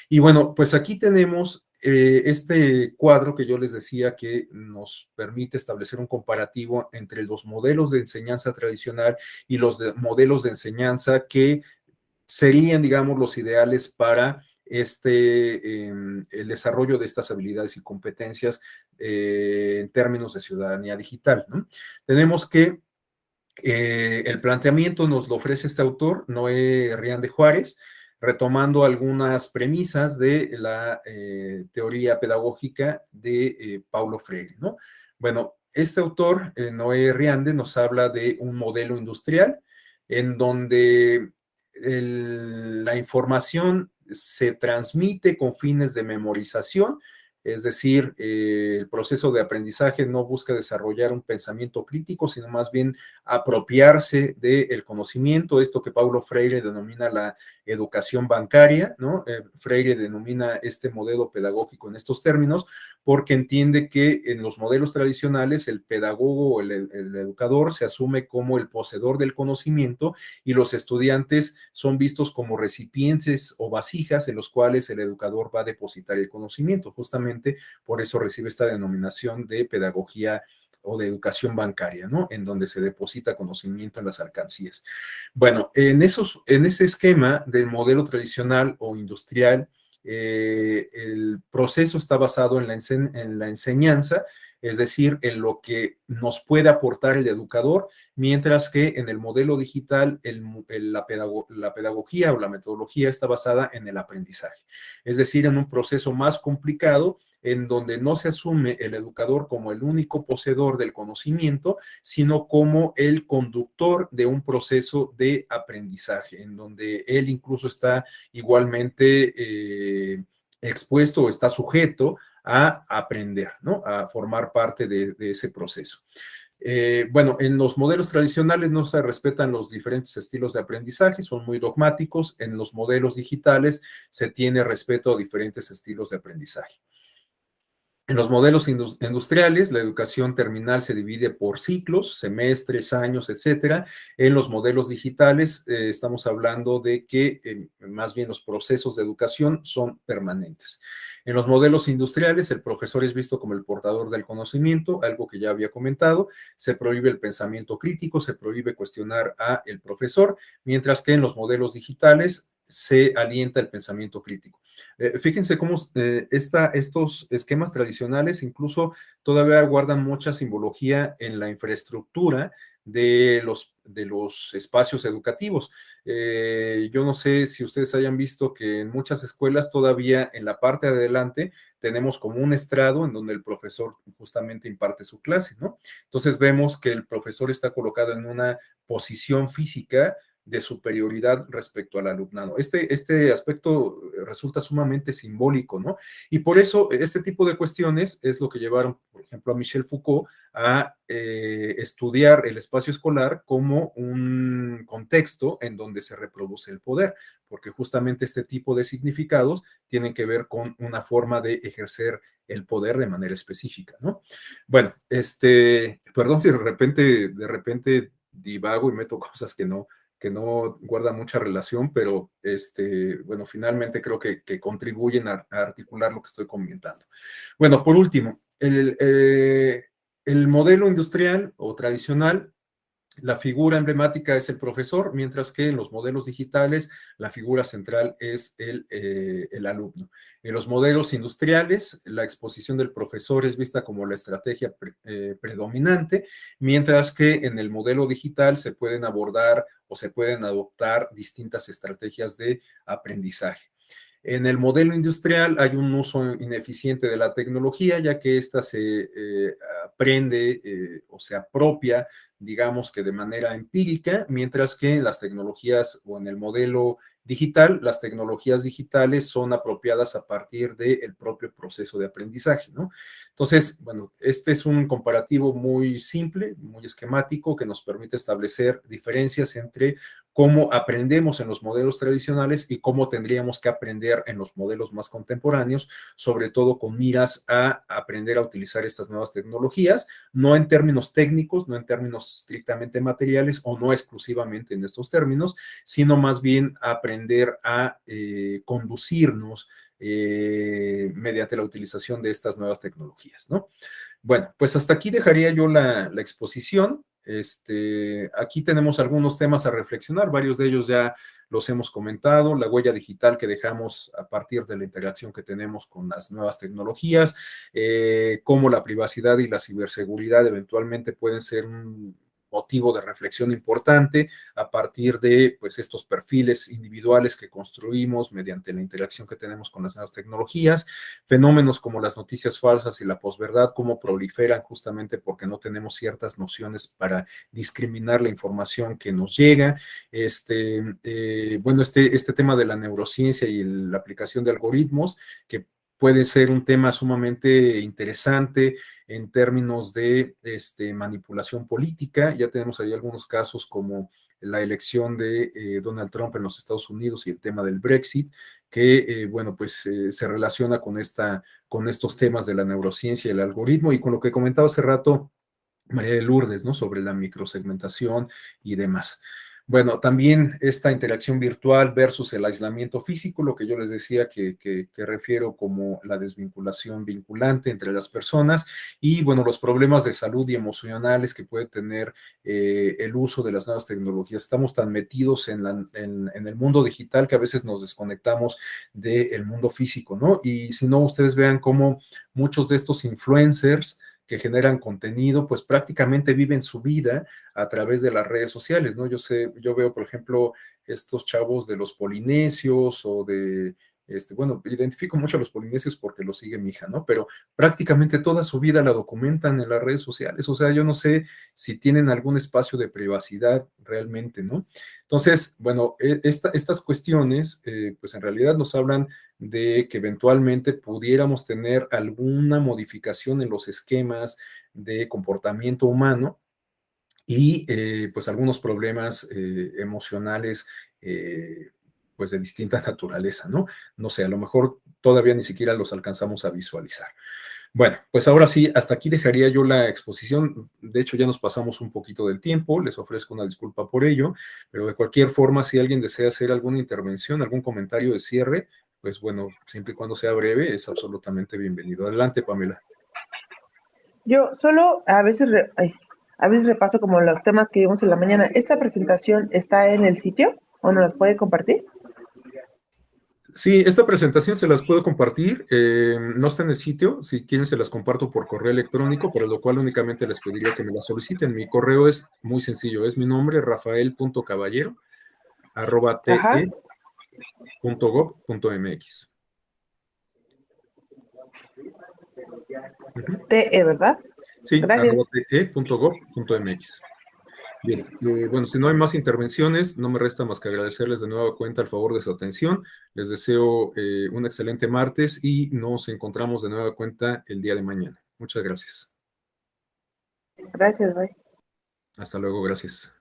Y bueno, pues aquí tenemos este cuadro que yo les decía que nos permite establecer un comparativo entre los modelos de enseñanza tradicional y los modelos de enseñanza que serían, digamos, los ideales para el desarrollo de estas habilidades y competencias en términos de ciudadanía digital, ¿no? Tenemos que el planteamiento nos lo ofrece este autor, Noé Rian de Juárez, retomando algunas premisas de la teoría pedagógica de Paulo Freire, ¿no? Bueno, este autor, Noé Riande, nos habla de un modelo industrial en donde la información se transmite con fines de memorización, es decir, el proceso de aprendizaje no busca desarrollar un pensamiento crítico, sino más bien apropiarse del conocimiento, esto que Paulo Freire denomina la educación bancaria, ¿no? Freire denomina este modelo pedagógico en estos términos, porque entiende que en los modelos tradicionales el pedagogo o el educador se asume como el poseedor del conocimiento y los estudiantes son vistos como recipientes o vasijas en los cuales el educador va a depositar el conocimiento. Justamente por eso recibe esta denominación de pedagogía o de educación bancaria, ¿no? En donde se deposita conocimiento en las alcancías. Bueno, en ese esquema del modelo tradicional o industrial, el proceso está basado en la enseñanza, es decir, en lo que nos puede aportar el educador, mientras que en el modelo digital la pedagogía o la metodología está basada en el aprendizaje, es decir, en un proceso más complicado en donde no se asume el educador como el único poseedor del conocimiento, sino como el conductor de un proceso de aprendizaje, en donde él incluso está igualmente expuesto o está sujeto a aprender, ¿no? A formar parte de ese proceso. Bueno, en los modelos tradicionales no se respetan los diferentes estilos de aprendizaje, son muy dogmáticos. En los modelos digitales se tiene respeto a diferentes estilos de aprendizaje. En los modelos industriales, la educación terminal se divide por ciclos, semestres, años, etcétera. En los modelos digitales, estamos hablando de que más bien los procesos de educación son permanentes. En los modelos industriales, el profesor es visto como el portador del conocimiento, algo que ya había comentado. Se prohíbe el pensamiento crítico, se prohíbe cuestionar al profesor, mientras que en los modelos digitales se alienta el pensamiento crítico. Fíjense cómo estos esquemas tradicionales incluso todavía guardan mucha simbología en la infraestructura de los espacios educativos. Yo no sé si ustedes hayan visto que en muchas escuelas todavía en la parte de adelante tenemos como un estrado en donde el profesor justamente imparte su clase, ¿no? Entonces vemos que el profesor está colocado en una posición física de superioridad respecto al alumnado. Este aspecto resulta sumamente simbólico, ¿no? Y por eso este tipo de cuestiones es lo que llevaron, por ejemplo, a Michel Foucault a estudiar el espacio escolar como un contexto en donde se reproduce el poder, porque justamente este tipo de significados tienen que ver con una forma de ejercer el poder de manera específica, ¿no? Bueno, perdón si de repente divago y meto cosas que no que no guardan mucha relación, pero bueno, finalmente creo que contribuyen a articular lo que estoy comentando. Bueno, por último, el modelo industrial o tradicional, la figura emblemática es el profesor, mientras que en los modelos digitales la figura central es el alumno. En los modelos industriales, la exposición del profesor es vista como la estrategia predominante, mientras que en el modelo digital se pueden abordar o se pueden adoptar distintas estrategias de aprendizaje. En el modelo industrial hay un uso ineficiente de la tecnología, ya que ésta se aprende o se apropia, digamos que de manera empírica, mientras que en las tecnologías o en el modelo digital, las tecnologías digitales son apropiadas a partir del propio proceso de aprendizaje, ¿no? Entonces, bueno, este es un comparativo muy simple, muy esquemático, que nos permite establecer diferencias entre cómo aprendemos en los modelos tradicionales y cómo tendríamos que aprender en los modelos más contemporáneos, sobre todo con miras a aprender a utilizar estas nuevas tecnologías, no en términos técnicos, no en términos estrictamente materiales o no exclusivamente en estos términos, sino más bien a aprender a conducirnos mediante la utilización de estas nuevas tecnologías, ¿no? Bueno, pues hasta aquí dejaría yo la exposición. Aquí tenemos algunos temas a reflexionar, varios de ellos ya los hemos comentado, la huella digital que dejamos a partir de la interacción que tenemos con las nuevas tecnologías, cómo la privacidad y la ciberseguridad eventualmente pueden ser un motivo de reflexión importante a partir de pues, estos perfiles individuales que construimos mediante la interacción que tenemos con las nuevas tecnologías, fenómenos como las noticias falsas y la posverdad, cómo proliferan justamente porque no tenemos ciertas nociones para discriminar la información que nos llega, bueno, este tema de la neurociencia y la aplicación de algoritmos, que puede ser un tema sumamente interesante en términos de manipulación política. Ya tenemos ahí algunos casos como la elección de Donald Trump en los Estados Unidos y el tema del Brexit, que, bueno, pues se relaciona con estos temas de la neurociencia y el algoritmo, y con lo que comentaba hace rato María de Lourdes, ¿no? Sobre la microsegmentación y demás. Bueno, también esta interacción virtual versus el aislamiento físico, lo que yo les decía que refiero como la desvinculación vinculante entre las personas, y bueno, los problemas de salud y emocionales que puede tener el uso de las nuevas tecnologías. Estamos tan metidos en el mundo digital que a veces nos desconectamos del mundo físico, ¿no? Y si no, ustedes vean cómo muchos de estos influencers que generan contenido, pues prácticamente viven su vida a través de las redes sociales, ¿no? Yo veo, por ejemplo, estos chavos de los polinesios o de, bueno, identifico mucho a los polinesios porque los sigue mi hija, ¿no? Pero prácticamente toda su vida la documentan en las redes sociales, o sea, yo no sé si tienen algún espacio de privacidad realmente, ¿no? Entonces, bueno, estas cuestiones, pues en realidad nos hablan de que eventualmente pudiéramos tener alguna modificación en los esquemas de comportamiento humano y pues algunos problemas emocionales pues de distinta naturaleza, ¿no? No sé, a lo mejor todavía ni siquiera los alcanzamos a visualizar. Bueno, pues ahora sí, hasta aquí dejaría yo la exposición. De hecho, ya nos pasamos un poquito del tiempo, les ofrezco una disculpa por ello, pero de cualquier forma, si alguien desea hacer alguna intervención, algún comentario de cierre, pues bueno, siempre y cuando sea breve, es absolutamente bienvenido. Adelante, Pamela. Yo solo a veces repaso como los temas que vimos en la mañana. ¿Esta presentación está en el sitio o nos las puede compartir? Sí, esta presentación se las puedo compartir, no está en el sitio, si quieren se las comparto por correo electrónico, por lo cual únicamente les pediría que me la soliciten. Mi correo es muy sencillo, es mi nombre, rafael.caballero@te.gov.mx. TE, ¿verdad? Sí, Gracias. @te.gov.mx. Bien, bueno, si no hay más intervenciones, no me resta más que agradecerles de nueva cuenta el favor de su atención. Les deseo un excelente martes y nos encontramos de nueva cuenta el día de mañana. Muchas gracias. Gracias, bye. Hasta luego, gracias.